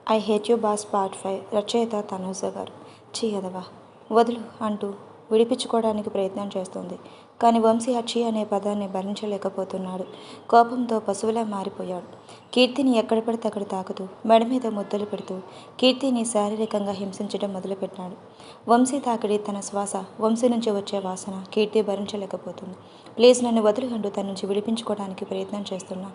I hate you boss part 5 రచయిత తనూజ గారు. ఛీ ఎదవా వదులు అంటూ విడిపించుకోవడానికి ప్రయత్నం చేస్తోంది. కానీ వంశీ ఆ ఛీ అనే పదాన్ని భరించలేకపోతున్నాడు. కోపంతో పశువులా మారిపోయాడు. కీర్తిని ఎక్కడ పడితే అక్కడ తాకుతూ మెడ మీద ముద్దలు పెడుతూ కీర్తిని శారీరకంగా హింసించడం మొదలుపెట్టాడు. వంశీ తాకిడి తన శ్వాస, వంశీ నుంచి వచ్చే వాసన కీర్తి భరించలేకపోతుంది. ప్లీజ్ నన్ను వదులు అంటూ తన నుంచి విడిపించుకోవడానికి ప్రయత్నం చేస్తున్నా.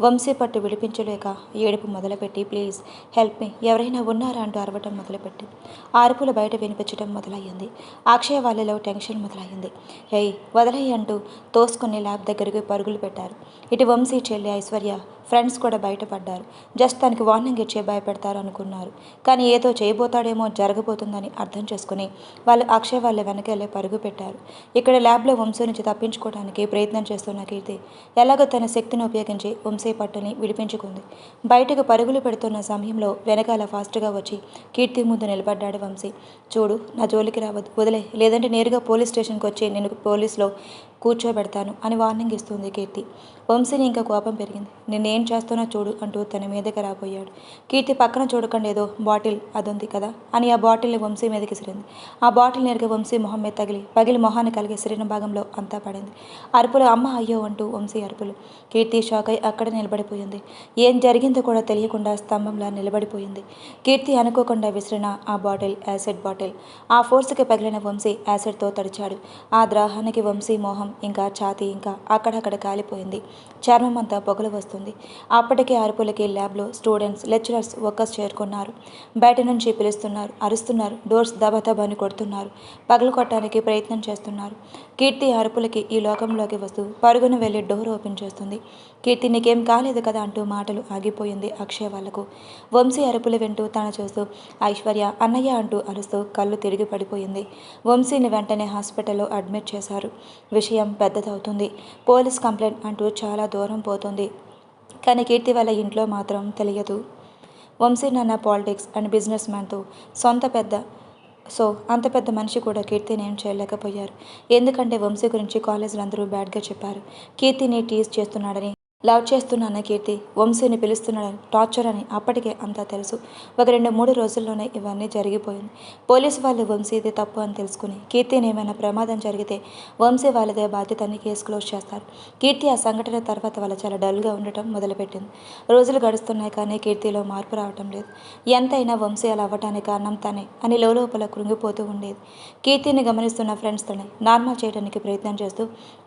వంశీ పట్టు విడిపించలేక ఏడుపు మొదలుపెట్టి ప్లీజ్ హెల్ప్ మీ, ఎవరైనా ఉన్నారా అంటూ అరవటం మొదలుపెట్టి ఆ అరుపులు బయట వినిపించడం మొదలయ్యింది. అక్షయ్ వాళ్ళలో టెన్షన్ మొదలయ్యింది. హేయ్ వదలయ్యి అంటూ తోసుకుని ల్యాబ్ దగ్గరికి పరుగులు పెట్టారు. ఇటు వంశీ, చెల్లి, ఐశ్వర్య ఫ్రెండ్స్ కూడా బయటపడ్డారు. జస్ట్ తనకి వార్నింగ్ ఇచ్చే భయపెడతారు అనుకున్నారు. కానీ ఏదో చేయబోతాడేమో, జరగబోతుందని అర్థం చేసుకుని వాళ్ళు అక్షయ్ వాళ్ళ వెనకెళ్ళే పరుగు పెట్టారు. ఇక్కడ ల్యాబ్లో వంశీ నుంచి తప్పించుకోవడానికి ప్రయత్నం చేస్తున్న కీర్తి ఎలాగో తన శక్తిని ఉపయోగించి వంశీ పట్టుని విడిపించుకుంది. బయటకు పరుగులు పెడుతున్న సమయంలో వెనకాల ఫాస్ట్గా వచ్చి కీర్తి ముందు నిలబడ్డాడు వంశీ. చూడు, నా జోలికి రావద్దు, వదిలే, లేదంటే నేరుగా పోలీస్ స్టేషన్కి వచ్చి నేను పోలీస్లో కూర్చోబెడతాను అని వార్నింగ్ ఇస్తుంది కీర్తి. వంశీని ఇంకా కోపం పెరిగింది. నేనేం చేస్తున్నా చూడు అంటూ తన మీదకి రాబోయాడు. కీర్తి పక్కన చూడకుండా ఏదో బాటిల్ అదుంది కదా అని ఆ బాటిల్ని వంశీ మీదకి విసిరింది. ఆ బాటిల్ నేరుగా వంశీ మొహం మీద పగిలి మొహాన్ని కలిగి శరీర భాగంలో అంతా పడింది. అరుపులు, అమ్మ అయ్యో అంటూ వంశీ అరుపులు. కీర్తి షాక్ అయి అక్కడే నిలబడిపోయింది. ఏం జరిగిందో కూడా తెలియకుండా స్తంభంలా నిలబడిపోయింది. కీర్తి అనుకోకుండా విసిరిన ఆ బాటిల్ యాసిడ్ బాటిల్. ఆ ఫోర్స్కి పగిలిన వంశీ యాసిడ్తో తడిచాడు. ఆ ద్రాహానికి వంశీ మోహం ఇంకా ఛాతీ ఇంకా అక్కడక్కడ కాలిపోయింది. చర్మం అంతా పొగలు వస్తుంది. అప్పటికే అరుపులకి ల్యాబ్లో స్టూడెంట్స్, లెక్చరర్స్, వర్కర్స్ చేరుకున్నారు. బయట నుంచి పిలుస్తున్నారు, అరుస్తున్నారు, డోర్స్ దబదబాని కొడుతున్నారు, పగలు కొట్టడానికి ప్రయత్నం చేస్తున్నారు. కీర్తి అరుపులకి ఈ లోకంలోకి వస్తూ పరుగున వెళ్ళి డోర్ ఓపెన్ చేస్తుంది. కీర్తి నీకేం కాలేదు కదా అంటూ మాటలు ఆగిపోయింది అక్షయ్ వాళ్లకు. వంశీ అరుపులు వింటూ తన చూస్తూ ఐశ్వర్య అన్నయ్య అంటూ అరుస్తూ కళ్ళు తిరిగి పడిపోయింది. వంశీని వెంటనే హాస్పిటల్లో అడ్మిట్ చేశారు. విషయం పెద్దదవుతుంది, పోలీస్ కంప్లైంట్ అంటూ చాలా దూరం పోతుంది. కానీ కీర్తి వాళ్ళ ఇంట్లో మాత్రం తెలియదు. వంశీ నాన్న పాలిటిక్స్ అండ్ బిజినెస్ మ్యాన్తో అంత పెద్ద మనిషి కూడా కీర్తిని ఏం చేయలేకపోయారు. ఎందుకంటే వంశీ గురించి కాలేజీలో అందరూ బ్యాడ్గా చెప్పారు. కీర్తిని టీజ్ చేస్తున్నాడని, లవ్ చేస్తున్నానని, కీర్తి వంశీని పిలుస్తున్నాడని, టార్చర్ అని అప్పటికే అంతా తెలుసు. ఒక 2-3 రోజుల్లోనే ఇవన్నీ జరిగిపోయింది. పోలీసు వాళ్ళు వంశీది తప్పు అని తెలుసుకుని కీర్తిని ఏమైనా ప్రమాదం జరిగితే వంశీ వాళ్ళదే బాధ్యత అని కేసు క్లోజ్ చేస్తారు. కీర్తి ఆ సంఘటన తర్వాత వాళ్ళు చాలా డల్గా ఉండటం మొదలుపెట్టింది. రోజులు గడుస్తున్నాయి కానీ కీర్తిలో మార్పు రావటం లేదు. ఎంతైనా వంశీ అలా అవ్వటానికి కారణం తనే అని లోపల కృంగిపోతూ ఉండేది. కీర్తిని గమనిస్తున్న ఫ్రెండ్స్ తనని నార్మల్ చేయడానికి ప్రయత్నం చేస్తూ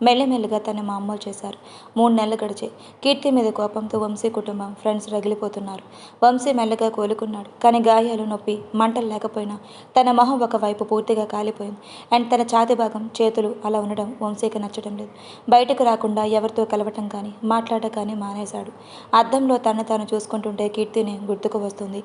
మెల్లిమెల్లిగా తను మామూలు చేశారు. 3 నెలలు గడిచాయి. కీర్తి మీద కోపంతో వంశీ కుటుంబం, ఫ్రెండ్స్ రగిలిపోతున్నారు. వంశీ మెల్లగా కోలుకున్నాడు. కానీ గాయాలు, నొప్పి, మంటలు లేకపోయినా తన మొహం ఒకవైపు పూర్తిగా కాలిపోయింది. అండ్ తన ఛాతి భాగం, చేతులు అలా ఉండడం వంశీకి నచ్చడం లేదు. బయటకు రాకుండా ఎవరితో కలవటం కానీ మాట్లాడటం కానీ మానేశాడు. అద్దంలో తను తాను చూసుకుంటుంటే కీర్తిని గుర్తుకు వస్తుంది.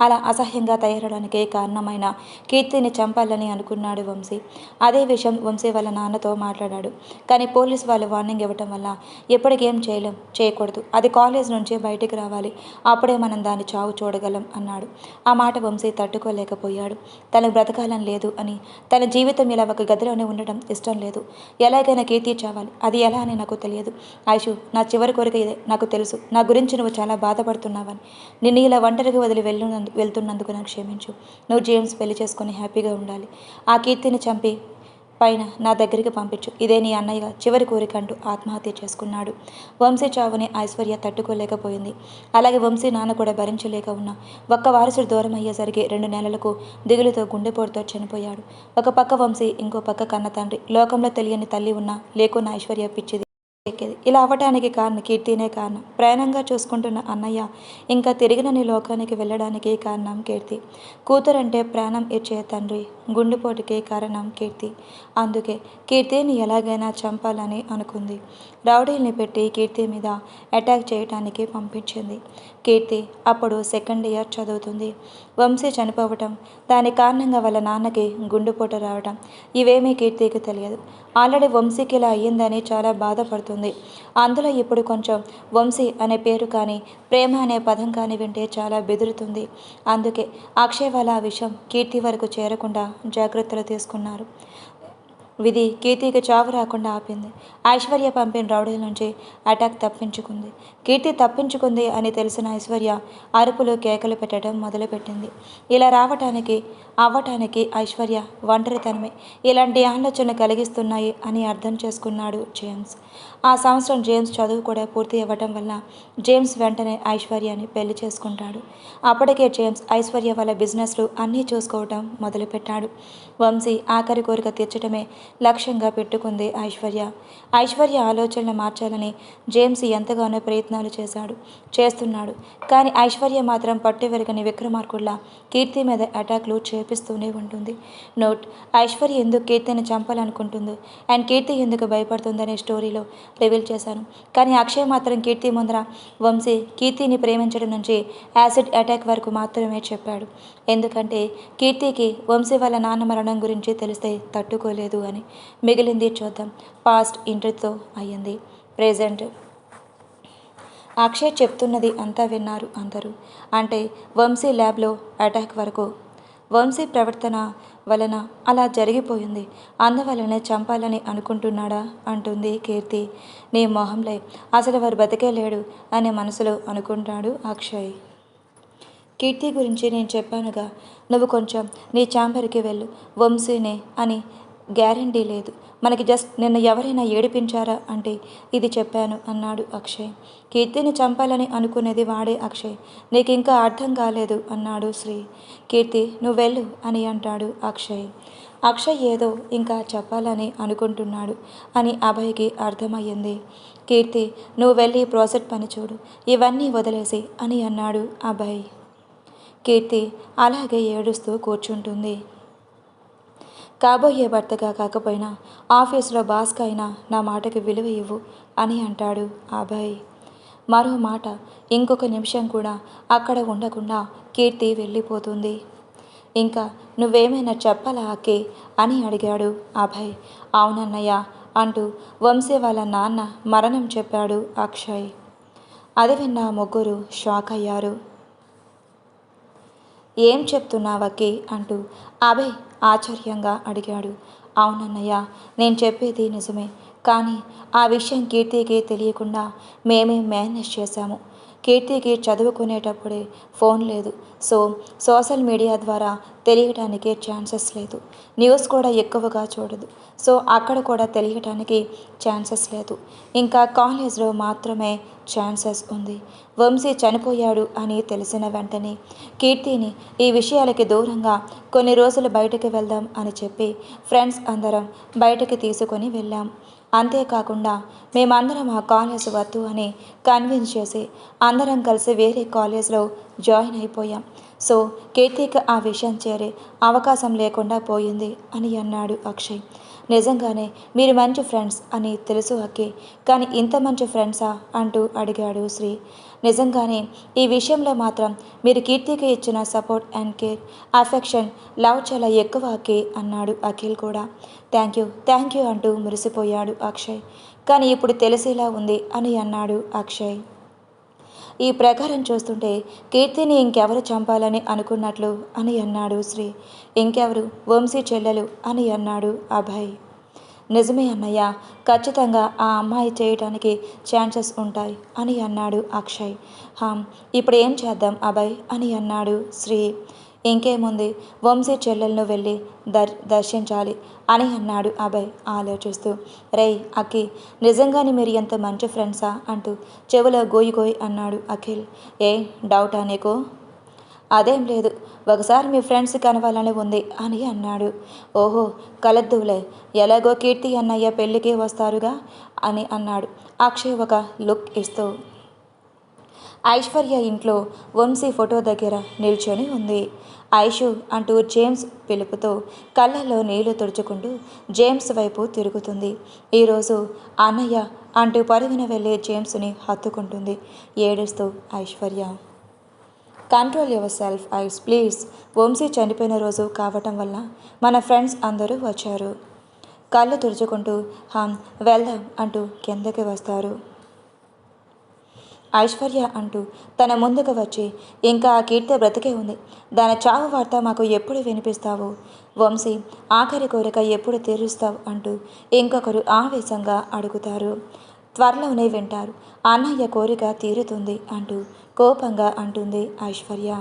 అలా అసహ్యంగా తయారడానికి కారణమైన కీర్తిని చంపాలని అనుకున్నాడు వంశీ. అదే విషయం వంశీ వాళ్ళ నాన్నతో మాట్లాడాడు. కానీ పోలీసు వాళ్ళు వార్నింగ్ ఇవ్వటం వల్ల ఎప్పటికేం చేయకూడదు, అది కాలేజ్ నుంచే బయటికి రావాలి, అప్పుడే మనం దాని చావు చూడగలం అన్నాడు. ఆ మాట వంశీ తట్టుకోలేకపోయాడు. తనకు బ్రతకాలని లేదు అని, తన జీవితం ఇలా ఒక గదిలోనే ఉండటం ఇష్టం లేదు. ఎలాగైనా కీర్తి చావాలి, అది ఎలా అని నాకు తెలియదు. ఐషు, నా చివరి కోరిక ఇదే. నాకు తెలుసు నా గురించి నువ్వు చాలా బాధపడుతున్నావని. నిన్ను ఇలా ఒంటరిగా వదిలి వెళ్తున్నందుకు నాకు క్షమించు. నువ్వు జేమ్స్ పెళ్లి చేసుకుని హ్యాపీగా ఉండాలి. ఆ కీర్తిని చంపి పైన నా దగ్గరికి పంపించు, ఇదే నీ అన్నయ్య చివరి కోరిక అంటూ ఆత్మహత్య చేసుకున్నాడు. వంశీ చావుని ఐశ్వర్య తట్టుకోలేకపోయింది. అలాగే వంశీ నాన్న కూడా భరించలేక ఉన్న ఒక్క వారసుడు దూరం అయ్యేసరికి 2 నెలలకు దిగులుతో గుండెపోటుతో చనిపోయాడు. ఒక పక్క వంశీ, ఇంకో పక్క కన్న తండ్రి. లోకంలో తెలియని తల్లి ఉన్నా లేకున్న ఐశ్వర్య పిచ్చిది ఎక్కేది. ఇలా అవ్వటానికి కారణం కీర్తినే కారణం. ప్రయాణంగా చూసుకుంటున్న అన్నయ్య ఇంకా తిరిగినని లోకానికి వెళ్ళడానికి కారణం కీర్తి. కూతురంటే ప్రాణం ఇచ్చే తండ్రి గుండెపోటుకి కారణం కీర్తి. అందుకే కీర్తిని ఎలాగైనా చంపాలని అనుకుంది. రౌడీల్ని పెట్టి కీర్తి మీద అటాక్ చేయడానికి పంపించింది. కీర్తి అప్పుడు 2nd ఇయర్ చదువుతుంది. వంశీ చనిపోవటం, దాని కారణంగా వాళ్ళ నాన్నకి గుండెపోటు రావటం ఇవేమీ కీర్తికి తెలియదు. ఆల్రెడీ వంశీకి ఇలా అయ్యిందని చాలా బాధపడుతుంది. అందులో ఇప్పుడు కొంచెం వంశీ అనే పేరు కానీ, ప్రేమ అనే పదం కానీ వింటే చాలా బెదురుతుంది. అందుకే అక్షయ్ వాళ్ళ ఆ విషయం కీర్తి వరకు చేరకుండా జాగ్రత్తలు తీసుకున్నారు. విధి కీర్తికి చావు రాకుండా ఆపింది. ఐశ్వర్య పంపిన రౌడీల నుంచి అటాక్ తప్పించుకుంది. కీర్తి తప్పించుకుంది అని తెలిసిన ఐశ్వర్య అరుపులు కేకలు పెట్టడం మొదలుపెట్టింది. ఇలా అవ్వటానికి ఐశ్వర్య ఒంటరితనమే ఇలాంటి ఆలోచన కలిగిస్తున్నాయి అని అర్థం చేసుకున్నాడు జేమ్స్. ఆ సంవత్సరం జేమ్స్ చదువు కూడా పూర్తి అవ్వటం వల్ల జేమ్స్ వెంటనే ఐశ్వర్యని పెళ్లి చేసుకుంటాడు. అప్పటికే జేమ్స్ ఐశ్వర్య వాళ్ళ బిజినెస్లు అన్నీ చూసుకోవటం మొదలుపెట్టాడు. వంశీ ఆఖరి కోరిక తీర్చడమే లక్ష్యంగా పెట్టుకుంది ఐశ్వర్య ఆలోచనలు మార్చాలని జేమ్స్ ఎంతగానో ప్రయత్నాలు చేస్తున్నాడు. కానీ ఐశ్వర్య మాత్రం పట్టువెరగని విక్రమార్కుల్లా కీర్తి మీద అటాక్లు చేపిస్తూనే ఉంటుంది. నోట్: ఐశ్వర్య ఎందుకు కీర్తిని చంపాలనుకుంటుందో అండ్ కీర్తి ఎందుకు భయపడుతుందనే స్టోరీలో రివీల్ చేశాను. కానీ అక్షయ్ మాత్రం కీర్తి ముందర వంశీ కీర్తిని ప్రేమించడం నుంచి యాసిడ్ అటాక్ వరకు మాత్రమే చెప్పాడు. ఎందుకంటే కీర్తికి వంశీ వాళ్ళ నాన్న మరణం గురించి తెలిస్తే తట్టుకోలేదు అని. మిగిలింది చూద్దాం. పాస్ట్ ఇంటర్తో అయ్యింది. ప్రెజెంట్ అక్షయ్ చెప్తున్నది అంతా విన్నారు అందరూ. అంటే వంశీ ల్యాబ్లో అటాక్ వరకు వంశీ ప్రవర్తన వలన అలా జరిగిపోయింది. అందువలనే చంపాలని అనుకుంటున్నాడా అంటుంది కీర్తి. నీ మొహంలే, అసలు వారు బతికే లేడు అని మనసులో అనుకుంటాడు అక్షయ్. కీర్తి గురించి నేను చెప్పానుగా, నువ్వు కొంచెం నీ ఛాంబర్కి వెళ్ళు. వంశీనే అని గ్యారంటీ లేదు. మనకి జస్ట్ నిన్ను ఎవరైనా ఏడిపించారా అంటే ఇది చెప్పాను అన్నాడు అక్షయ్. కీర్తిని చంపాలని అనుకునేది వాడే అక్షయ్. నీకు ఇంకా అర్థం కాలేదు అన్నాడు శ్రీ. కీర్తి నువ్వు వెళ్ళు అని అంటాడు అక్షయ్ ఏదో ఇంకా చెప్పాలని అనుకుంటున్నాడు అని అభయ్కి అర్థమయ్యింది. కీర్తి నువ్వు వెళ్ళి ప్రాజెక్ట్ పని చూడు, ఇవన్నీ వదిలేసి అని అన్నాడు అభయ్. కీర్తి అలాగే ఏడుస్తూ కూర్చుంటుంది. కాబోయే భర్తగా కాకపోయినా ఆఫీసులో బాస్గా అయినా నా మాటకి విలువ ఇవ్వు అని అంటాడు అభయ్. మరో మాట ఇంకొక నిమిషం కూడా అక్కడ ఉండకుండా కీర్తి వెళ్ళిపోతుంది. ఇంకా నువ్వేమైనా చెప్పాలా అక్కే అని అడిగాడు అభయ్. అవునన్నయ్య అంటూ వంశీ వాళ్ళ నాన్న మరణం చెప్పాడు అక్షయ్. అది విన్న ముగ్గురు షాక్ అయ్యారు. ఏం చెప్తున్నావకి అంటూ అభయ్ ఆశ్చర్యంగా అడిగాడు. అవునన్నయ్య, నేను చెప్పేది నిజమే. కానీ ఆ విషయం కీర్తికి తెలియకుండా మేమే మేనేజ్ చేశాము. కీర్తికి చదువుకునేటప్పుడే ఫోన్ లేదు. సో సోషల్ మీడియా ద్వారా తెలియటానికి ఛాన్సెస్ లేదు. న్యూస్ కూడా ఎక్కువగా చూడదు. సో అక్కడ కూడా తెలియటానికి ఛాన్సెస్ లేదు. ఇంకా కాలేజ్లో మాత్రమే ఛాన్సెస్ ఉంది. వంశీ చనిపోయాడు అని తెలిసిన వెంటనే కీర్తిని ఈ విషయాలకి దూరంగా కొన్ని రోజులు బయటకు వెళ్దాం అని చెప్పి ఫ్రెండ్స్ అందరం బయటకు తీసుకొని వెళ్ళాం. అంతేకాకుండా మేమందరం ఆ కాలేజ్ వద్దు అని కన్విన్స్ చేసి అందరం కలిసి వేరే కాలేజ్లో జాయిన్ అయిపోయాం. సో కీర్తికి ఆ విషయం చేరే అవకాశం లేకుండా పోయింది అని అన్నాడు అక్షయ్. నిజంగానే మీరు మంచి ఫ్రెండ్స్ అని తెలుసు అక్కే, కానీ ఇంత మంచి ఫ్రెండ్సా అంటూ అడిగాడు శ్రీ. నిజంగానే ఈ విషయంలో మాత్రం మీరు కీర్తికి ఇచ్చిన support and care, affection, love చాలా ఎక్కువ అక్కే అన్నాడు అఖిల్ కూడా. థ్యాంక్ యూ అంటూ మురిసిపోయాడు అక్షయ్. కానీ ఇప్పుడు తెలిసేలా ఉంది అని అన్నాడు అక్షయ్. ఈ ప్రకారం చూస్తుంటే కీర్తిని ఇంకెవరు చంపాలని అనుకున్నట్లు అని అన్నాడు శ్రీ. ఇంకెవరు, వంశీ చెల్లెలు అని అన్నాడు అభయ్. నిజమే అన్నయ్య, ఖచ్చితంగా ఆ అమ్మాయి చేయటానికి ఛాన్సెస్ ఉంటాయి అని అన్నాడు అక్షయ్. ఇప్పుడు ఏం చేద్దాం అభయ్ అని అన్నాడు శ్రీ. ఇంకేముంది, వంశీ చెల్లెలను వెళ్ళి దర్శించాలి అని అన్నాడు అభయ్ ఆలోచిస్తూ. రేయ్ అఖి, నిజంగానే మీరు ఎంత మంచి ఫ్రెండ్సా అంటూ చెవిలో గోయి అన్నాడు అఖిల్. ఏ డౌటా నీకు? అదేం లేదు, ఒకసారి మీ ఫ్రెండ్స్ కనవాలని ఉంది అని అన్నాడు. ఓహో, కలద్దులే, ఎలాగో కీర్తి అన్నయ్య పెళ్ళికి వస్తారుగా అని అన్నాడు అక్షయ్ ఒక లుక్ ఇస్తూ. ఐశ్వర్య ఇంట్లో వంశీ ఫోటో దగ్గర నిల్చొని ఉంది. ఐషు అంటూ జేమ్స్ పిలుపుతో కళ్ళల్లో నీళ్లు తుడుచుకుంటూ జేమ్స్ వైపు తిరుగుతుంది. ఈరోజు అన్నయ్య అంటూ పరుగున వెళ్ళే జేమ్స్ని హత్తుకుంటుంది ఏడుస్తూ Aishwarya. Control yourself Aish please. Vamsi చనిపోయిన రోజు కావటం వల్ల మన ఫ్రెండ్స్ అందరూ వచ్చారు. కళ్ళు తుడుచుకుంటూ వెళ్దాం అంటూ కిందకి వస్తారు. ఐశ్వర్య అంటూ తన ముందుకు వచ్చి, ఇంకా ఆ కీర్తి బ్రతికే ఉంది, దాని చావు వార్త మాకు ఎప్పుడు వినిపిస్తావు? వంశీ ఆఖరి కోరిక ఎప్పుడు తీరుస్తావు అంటూ ఇంకొకరు ఆవేశంగా అడుగుతారు. త్వరలోనే వింటారు, అన్నయ్య కోరిక తీరుతుంది అంటూ కోపంగా అంటుంది ఐశ్వర్య.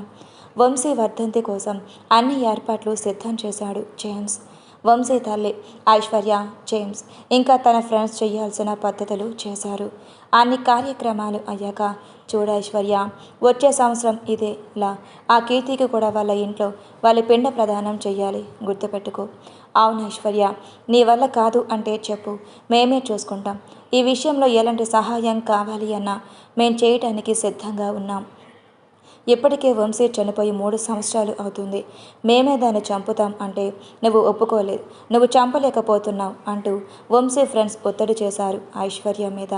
వంశీ వర్ధంతి కోసం అన్ని ఏర్పాట్లు సిద్ధం చేశాడు జేమ్స్. వంశీ తల్లి ఐశ్వర్య, జేమ్స్ ఇంకా తన ఫ్రెండ్స్ చేయాల్సిన పద్ధతులు చేశారు. అన్ని కార్యక్రమాలు అయ్యాక, చూడు ఐశ్వర్య, వచ్చే సంవత్సరం ఇదేలా ఆ కీర్తికి కూడా వాళ్ళ ఇంట్లో వాళ్ళ పిండ ప్రదానం చెయ్యాలి, గుర్తుపెట్టుకో. అవును ఐశ్వర్య, నీ వల్ల కాదు అంటే చెప్పు, మేమే చూసుకుంటాం. ఈ విషయంలో ఎలాంటి సహాయం కావాలి అన్నా మేం చేయటానికి సిద్ధంగా ఉన్నాం. ఇప్పటికే వంశీ చనిపోయి 3 సంవత్సరాలు అవుతుంది. మేమే దాన్ని చంపుతాం అంటే నువ్వు ఒప్పుకోలేదు, నువ్వు చంపలేకపోతున్నావు అంటూ వంశీ ఫ్రెండ్స్ ఒత్తిడి చేశారు ఐశ్వర్య మీద.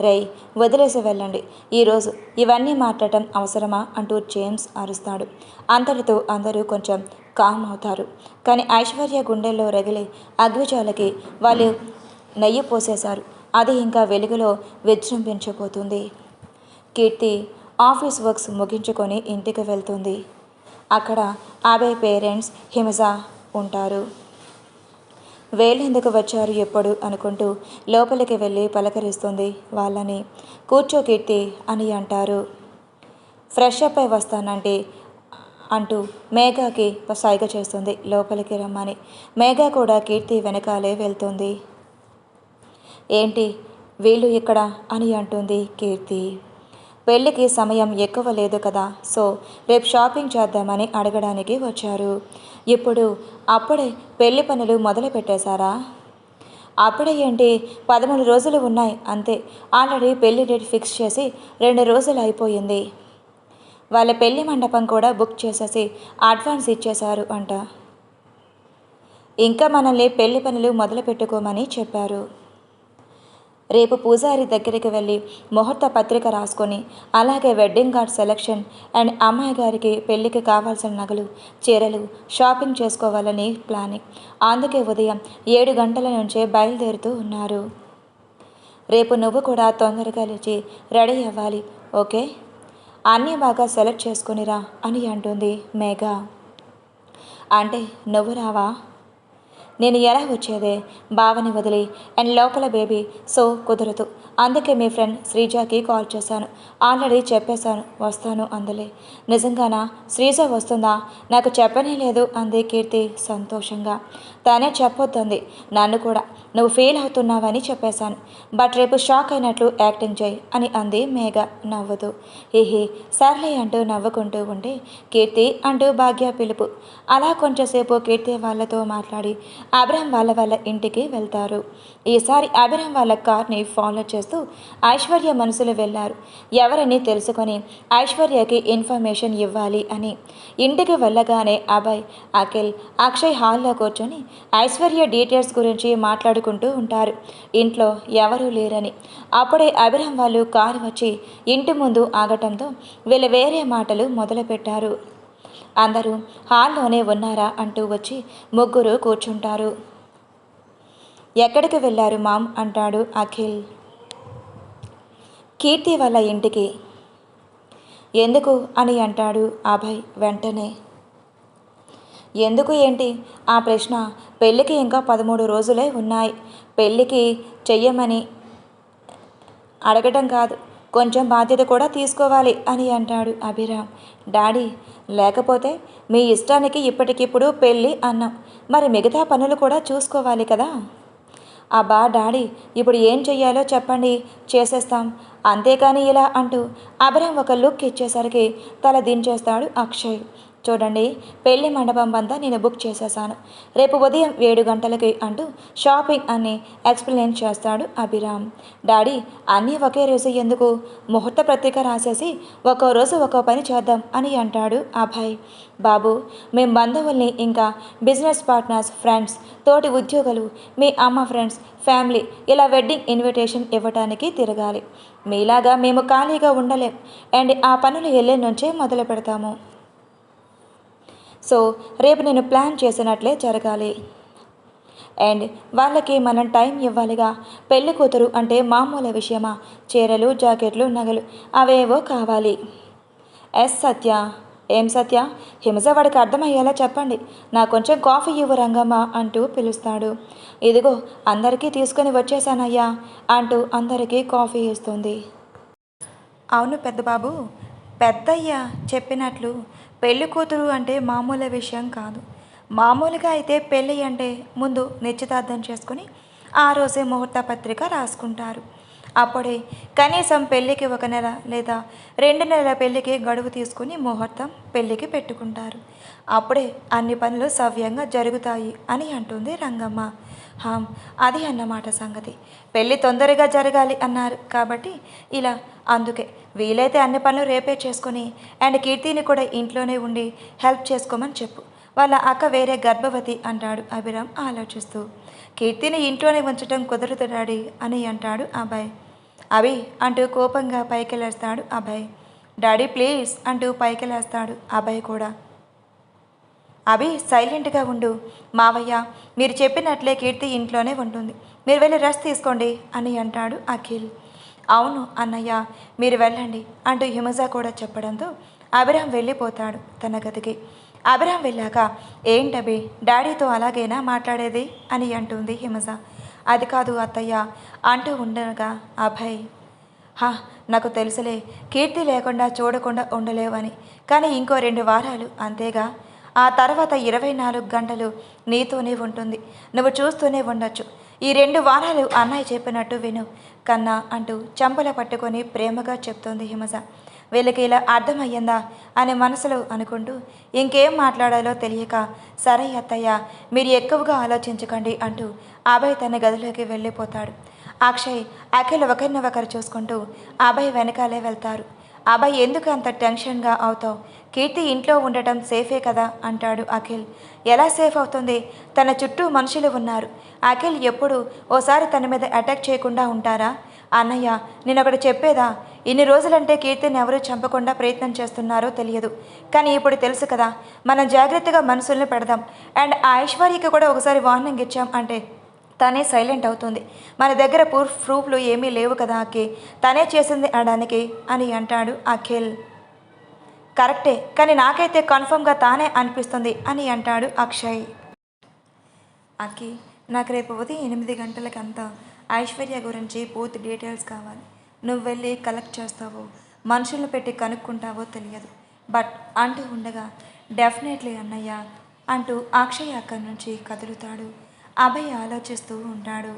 రేయ్, వదిలేసి వెళ్ళండి, ఈరోజు ఇవన్నీ మాట్లాడటం అవసరమా అంటూ జేమ్స్ అరుస్తాడు. అంతటితో అందరూ కొంచెం కామ్ అవుతారు. కానీ ఐశ్వర్య గుండెల్లో రగిలే అగ్నిజాలకి వాళ్ళు నెయ్యి పోసేశారు. అది ఇంకా వెలుగులో విజృంభించబోతుంది. కీర్తి ఆఫీస్ వర్క్స్ ముగించుకొని ఇంటికి వెళ్తుంది. అక్కడ అభయ్ పేరెంట్స్ హిమజ ఉంటారు. వేళ్ళెందుకు వచ్చారు ఎప్పుడు అనుకుంటూ లోపలికి వెళ్ళి పలకరిస్తుంది వాళ్ళని. కూర్చో కీర్తి అని అంటారు. ఫ్రెష్ అప్ అయి వస్తానంటే అంటూ మేఘాకి సైగ చేస్తుంది లోపలికి రమ్మని. మేఘ కూడా కీర్తి వెనకాలే వెళ్తుంది. ఏంటి వీళ్ళు ఇక్కడ అని అంటుంది కీర్తి. పెళ్ళికి సమయం ఎక్కువ లేదు కదా, సో రేపు షాపింగ్ చేద్దామని అడగడానికి వచ్చారు. ఇప్పుడు అప్పుడే పెళ్లి పనులు మొదలు పెట్టేశారా? అప్పుడే ఏంటి, 13 రోజులు ఉన్నాయి అంతే. ఆల్రెడీ పెళ్లి డేట్ ఫిక్స్ చేసి 2 రోజులు అయిపోయింది. వాళ్ళ పెళ్లి మండపం కూడా బుక్ చేసేసి అడ్వాన్స్ ఇచ్చేశారు అంట. ఇంకా మనల్ని పెళ్లి పనులు మొదలు పెట్టుకోమని చెప్పారు. రేపు పూజారి దగ్గరికి వెళ్ళి ముహూర్త పత్రిక రాసుకొని, అలాగే వెడ్డింగ్ కార్డ్ సెలెక్షన్ అండ్ అమ్మాయి గారికి పెళ్ళికి కావాల్సిన నగలు, చీరలు షాపింగ్ చేసుకోవాలని ప్లానింగ్. అందుకే ఉదయం 7 గంటల నుంచే బయలుదేరుతూ ఉన్నారు. రేపు నువ్వు కూడా తొందరగా లేచి రెడీ అవ్వాలి, ఓకే? అన్నీ బాగా సెలెక్ట్ చేసుకునిరా అని అంటుంది మేఘ. అంటే నువ్వు రావా? నేను ఎలా వచ్చేదే, బావని వదిలి అండ్ లోపల బేబీ, సో కుదరదు. అందుకే మీ ఫ్రెండ్ శ్రీజాకి కాల్ చేశాను. ఆల్రెడీ చెప్పేశాను వస్తాను అందులే. నిజంగానా? శ్రీజ వస్తుందా? నాకు చెప్పనే లేదు అంది కీర్తి సంతోషంగా. తనే చెప్పొద్దంది నన్ను కూడా, నువ్వు ఫీల్ అవుతున్నావని చెప్పేశాను. బట్ రేపు షాక్ అయినట్లు యాక్టింగ్ చేయి అని అంది మేఘ నవ్వుతూ. హిహి సర్లే అంటూ నవ్వుకుంటూ ఉంటే కీర్తి అంటూ భాగ్య పిలుపు. అలా కొంచెంసేపు కీర్తి వాళ్ళతో మాట్లాడి అభిరామ్ వాళ్ళ ఇంటికి వెళ్తారు. ఈసారి అభిరామ్ వాళ్ళ కార్ని ఫాలో చేస్తూ ఐశ్వర్య మనసులో వెళ్ళారు. ఎవరని తెలుసుకొని ఐశ్వర్యకి ఇన్ఫర్మేషన్ ఇవ్వాలి అని. ఇంటికి వెళ్ళగానే అభయ్, అఖిల్, అక్షయ్ హాల్లో కూర్చొని ఐశ్వర్య డీటెయిల్స్ గురించి మాట్లాడుకుంటూ ఉంటారు. ఇంట్లో ఎవరూ లేరని. అప్పుడే అభిరామ్ వాళ్ళు కారు వచ్చి ఇంటి ముందు ఆగటంతో వీళ్ళు వేరే మాటలు మొదలుపెట్టారు. అందరూ హాల్లోనే ఉన్నారా అంటూ వచ్చి ముగ్గురు కూర్చుంటారు. ఎక్కడికి వెళ్ళారు మామ్ అంటాడు అఖిల్. కీర్తి వాళ్ళ ఇంటికి. ఎందుకు అని అంటాడు అభయ్ వెంటనే. ఎందుకు ఏంటి ఆ ప్రశ్న? పెళ్ళికి ఇంకా 13 రోజులే ఉన్నాయి. పెళ్ళికి చెయ్యమని అడగటం కాదు, కొంచెం బాధ్యత కూడా తీసుకోవాలి అని అంటాడు అభిరామ్. డాడీ, లేకపోతే మీ ఇష్టానికి ఇప్పటికిప్పుడు పెళ్ళి అన్నాం, మరి మిగతా పనులు కూడా చూసుకోవాలి కదా. అబ్బా డాడీ, ఇప్పుడు ఏం చెయ్యాలో చెప్పండి, చేసేస్తాం, అంతేకాని ఇలా అంటూ అభిరామ్ ఒక లుక్ ఇచ్చేసరికి తల దించేస్తాడు అక్షయ్. చూడండి, పెళ్లి మండపం అంతా నేను బుక్ చేసేసాను. రేపు ఉదయం 7 గంటలకి అంటూ షాపింగ్ అని ఎక్స్ప్లెయిన్ చేస్తాడు అభిరామ్. డాడీ, అన్నీ ఒకే రోజు ఎందుకు? ముహూర్త పత్రిక రాసేసి ఒక్కో రోజు ఒక్కో పని చేద్దాం అని అంటాడు అభయ్. బాబు, మేం బంధువుల్ని, ఇంకా బిజినెస్ పార్ట్నర్స్, ఫ్రెండ్స్, తోటి ఉద్యోగులు, మీ అమ్మ ఫ్రెండ్స్, ఫ్యామిలీ ఇలా వెడ్డింగ్ ఇన్విటేషన్ ఇవ్వటానికి తిరగాలి. మీలాగా మేము ఖాళీగా ఉండలేం అండ్ ఆ పనులు వెళ్ళే నుంచే మొదలు పెడతాము. సో రేపు నేను ప్లాన్ చేసినట్లే జరగాలి. అండ్ వాళ్ళకి మనం టైం ఇవ్వాలిగా. పెళ్లి కూతురు అంటే మామూలు విషయమా? చీరలు, జాకెట్లు, నగలు అవేవో కావాలి. ఎస్ సత్య. ఏం సత్య? హిమజ వాడికి అర్థమయ్యేలా చెప్పండి. నా కొంచెం కాఫీ ఇవ్వు రంగమ్మ అంటూ పిలుస్తాడు. ఇదిగో అందరికీ తీసుకొని వచ్చేసానయ్యా అంటూ అందరికీ కాఫీ ఇస్తుంది. అవును పెద్దబాబు, పెద్దయ్య చెప్పినట్లు పెళ్లి కూతురు అంటే మామూలు విషయం కాదు. మామూలుగా అయితే పెళ్ళి అంటే ముందు నిశ్చితార్థం చేసుకుని ఆ రోజే ముహూర్త పత్రిక రాసుకుంటారు. అప్పుడే కనీసం పెళ్ళికి 1 నెల లేదా 2 నెలల పెళ్ళికి గడువు తీసుకుని ముహూర్తం పెళ్ళికి పెట్టుకుంటారు. అప్పుడే అన్ని పనులు సవ్యంగా జరుగుతాయి అని అంటుంది రంగమ్మ. హాం, అది అన్నమాట సంగతి. పెళ్ళి తొందరగా జరగాలి అన్నారు కాబట్టి ఇలా. అందుకే వీలైతే అన్ని పనులు రేపే చేసుకొని అండ్ కీర్తిని కూడా ఇంట్లోనే ఉండి హెల్ప్ చేసుకోమని చెప్పు. వాళ్ళ అక్క వేరే గర్భవతి అంటాడు అభిరామ్ ఆలోచిస్తూ. కీర్తిని ఇంట్లోనే ఉంచటం కుదరదు డాడీ అని అంటాడు అభయ్. అభి అంటూ కోపంగా పైకెళ్ళేస్తాడు అభయ్. డాడీ ప్లీజ్ అంటూ పైకెళ్ళేస్తాడు అభయ్ కూడా. అభి సైలెంట్గా ఉండు. మావయ్య మీరు చెప్పినట్లే కీర్తి ఇంట్లోనే ఉంటుంది, మీరు వెళ్ళి రెస్ట్ తీసుకోండి అని అంటాడు అఖిల్. అవును అన్నయ్య, మీరు వెళ్ళండి అంటూ హిమజ కూడా చెప్పడంతో అభిరామ్ వెళ్ళిపోతాడు తన గదికి. అభిరామ్ వెళ్ళాక ఏంటబి డాడీతో అలాగేనా మాట్లాడేది అని అంటుంది హిమజ. అది కాదు అత్తయ్య అంటూ ఉండగా అభయ్, హా నాకు తెలుసులే కీర్తి లేకుండా చూడకుండా ఉండలేవని, కానీ ఇంకో 2 వారాలు అంతేగా. ఆ తర్వాత 24 గంటలు నీతోనే ఉంటుంది, నువ్వు చూస్తూనే ఉండొచ్చు. ఈ 2 వారాలు అన్నయ్య చెప్పినట్టు విను కన్నా అంటూ చెంపల పట్టుకొని ప్రేమగా చెప్తోంది హిమజ. వీళ్ళకి ఇలా అర్థమయ్యిందా అని మనసులో అనుకుంటూ ఇంకేం మాట్లాడాలో తెలియక, సరే అత్తయ్య మీరు ఎక్కువగా ఆలోచించకండి అంటూ అభయ్ తన గదిలోకి వెళ్ళిపోతాడు. అక్షయ్, అఖిల్ ఒకరినొకరు చూసుకుంటూ అభయ్ వెనకాలే వెళ్తారు. అభయ్ ఎందుకు అంత టెన్షన్గా అవుతావు? కీర్తి ఇంట్లో ఉండటం సేఫే కదా అంటాడు అఖిల్. ఎలా సేఫ్ అవుతుంది? తన చుట్టూ మనుషులు ఉన్నారు. అఖిల్ ఎప్పుడు ఓసారి తన మీద అటాక్ చేయకుండా ఉంటారా? అన్నయ్య నేను ఒకటి చెప్పేదా, ఇన్ని రోజులంటే కీర్తిని ఎవరూ చంపకుండా ప్రయత్నం చేస్తున్నారో తెలియదు, కానీ ఇప్పుడు తెలుసు కదా. మనం జాగ్రత్తగా మనుషుల్ని పెడదాం అండ్ ఆ ఐశ్వర్యకి కూడా ఒకసారి వార్నింగ్ ఇచ్చాం అంటే తనే సైలెంట్ అవుతుంది. మన దగ్గర ప్రూఫ్లు ఏమీ లేవు కదా అక్కి, తనే చేసింది అనడానికి అని అంటాడు అఖిల్. కరెక్టే, కానీ నాకైతే కన్ఫర్మ్గా తానే అనిపిస్తుంది అని అంటాడు అక్షయ్. అక్కి, నాకు రేపు ఉదయం 8 గంటలకంతా ఐశ్వర్య గురించి పూర్తి డీటెయిల్స్ కావాలి. నువ్వు వెళ్ళి కలెక్ట్ చేస్తావో మనుషులను పెట్టి కనుక్కుంటావో తెలియదు, బట్ అంటూ ఉండగా డెఫినెట్లీ అన్నయ్య అంటూ అక్షయ్ అక్కడి నుంచి కదులుతాడు. అభయ్ ఆలోచిస్తూ ఉంటాడు.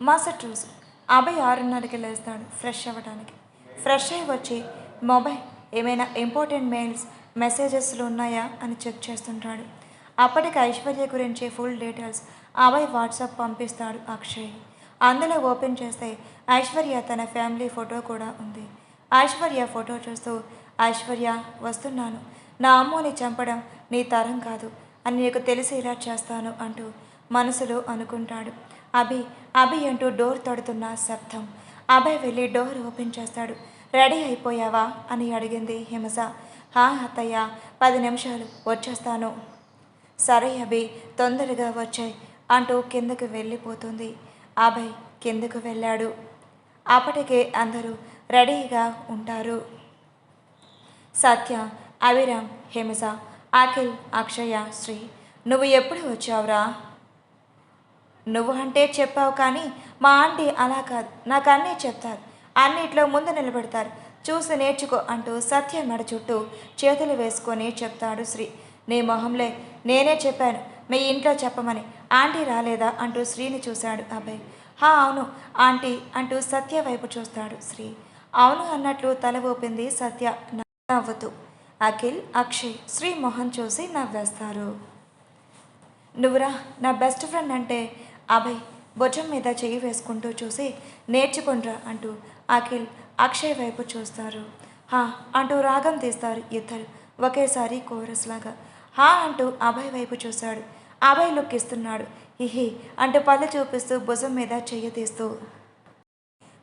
మరుసటి రోజు అభయ్ 6:30కి లేస్తాడు ఫ్రెష్ అవ్వడానికి. ఫ్రెష్ అయ్యి వచ్చి మొబైల్ ఏమైనా ఇంపార్టెంట్ మెసేజెస్లు ఉన్నాయా అని చెక్ చేస్తుంటాడు. అప్పటికి ఐశ్వర్య గురించి ఫుల్ డీటెయిల్స్ అభయ్ వాట్సాప్ పంపిస్తాడు అక్షయ్. అందులో ఓపెన్ చేస్తే ఐశ్వర్య తన ఫ్యామిలీ ఫోటో కూడా ఉంది. ఐశ్వర్య ఫోటో చూస్తూ, ఐశ్వర్య వస్తున్నాను, నా అమ్మని చంపడం నీ తరం కాదు అని నీకు తెలిసేలా చేస్తాను అంటూ మనసులో అనుకుంటాడు. అభి అభి అంటూ డోర్ తడుతున్న శబ్దం. అభయ్ వెళ్ళి డోర్ ఓపెన్ చేస్తాడు. రెడీ అయిపోయావా అని అడిగింది హిమజ. హా అత్తయ్య, 10 నిమిషాలు వచ్చేస్తాను. సరే అభి తొందరగా వచ్చాయి అంటూ కిందకు వెళ్ళిపోతుంది. అభయ్ కిందకు వెళ్ళాడు. అప్పటికే అందరూ రెడీగా ఉంటారు. సత్య, అభిరామ్, హిమజ, అఖిల్, అక్షయ, శ్రీ. నువ్వు ఎప్పుడు వచ్చావురా? నువ్వు అంటే చెప్పావు, కానీ మా ఆంటీ అలా కాదు, నాకు అన్నీ చెప్తారు, అన్నిట్లో ముందు నిలబెడతారు, చూసి నేర్చుకో అంటూ సత్య మెడ చుట్టూ చేతులు వేసుకొని చెప్తాడు శ్రీ. నీ మొహంలే, నేనే చెప్పాను మీ ఇంట్లో చెప్పమని, ఆంటీ రాలేదా అంటూ శ్రీని చూశాడు అభయ్. హా అవును ఆంటీ అంటూ సత్య వైపు చూస్తాడు శ్రీ. అవును అన్నట్లు తల ఊపింది సత్య నవ్వుతూ. అఖిల్, అక్షయ్ శ్రీ మొహం చూసి నవ్వేస్తారు. నువ్వురా నా బెస్ట్ ఫ్రెండ్ అంటే అభయ్ భుజం మీద చెయ్యి వేసుకుంటూ చూసి నేర్చుకుంట్రా అంటూ అఖిల్ అక్షయ్ వైపు చూస్తారు. హా అంటూ రాగం తీస్తారు ఇద్దరు ఒకేసారి కోరస్ లాగా. హా అంటూ అభయ్ వైపు చూశాడు. అభయ్ లుక్ ఇస్తున్నాడు. హిహి అంటూ పళ్ళు చూపిస్తూ భుజం మీద చెయ్యి తీస్తూ.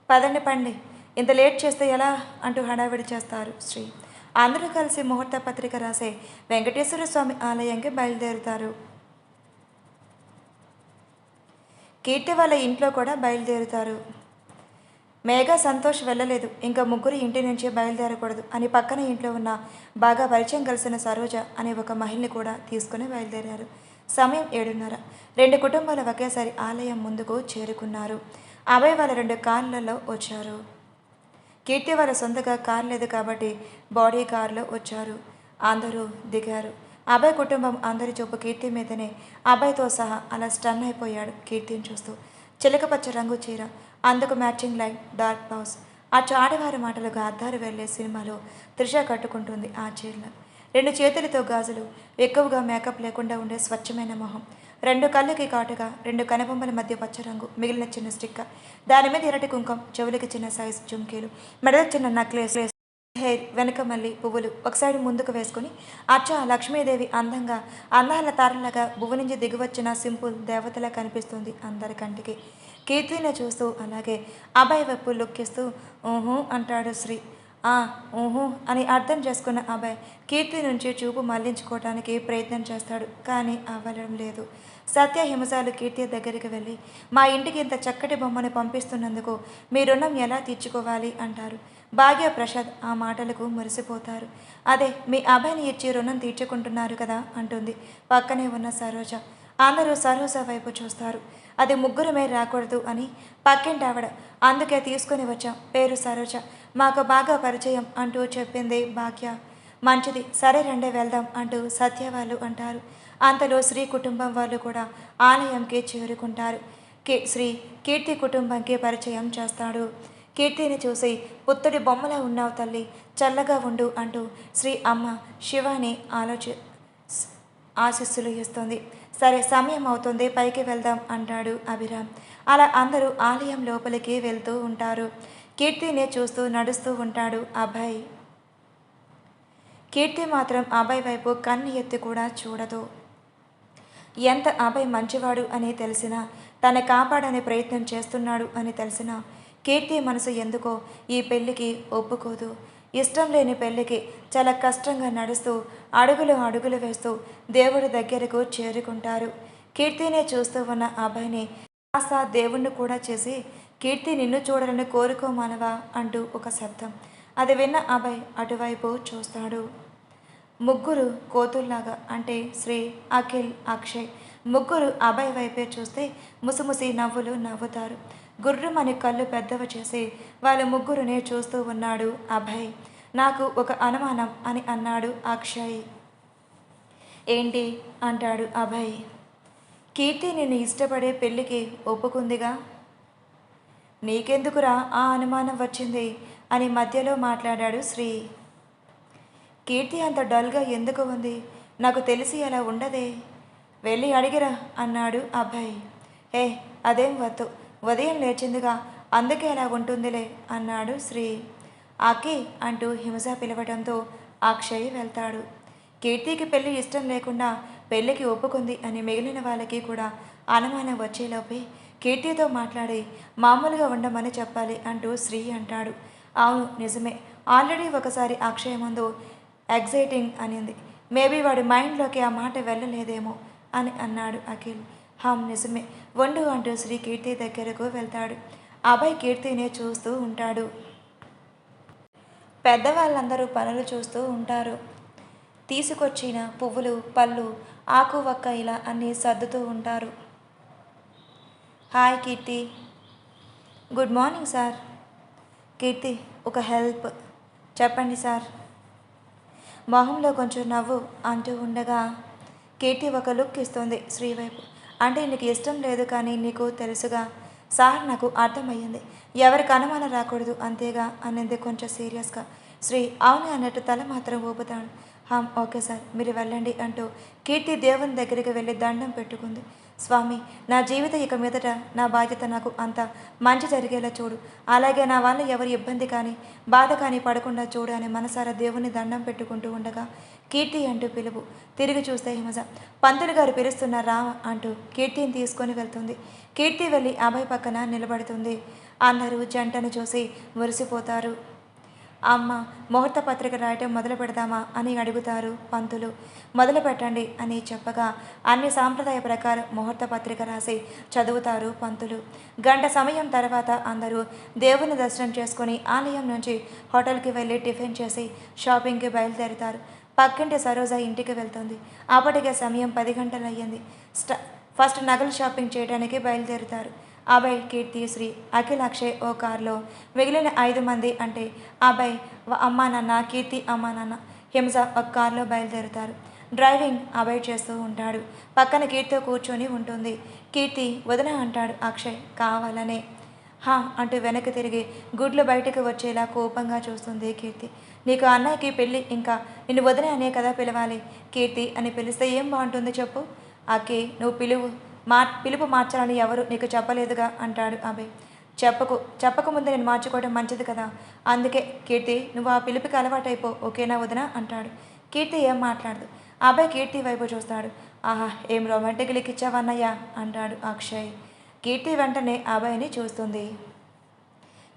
పదండి పండి, ఇంత లేట్ చేస్తే ఎలా అంటూ హడావిడి చేస్తారు శ్రీ. అందరూ కలిసి ముహూర్త పత్రిక రాసే వెంకటేశ్వర స్వామి ఆలయంకి బయలుదేరుతారు. కీర్తి వాళ్ళ ఇంట్లో కూడా బయలుదేరుతారు. మేఘ, సంతోష్ వెళ్ళలేదు. ఇంకా ముగ్గురు ఇంటి నుంచి బయలుదేరకూడదు అని పక్కన ఇంట్లో ఉన్న బాగా పరిచయం కలిసిన సరోజ అనే ఒక మహిళని కూడా తీసుకుని బయలుదేరారు. సమయం 7:30. 2 కుటుంబాలు ఒకేసారి ఆలయం ముందుకు చేరుకున్నారు. అభయ్ వాళ్ళ 2 కార్లలో వచ్చారు. కీర్తి వాళ్ళ సొంతగా కారు లేదు కాబట్టి బాడీ కారులో వచ్చారు. అందరూ దిగారు. అభయ్ కుటుంబం అందరి చూపు కీర్తి మీదనే. అభయ్తో సహా అలా స్టన్ అయిపోయాడు కీర్తిని చూస్తూ. చిలకపచ్చ రంగు చీర, అందుకు మ్యాచింగ్ లైట్, డార్క్ బ్లౌజ్. అచ్చు ఆడవారి మాటలుగా అద్దారు వెళ్లే సినిమాలో త్రిష కట్టుకుంటుంది ఆ చీరలు. 2 చేతులతో గాజులు, ఎక్కువగా మేకప్ లేకుండా ఉండే స్వచ్ఛమైన మొహం, 2 కళ్ళకి కాటుగా, 2 కనుబొమ్మల మధ్య పచ్చరంగు, మిగిలిన చిన్న స్టిక్కర్, దాని మీద ఎర్రటి కుంకం, చెవులకి చిన్న సైజు జుంకీలు, మెడలకు చిన్న నెక్లెస్, హెయిర్ వెనక మళ్ళీ పువ్వులు ఒక సైడ్ ముందుకు వేసుకుని అచ్చా లక్ష్మీదేవి అందంగా అందాల తారలాగా భువి నుంచి దిగివచ్చిన సింపుల్ దేవతలా కనిపిస్తుంది అందరి కంటికి. కీర్తిని చూస్తూ అలాగే అభయ్ వైపు లుక్కిస్తూ ఊహూ అంటాడు శ్రీ. ఊహూ అని అర్థం చేసుకున్న అభయ్ కీర్తి నుంచి చూపు మళ్లించుకోవడానికి ప్రయత్నం చేస్తాడు. కానీ అవ్వడం లేదు. సత్య, హిమజాలు కీర్తి దగ్గరికి వెళ్ళి మా ఇంటికి ఇంత చక్కటి బొమ్మను పంపిస్తున్నందుకు మీ రుణం ఎలా తీర్చుకోవాలి అంటారు. భాగ్య, ప్రసాద్ ఆ మాటలకు మురిసిపోతారు. అదే మీ అభయ్ని ఇచ్చి రుణం తీర్చుకుంటున్నారు కదా అంటుంది పక్కనే ఉన్న సరోజ. అందరూ సరోజ వైపు చూస్తారు. అది ముగ్గురమే రాకూడదు అని పక్కింటి ఆవిడ, అందుకే తీసుకుని వచ్చాం, పేరు సరోజ, మాకు బాగా పరిచయం అంటూ చెప్పింది భాగ్య. మంచిది, సరే రండి వెళ్దాం అంటూ సత్య వాళ్ళు అంటారు. అంతలో శ్రీ కుటుంబం వాళ్ళు కూడా ఆలయంకి చేరుకుంటారు. శ్రీ కీర్తి కుటుంబంకి పరిచయం చేస్తాడు. కీర్తిని చూసి పుత్తడి బొమ్మలా ఉన్నావు తల్లి, చల్లగా ఉండు అంటూ శ్రీ అమ్మ శివాని ఆశీస్సులు ఇస్తుంది. సరే సమయం అవుతుంది, పైకి వెళ్దాం అంటాడు అభిరామ్. అలా అందరూ ఆలయం లోపలికి వెళ్తూ ఉంటారు. కీర్తిని చూస్తూ నడుస్తూ ఉంటాడు అభయ్. కీర్తి మాత్రం అభయ్ వైపు కన్ను ఎత్తి కూడా చూడదు. ఎంత అభయ్ మంచివాడు అని తెలిసినా, తన కాపాడని ప్రయత్నం చేస్తున్నాడు అని తెలిసినా కీర్తి మనసు ఎందుకో ఈ పెళ్ళికి ఒప్పుకోదు. ఇష్టం లేని పెళ్ళికి చాలా కష్టంగా నడుస్తూ అడుగులు వేస్తూ దేవుడి దగ్గరకు చేరుకుంటారు. కీర్తినే చూస్తూ ఉన్న అభయ్ని కాస్త దేవుణ్ణి కూడా చేసి కీర్తి నిన్ను చూడాలని కోరుకోమానవా అంటూ ఒక శబ్దం. అది విన్న అభయ్ అటువైపు చూస్తాడు. ముగ్గురు కోతుల్లాగా అంటే శ్రీ, అఖిల్, అక్షయ్ ముగ్గురు అభయ్ వైపే చూస్తే ముసిముసి నవ్వులు నవ్వుతారు. గుర్రమని కళ్ళు పెద్దవి చేసి వాళ్ళ ముగ్గురునే చూస్తూ ఉన్నాడు అభయ్. నాకు ఒక అనుమానం అని అన్నాడు అక్షయ్. ఏంటి అంటాడు అభయ్. కీర్తి నిన్ను ఇష్టపడే పెళ్ళికి ఒప్పుకుందిగా, నీకెందుకురా ఆ అనుమానం వచ్చింది అని మధ్యలో మాట్లాడాడు శ్రీ. కీర్తి అంత డల్గా ఎందుకు ఉంది, నాకు తెలిసి అలా ఉండదే, వెళ్ళి అడిగిరా అన్నాడు అభయ్. అదేం వద్దు, ఉదయం లేచిందిగా, అందుకే అలా ఉంటుందిలే అన్నాడు శ్రీ. ఆకి అంటూ హిమజ పిలవడంతో అక్షయ్ వెళ్తాడు. కీర్తికి పెళ్ళి ఇష్టం లేకుండా పెళ్ళికి ఒప్పుకుంది అని మిగిలిన వాళ్ళకి కూడా అనుమానం వచ్చేలోపే కీర్తితో మాట్లాడి మామూలుగా ఉండమని చెప్పాలి అంటూ శ్రీ అంటాడు. అవును నిజమే, ఆల్రెడీ ఒకసారి అక్షయ్ ముందు ఎగ్జైటింగ్ అనింది, మేబీ వాడి మైండ్లోకి ఆ మాట వెళ్ళలేదేమో అని అన్నాడు అఖిల్. నిజమే, వండు అంటూ శ్రీ కీర్తి దగ్గరకు వెళ్తాడు. అభయ్ కీర్తినే చూస్తూ ఉంటాడు. పెద్దవాళ్ళందరూ పనులు చూస్తూ ఉంటారు. తీసుకొచ్చిన పువ్వులు, పళ్ళు, ఆకు వక్క ఇలా అన్నీ సర్దుతూ ఉంటారు. Hi Keerthi. Good morning sir. Keerthi, ఒక హెల్ప్. చెప్పండి సార్. మొహంలో కొంచెం నవ్వు అంటూ ఉండగా కీర్తి ఒక లుక్ ఇస్తుంది శ్రీవైపు. అంటే నీకు ఇష్టం లేదు కానీ నీకు తెలుసుగా సార్, నాకు అర్థమయ్యింది, ఎవరికి అనుమానం రాకూడదు అంతేగా అనింది కొంచెం సీరియస్గా. శ్రీ అవును అన్నట్టు తల మాత్రం ఊపుతాడు. ఓకే సార్, మీరు వెళ్ళండి అంటూ కీర్తి దేవుని దగ్గరికి వెళ్ళి దండం పెట్టుకుంది. స్వామి, నా జీవితం ఇక మీదట నా బాధ్యత, నాకు అంత మంచి జరిగేలా చూడు, అలాగే నా వల్ల ఎవరి ఇబ్బంది కానీ బాధ కానీ పడకుండా చూడు అని మనసారా దేవుని దండం పెట్టుకుంటూ ఉండగా కీర్తి అంటూ పిలుపు. తిరిగి చూస్తే హిమజ పంతులు గారు పిలుస్తున్నారా అంటూ కీర్తిని తీసుకొని వెళ్తుంది. కీర్తి వెళ్ళి అభయ్ పక్కన నిలబడుతుంది. అందరూ జంటను చూసి మురిసిపోతారు. అమ్మ ముహూర్త పత్రిక రాయటం మొదలు పెడదామా అని అడుగుతారు పంతులు. మొదలు పెట్టండి అని చెప్పగా అన్ని సాంప్రదాయ ప్రకారం ముహూర్త పత్రిక రాసి చదువుతారు పంతులు. గంట సమయం తర్వాత అందరూ దేవుని దర్శనం చేసుకుని ఆలయం నుంచి హోటల్కి వెళ్ళి టిఫిన్ చేసి షాపింగ్కి బయలుదేరుతారు. పక్కింటి సరోజ ఇంటికి వెళ్తుంది. అప్పటికే సమయం 10 గంటలు అయ్యింది. ఫస్ట్ నగలు షాపింగ్ చేయడానికి బయలుదేరుతారు. అభయ్, కీర్తి, శ్రీ, అఖిల్, అక్షయ్ ఓ కారులో, మిగిలిన 5 మంది అంటే అభయ్ అమ్మా నాన్న, కీర్తి అమ్మా నాన్న, హింస ఒక కారులో బయలుదేరుతారు. డ్రైవింగ్ అభయ్ చేస్తూ ఉంటాడు. పక్కన కీర్తితో కూర్చొని ఉంటుంది. కీర్తి వదిన అంటాడు అక్షయ్ కావాలనే. హా అంటూ వెనక్కి తిరిగి గుడ్లు బయటకు వచ్చేలా కోపంగా చూస్తుంది కీర్తి. నీకు అన్నయ్యకి పెళ్ళి, ఇంకా నిన్ను వదిన అనే కదా పిలవాలి. కీర్తి అని పిలిస్తే ఏం బాగుంటుంది చెప్పు. అక్కి నువ్వు పిలుపు మార్చాలని ఎవరు నీకు చెప్పలేదుగా అంటాడు అభయ్. చెప్పకముందే నేను మార్చుకోవడం మంచిది కదా. అందుకే కీర్తి నువ్వు ఆ పిలుపుకి అలవాటైపో, ఓకేనా వదిన అంటాడు. కీర్తి ఏం మాట్లాడదు. అభయ్ కీర్తి వైపు చూస్తాడు. ఆహా ఏం రొమాంటిక్ లిక్ ఇచ్చావన్నయ్యా అంటాడు అక్షయ్. కీర్తి వెంటనే అభయ్ని చూస్తుంది.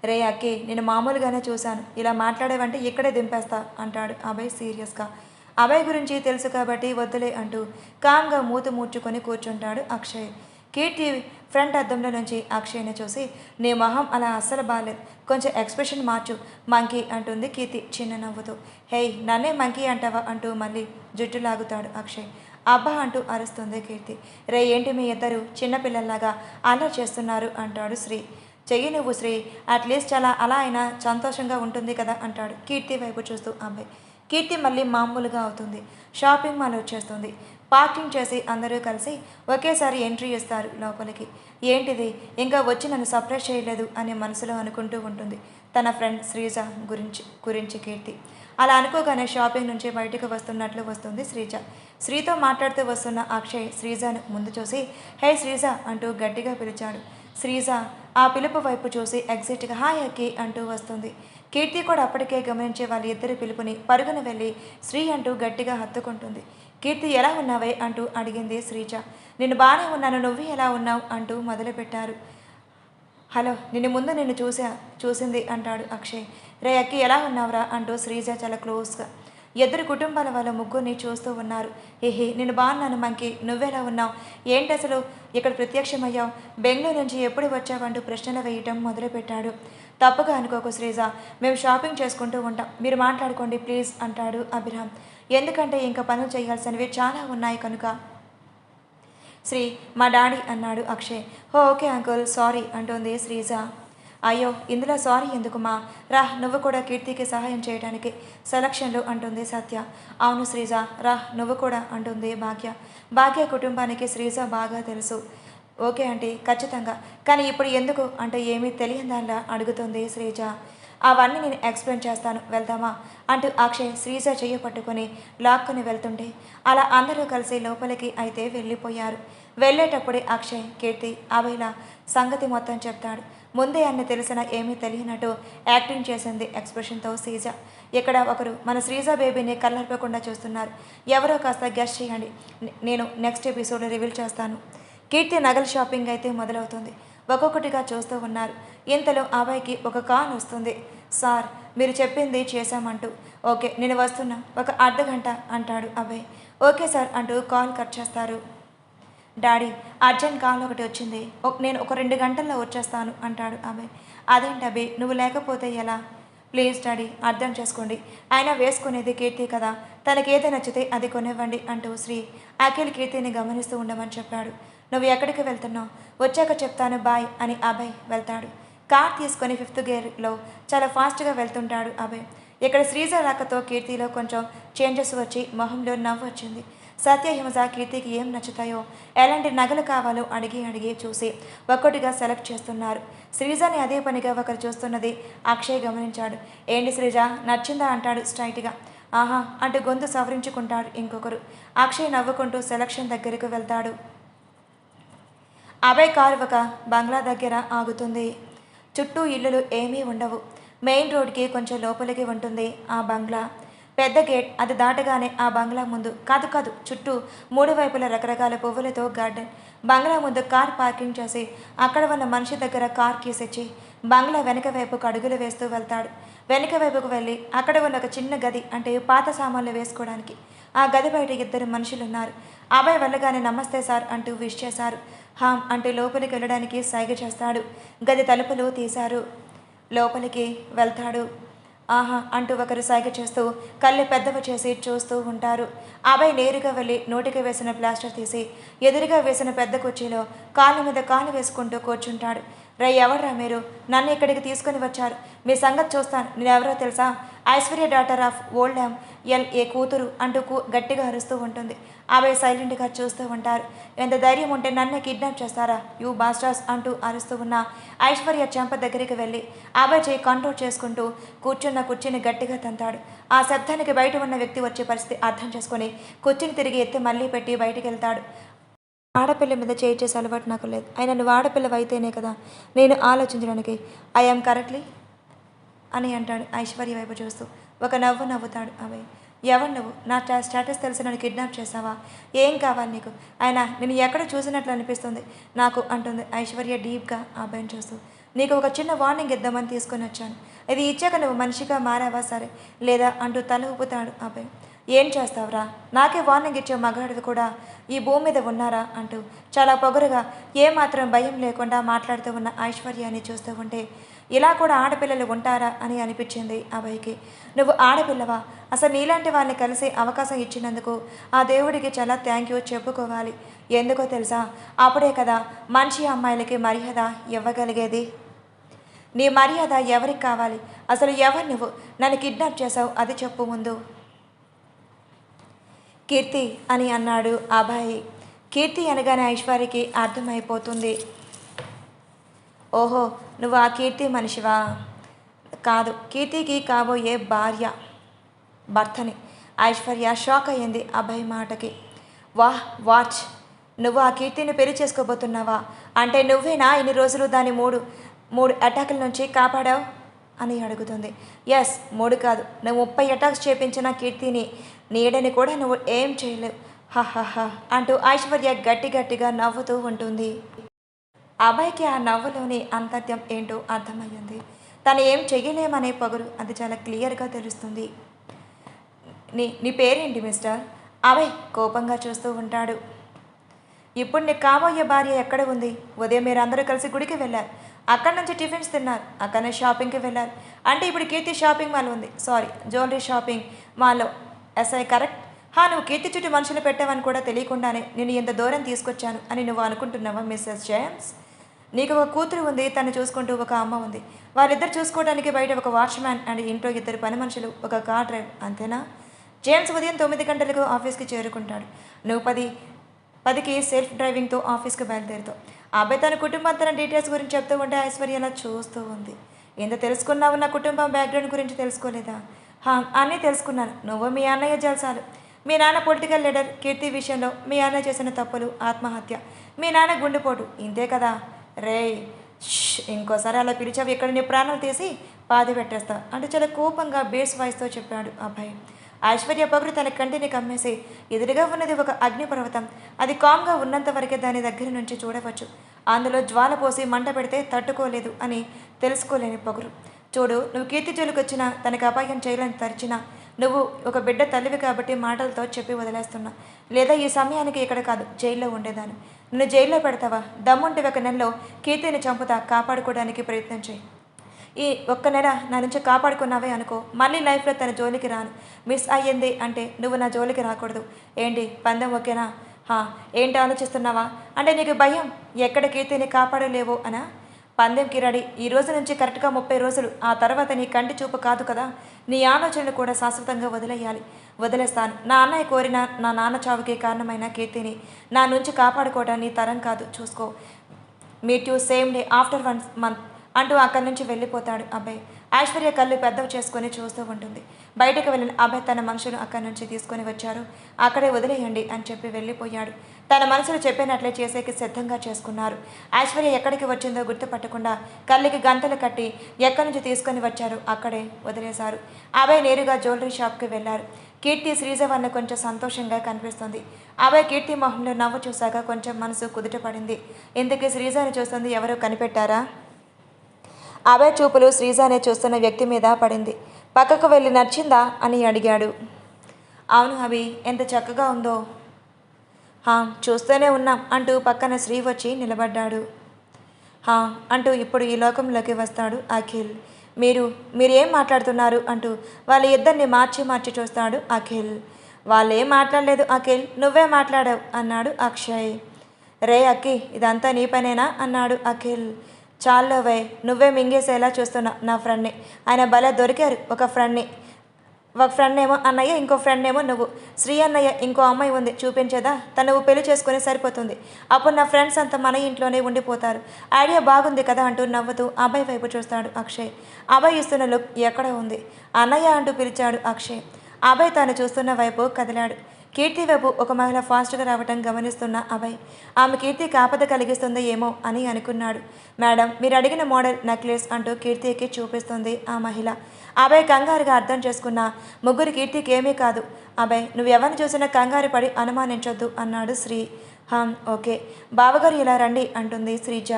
రే అక్కి నేను మామూలుగానే చూశాను, ఇలా మాట్లాడేవంటే ఇక్కడే దింపేస్తా అంటాడు అభయ్ సీరియస్గా. అభయ్ గురించి తెలుసు కాబట్టి వద్దులే అంటూ కామ్గా మూతి మూర్చుకొని కూర్చుంటాడు అక్షయ్. కీర్తి ఫ్రంట్ అద్దంలో నుంచి అక్షయ్ని చూసి నీ మొహం అలా అస్సలు బాగాలేదు, కొంచెం ఎక్స్ప్రెషన్ మార్చు మంకీ అంటుంది కీర్తి చిన్న నవ్వుతూ. హేయ్ నన్నే మంకీ అంటావా అంటూ మళ్ళీ జుట్టు లాగుతాడు అక్షయ్. అబ్బా అంటూ అరుస్తుంది కీర్తి. రే ఏంటి మీ ఇద్దరు చిన్నపిల్లల్లాగా అల్లరి చేస్తున్నారు అంటాడు శ్రీ. చెయ్యి నువ్వు శ్రీ, అట్లీస్ట్ అలా అయినా సంతోషంగా ఉంటుంది కదా అంటాడు కీర్తి వైపు చూస్తూ అబ్బాయి. కీర్తి మళ్ళీ మామూలుగా అవుతుంది. షాపింగ్ మాల్ వచ్చేస్తుంది. పార్కింగ్ చేసి అందరూ కలిసి ఒకేసారి ఎంట్రీ ఇస్తారు లోపలికి. ఏంటిది ఇంకా వచ్చి నన్ను సర్ప్రైజ్ చేయలేదు అని మనసులో అనుకుంటూ ఉంటుంది తన ఫ్రెండ్ శ్రీజ గురించి కీర్తి. అలా అనుకోగానే షాపింగ్ నుంచి బయటకు వస్తున్నట్లు వస్తుంది శ్రీజ. శ్రీతో మాట్లాడుతూ వస్తున్న అక్షయ్ శ్రీజను ముందు చూసి హే శ్రీజ అంటూ గట్టిగా పిలిచాడు. శ్రీజ ఆ పిలుపు వైపు చూసి ఎగ్జిట్గా హాయ్ అక్కి అంటూ వస్తుంది. కీర్తి కూడా అప్పటికే గమనించే వాళ్ళ ఇద్దరి పిలుపుని పరుగున వెళ్ళి శ్రీ అంటూ గట్టిగా హత్తుకుంటుంది. కీర్తి ఎలా ఉన్నావే అంటూ అడిగింది శ్రీజ. నేను బాగానే ఉన్నాను, నువ్వు ఎలా ఉన్నావు అంటూ మొదలుపెట్టారు. హలో నిన్ను చూసింది అంటాడు అక్షయ్. రే అక్కి ఎలా ఉన్నావురా అంటూ శ్రీజ చాలా క్లోజ్గా. ఇద్దరు కుటుంబాల వాళ్ళ ముగ్గురిని చూస్తూ ఉన్నారు. ఏహే నేను బాగున్నాను మంకి, నువ్వెలా ఉన్నావు, ఏంటి అసలు ఇక్కడ ప్రత్యక్షమయ్యావు, బెంగళూరు నుంచి ఎప్పుడు వచ్చావంటూ ప్రశ్నలు వేయటం మొదలుపెట్టాడు. తప్పుగా అనుకోకు శ్రీజ, మేము షాపింగ్ చేసుకుంటూ ఉంటాం, మీరు మాట్లాడుకోండి ప్లీజ్ అంటాడు అభిరామ్. ఎందుకంటే ఇంకా పనులు చేయాల్సినవి చాలా ఉన్నాయి కనుక. శ్రీ మా డాడీ అన్నాడు అక్షయ్. ఓకే అంకుల్ సారీ అంటుంది శ్రీజ. అయ్యో ఇందులో సారీ ఎందుకుమా, రా నువ్వు కూడా కీర్తికి సహాయం చేయడానికి సెలక్షన్లు అంటుంది సత్య. అవును శ్రీజ రా నువ్వు కూడా అంటుంది భాగ్య కుటుంబానికి శ్రీజ బాగా తెలుసు. ఓకే ఆంటీ ఖచ్చితంగా, కానీ ఇప్పుడు ఎందుకు అంటే ఏమీ తెలియని దానిలా అడుగుతుంది శ్రీజ. అవన్నీ నేను ఎక్స్ప్లెయిన్ చేస్తాను, వెళ్దామా అంటూ అక్షయ్ శ్రీజ చెయ్యి పట్టుకొని లాక్కుని వెళ్తుంటే అలా అందరూ కలిసి లోపలికి అయితే వెళ్ళిపోయారు. వెళ్ళేటప్పుడే అక్షయ్ కీర్తి అభయ్ల సంగతి మొత్తం చెప్తాడు. ముందే అన్ని తెలిసినా ఏమీ తెలియనట్టు యాక్టింగ్ చేసింది ఎక్స్ప్రెషన్తో శ్రీజ. ఇక్కడ ఒకరు మన శ్రీజ బేబీని కళ్ళర్పకుండా చూస్తున్నారు, ఎవరో కాస్త గెస్ట్ చేయండి, నేను నెక్స్ట్ ఎపిసోడ్ రివీల్ చేస్తాను. కీర్తి నగల షాపింగ్ అయితే మొదలవుతుంది. ఒక్కొక్కటిగా చూస్తూ ఉన్నారు. ఇంతలో అభయ్కి ఒక కాల్ వస్తుంది. సార్ మీరు చెప్పింది చేశామంటూ. ఓకే నేను వస్తున్నా, ఒక అర్ధగంట అంటాడు అభయ్. ఓకే సార్ అంటూ కాల్ కట్ చేస్తారు. డాడీ అర్జెంట్ కాల్ ఒకటి వచ్చింది, నేను ఒక 2 గంటల్లో వచ్చేస్తాను అంటాడు అభయ్. అదేంటి అభయ్ నువ్వు లేకపోతే ఎలా, ప్లీజ్ డాడీ అర్థం చేసుకోండి, ఆయన వేసుకునేది కీర్తి కదా, తనకేది నచ్చితే అది కొనివ్వండి అంటూ శ్రీ అఖిల్ కీర్తిని గమనిస్తూ ఉండమని చెప్పాడు. నువ్వు ఎక్కడికి వెళ్తున్నావు, వచ్చాక చెప్తాను బాయ్ అని అభయ్ వెళ్తాడు. కార్ తీసుకొని 5th గేర్లో చాలా ఫాస్ట్గా వెళ్తుంటాడు అభయ్. ఇక్కడ శ్రీజ రాకతో కీర్తిలో కొంచెం చేంజెస్ వచ్చి మొహంలో నవ్వు వచ్చింది. సత్య హింస కీర్తికి ఏం నచ్చుతాయో, ఎలాంటి నగలు కావాలో అడిగి చూసి ఒక్కొక్కటిగా సెలెక్ట్ చేస్తున్నారు. శ్రీజని అదే పనిగా ఒకరు చూస్తున్నది అక్షయ్ గమనించాడు. ఏంటి శ్రీజ నచ్చిందా అంటాడు స్ట్రైట్గా. ఆహా అంటూ గొంతు సవరించుకుంటాడు ఇంకొకరు. అక్షయ్ నవ్వుకుంటూ సెలక్షన్ దగ్గరకు వెళ్తాడు. అభయ్ కారు ఒక బంగ్లా దగ్గర ఆగుతుంది. చుట్టూ ఇల్లులు ఏమీ ఉండవు. మెయిన్ రోడ్కి కొంచెం లోపలికి ఉంటుంది ఆ బంగ్లా. పెద్ద గేట్, అది దాటగానే ఆ బంగ్లా ముందు కాదు చుట్టూ 3 వైపుల రకరకాల పువ్వులతో గార్డెన్. బంగ్లా ముందు కార్ పార్కింగ్ చేసి అక్కడ ఉన్న మనిషి దగ్గర కార్ కీస్ ఇచ్చి బంగ్లా వెనక వైపుకు అడుగులు వేస్తూ వెళ్తాడు. వెనక వైపుకు వెళ్ళి అక్కడ ఉన్న ఒక చిన్న గది, అంటే పాత సామాన్లు వేసుకోవడానికి ఆ గది బయట ఇద్దరు మనుషులు ఉన్నారు. అభయ్ వెళ్ళగానే నమస్తే సార్ అంటూ విష్ చేశారు. హామ్ అంటూ లోపలికి వెళ్ళడానికి సైగ చేస్తాడు. గది తలుపులు తీశారు. లోపలికి వెళ్తాడు. ఆహా అంటూ ఒకరు సైగ చేస్తూ కళ్ళు పెద్దవి చేసి చూస్తూ ఉంటారు. అభయ్ నేరుగా వెళ్ళి నోటికి వేసిన ప్లాస్టర్ తీసి ఎదురుగా వేసిన పెద్ద కుర్చీలో కాళ్ళ మీద కాలు వేసుకుంటూ కూర్చుంటాడు. రే ఎవర్రా మీరు? నన్ను ఇక్కడికి తీసుకొని వచ్చారు. మీ సంగతి చూస్తాను. నేనెవరో తెలుసా? ఐశ్వర్య డాటర్ ఆఫ్ ఓల్డామ్ ఏ కూతురు అంటూ గట్టిగా అరుస్తూ ఉంటుంది. అభయ్ సైలెంట్గా చూస్తూ ఉంటారు. ఎంత ధైర్యం ఉంటే నన్నే కిడ్నాప్ చేస్తారా యూ బాస్టర్స్ అంటూ అరుస్తూ ఉన్న ఐశ్వర్య చెంప దగ్గరికి వెళ్ళి అభయ్ చేయి కంట్రోల్ చేసుకుంటూ కూర్చున్న కుర్చీని గట్టిగా తంతాడు. ఆ శబ్దానికి బయట ఉన్న వ్యక్తి వచ్చే పరిస్థితి అర్థం చేసుకుని కుర్చీని తిరిగి ఎత్తి మళ్ళీ పెట్టి బయటికి వెళ్తాడు. ఆడపిల్ల మీద చేయి చేసే అలవాటు నాకు లేదు. అయినా నువ్వు ఆడపిల్లవైతేనే కదా నేను ఆలోచించడానికి ఐఎమ్ కరెక్ట్లీ అని అంటాడు ఐశ్వర్య వైపు చూస్తూ. ఒక నవ్వు నవ్వుతాడు అభయ్. ఎవరు నువ్వు? నా స్టేటస్ తెలిసి నన్ను కిడ్నాప్ చేసావా? ఏం కావాలి నీకు? అయినా నేను ఎక్కడ చూసినట్లు అనిపిస్తుంది నాకు అంటుంది ఐశ్వర్య డీప్గా అభయ్ని చూస్తూ. నీకు ఒక చిన్న వార్నింగ్ ఇద్దామని తీసుకొని వచ్చాను. ఇది ఇచ్చాక నువ్వు మనిషిగా మారావా సరే, లేదా అంటూ తల ఊపుతాడు అభయ్. ఏం చేస్తావురా? నాకే వార్నింగ్ ఇచ్చే మగాడిది కూడా ఈ భూమి మీద ఉన్నారా అంటూ చాలా పొగరుగా ఏమాత్రం భయం లేకుండా మాట్లాడుతూ ఉన్న ఐశ్వర్యాన్ని చూస్తూ ఉంటే ఇలా కూడా ఆడపిల్లలు ఉంటారా అని అనిపించింది అభయ్కి. నువ్వు ఆడపిల్లవా? అసలు నీలాంటి వాళ్ళని కలిసి అవకాశం ఇచ్చినందుకు ఆ దేవుడికి చాలా థ్యాంక్ యూ చెప్పుకోవాలి. ఎందుకో తెలుసా? అప్పుడే కదా మంచి అమ్మాయిలకి మర్యాద ఇవ్వగలిగేది. నీ మర్యాద ఎవరికి కావాలి? అసలు ఎవరు నువ్వు? నన్ను కిడ్నాప్ చేసావు అది చెప్పు ముందు. కీర్తి అని అన్నాడు అభయ్. కీర్తి అనగానే ఐశ్వర్యకి అర్థమైపోతుంది. ఓహో, నువ్వు ఆ కీర్తి మనిషివా? కాదు, కీర్తికి కాబోయే భర్తని. ఐశ్వర్య షాక్ అయ్యింది అభయ్ మాటకి. వాహ్ వాచ్, నువ్వు ఆ కీర్తిని పెళ్లి చేసుకోబోతున్నావా? అంటే నువ్వేనా ఇన్ని రోజులు దాని మూడు అటాకుల నుంచి కాపాడావు అని అడుగుతుంది. ఎస్, 3 కాదు, నువ్వు 30 అటాక్స్ చేపించిన కీర్తిని నీడని కూడా నువ్వు ఏం చేయలేవు హహహ అంటూ ఐశ్వర్య గట్టిగా నవ్వుతూ ఉంటుంది. అభయ్కి ఆ నవ్వులోని అంతర్యం ఏంటో అర్థమయ్యింది. తను ఏం చెయ్యలేమనే పొగరు అది చాలా క్లియర్గా తెలుస్తుంది. నీ పేరేంటి మిస్టర్? అభయ్ కోపంగా చూస్తూ ఉంటాడు. ఇప్పుడు నీ కాబోయే భార్య ఎక్కడ ఉంది? ఉదయం మీరందరూ కలిసి గుడికి వెళ్ళారు, అక్కడి నుంచి టిఫిన్స్ తిన్నారు, అక్కడనే షాపింగ్కి వెళ్ళారు. అంటే ఇప్పుడు కీర్తి షాపింగ్ మాల్ ఉంది, సారీ జ్యువెలరీ షాపింగ్ మాల్లో. SI correct? నువ్వు కీర్తి చుట్టూ మనుషులు పెట్టావని కూడా తెలియకుండానే నేను ఎంత దూరం తీసుకొచ్చాను అని నువ్వు అనుకుంటున్నావా మిస్సెస్ జేమ్స్? నీకు ఒక కూతురు ఉంది, తను చూసుకుంటూ ఒక అమ్మ ఉంది. వాళ్ళిద్దరు చూసుకోవడానికి బయట ఒక వాచ్మ్యాన్ అండ్ ఇంట్లో 2 పని మనుషులు, ఒక కార్ డ్రైవ్, అంతేనా? జేమ్స్ ఉదయం 9 గంటలకు ఆఫీస్కి చేరుకుంటాడు. నువ్వు 10కి సెల్ఫ్ డ్రైవింగ్తో ఆఫీస్కి బయలుదేరుతావు. అబ్బాయి తన కుటుంబం తన డీటెయిల్స్ గురించి చెప్తూ ఉంటే ఐశ్వర్య అలా చూస్తూ ఉంది. ఎంత తెలుసుకున్నావు? నా కుటుంబం బ్యాక్గ్రౌండ్ గురించి తెలుసుకోలేదా? అన్నీ తెలుసుకున్నాను. నువ్వు మీ అన్నయ్య జల్సాలు. మీ నాన్న పొలిటికల్ లీడర్. కీర్తి విషయంలో మీ అన్నయ్య చేసిన తప్పులు, ఆత్మహత్య, మీ నాన్న గుండెపోటు, ఇంతే కదా? రేయ్, ఇంకోసారి అలా పిలిచావు ఇక్కడ నీ ప్రాణాలు తీసి పాది పెట్టేస్తా అంటూ చాలా కోపంగా బేస్ వాయిస్తో చెప్పాడు అబ్బాయి. ఐశ్వర్య పొగరు తన కంటిని కమ్మేసి ఎదురుగా ఉన్నది ఒక అగ్నిపర్వతం. అది కామ్గా ఉన్నంత వరకే దాని దగ్గర నుంచి చూడవచ్చు. అందులో జ్వాల పోసి మంట పెడితే తట్టుకోలేదు అని తెలుసుకోలేని పొగరు. చూడు, నువ్వు కీర్తి జోలికి వచ్చినా తనకు అపాయం చేయాలని తరిచినా నువ్వు ఒక బిడ్డ తల్లివి కాబట్టి మాటలతో చెప్పి వదిలేస్తున్నా. లేదా ఈ సమయానికి ఇక్కడ కాదు జైల్లో ఉండేదాన్ని. నిన్ను జైల్లో పెడతావా? దమ్ముంటే 1 నెలలో కీర్తిని చంపుతా, కాపాడుకోవడానికి ప్రయత్నం చేయి. ఈ 1 నెల నా నుంచి కాపాడుకున్నావే అనుకో, మళ్ళీ లైఫ్లో తన జోలికి రాను. మిస్ అయ్యింది అంటే నువ్వు నా జోలికి రాకూడదు. ఏంటి పందెం ఓకేనా? ఏంటి ఆలోచిస్తున్నావా? అంటే నీకు భయం ఎక్కడ కీర్తిని కాపాడలేవో అనా? పందెంకి రెడీ. ఈ రోజు నుంచి కరెక్ట్గా 30 రోజులు. ఆ తర్వాత నీ కంటి చూపు కాదు కదా, నీ ఆలోచనలు కూడా శాశ్వతంగా వదిలేయాలి. వదిలేస్తాను. నా అన్నయ్య కోరిన నా నాన్న చావుకి కారణమైన కీర్తిని నా నుంచి కాపాడుకోవడం నీ తరం కాదు, చూసుకో. Meet you same day after 1 month అంటూ అక్కడి నుంచి వెళ్ళిపోతాడు అబ్బాయి. ఐశ్వర్య కళ్ళు పెద్దవి చేసుకొని చూస్తూ ఉంటుంది. బయటకు వెళ్ళిన అబ్బాయి తన మనుషులు అక్కడి నుంచి తీసుకొని వచ్చారు. అక్కడే వదిలేయండి అని చెప్పి వెళ్ళిపోయాడు. తన మనసులు చెప్పినట్లే చేసేకి సిద్ధంగా చేసుకున్నారు. ఐశ్వర్య ఎక్కడికి వచ్చిందో గుర్తుపట్టకుండా కళ్ళకి గంతలు కట్టి ఎక్కడి నుంచి తీసుకొని వచ్చారు అక్కడే వదిలేశారు. అబ్బాయి నేరుగా జ్యువెలరీ షాప్కి వెళ్ళారు. కీర్తి శ్రీజ వల్ల కొంచెం సంతోషంగా కనిపిస్తుంది. అబ్బాయి కీర్తి మొహంలో నవ్వు చూశాక కొంచెం మనసు కుదుటపడింది. ఇంతకీ శ్రీజని చూస్తుంది ఎవరో కనిపెట్టారా? అభయ్ చూపులు శ్రీజానే చూస్తున్న వ్యక్తి మీద పడింది. పక్కకు వెళ్ళి నచ్చిందా అని అడిగాడు. అవును అభి, ఎంత చక్కగా ఉందో. హా, చూస్తూనే ఉన్నాం అంటూ పక్కన శ్రీ వచ్చి నిలబడ్డాడు. హా అంటూ ఇప్పుడు ఈ లోకంలోకి వస్తాడు అఖిల్. మీరేం మాట్లాడుతున్నారు అంటూ వాళ్ళ ఇద్దరిని మార్చి మార్చి చూస్తాడు అఖిల్. వాళ్ళేం మాట్లాడలేదు అఖిల్, నువ్వే మాట్లాడావు అన్నాడు అక్షయ్. రే అక్కి, ఇదంతా నీ పనేనా అన్నాడు అఖిల్. చాలోవే, నువ్వే మింగేసేలా చూస్తున్నా నా ఫ్రెండ్ని. ఆయన భలే దొరికారు. ఒక ఫ్రెండ్ ఏమో అన్నయ్య, ఇంకో ఫ్రెండ్ ఏమో నువ్వు. శ్రీ అన్నయ్య ఇంకో అమ్మాయి ఉంది, చూపించేదా? తను నువ్వు పెళ్లి చేసుకుని సరిపోతుంది. అప్పుడు నా ఫ్రెండ్స్ అంతా మన ఇంట్లోనే ఉండిపోతారు. ఐడియా బాగుంది కదా అంటూ నవ్వుతూ అభయ్ వైపు చూస్తాడు అక్షయ్. అభయ్ ఇస్తున్న లుక్ ఎక్కడ ఉంది? అన్నయ్య అంటూ పిలిచాడు అక్షయ్. అభయ్ తాను చూస్తున్న వైపు కదిలాడు. కీర్తి వైపు ఒక మహిళ ఫాస్ట్గా రావటం గమనిస్తున్న అభయ్ ఆమె కీర్తికి ఆపద కలిగిస్తుందో ఏమో అని అనుకున్నాడు. మేడం, మీరు అడిగిన మోడల్ నెక్లెస్ అంటూ కీర్తికి చూపిస్తుంది ఆ మహిళ. అభయ్ కంగారుగా అర్థం చేసుకున్న ముగ్గురు కీర్తికి ఏమీ కాదు. అభయ్, నువ్వెవరిని చూసినా కంగారు పడి అనుమానించొద్దు అన్నాడు శ్రీ. ఓకే బావగారు, ఇలా రండి అంటుంది శ్రీజ.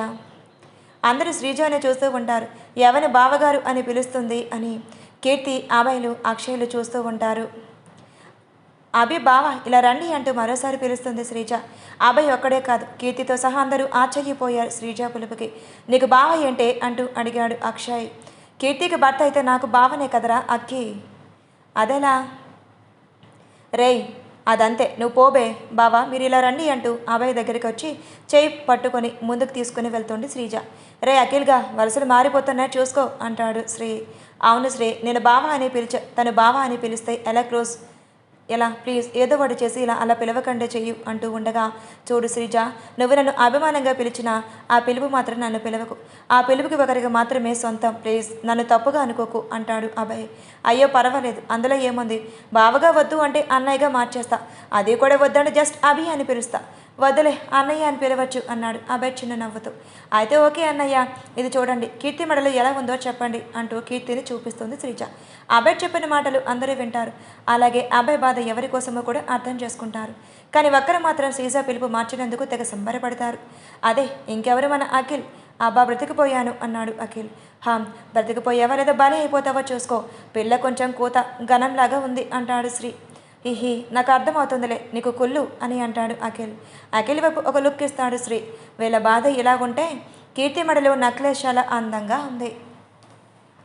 అందరూ శ్రీజానే చూస్తూ ఉంటారు. ఎవరిని బావగారు అని పిలుస్తుంది అని కీర్తి, అభయ్లు, అక్షయ్లు చూస్తూ ఉంటారు. అభి, బావ ఇలా రండి అంటూ మరోసారి పిలుస్తుంది శ్రీజ. అభయ్ ఒక్కడే కాదు, కీర్తితో సహా అందరూ ఆశ్చర్యపోయారు శ్రీజ పిలుపుకి. నీకు బావ ఏంటే అంటూ అడిగాడు అక్షయ్. కీర్తికి భర్త అయితే నాకు బావనే కదరా అక్కి. అదేలా? రేయ్, అదంతే, నువ్వు పోబే. బావా, మీరు ఇలా రండి అంటూ అభయ్ దగ్గరికి వచ్చి చేయి పట్టుకొని ముందుకు తీసుకుని వెళ్తుంది శ్రీజ. రే అఖిల్గా, వరుసలు మారిపోతున్నాయి చూసుకో అంటాడు శ్రీ. అవును శ్రీ, నేను బావ అని తను బావ అని పిలిస్తే ఎలా ప్లీజ్ ఏదో ఒకటి చేసి అలా పిలవకండే చెయ్యు అంటూ ఉండగా, చూడు శ్రీజ, నువ్వు నన్ను అభిమానంగా పిలిచిన ఆ పిలుపు మాత్రం నన్ను పిలవకు. ఆ పిలుపుకి ఒకరికి మాత్రమే సొంతం. ప్లీజ్ నన్ను తప్పుగా అనుకోకు అంటాడు అభయ్. అయ్యో పర్వాలేదు, అందులో ఏముంది. బావగా వద్దు అంటే అన్నయ్యగా మార్చేస్తా. అది కూడా వద్దంటే జస్ట్ అభి అని పిలుస్తా. వద్దులే, అన్నయ్య అని పిలవచ్చు అన్నాడు అభయ్ చిన్న నవ్వుతూ. అయితే ఓకే అన్నయ్య, ఇది చూడండి, కీర్తి మెడలో ఎలా ఉందో చెప్పండి అంటూ కీర్తిని చూపిస్తుంది శ్రీజ. అభయ్ చెప్పిన మాటలు అందరూ వింటారు. అలాగే అభయ్ బాధ ఎవరి కోసమో కూడా అర్థం చేసుకుంటారు. కానీ ఒక్కరు మాత్రం శ్రీజ పిలుపు మార్చినందుకు తెగ సంబరపడతారు. అదే ఇంకెవరు, మన అఖిల్. అబ్బా, బ్రతికిపోయాను అన్నాడు అఖిల్. బ్రతికిపోయావా లేదా బలి అయిపోతావో చూసుకో. పిల్ల కొంచెం కూత ఘనంలాగా ఉంది అంటాడు శ్రీ. హిహి, నాకు అర్థమవుతుందిలే, నీకు కుళ్ళు అని అంటాడు అఖిల్. అఖిల్ వైపు ఒక లుక్ ఇస్తాడు శ్రీ. వీళ్ళ బాధ ఇలా ఉంటే కీర్తి మెడలో నెక్లెస్ చాలా అందంగా ఉంది.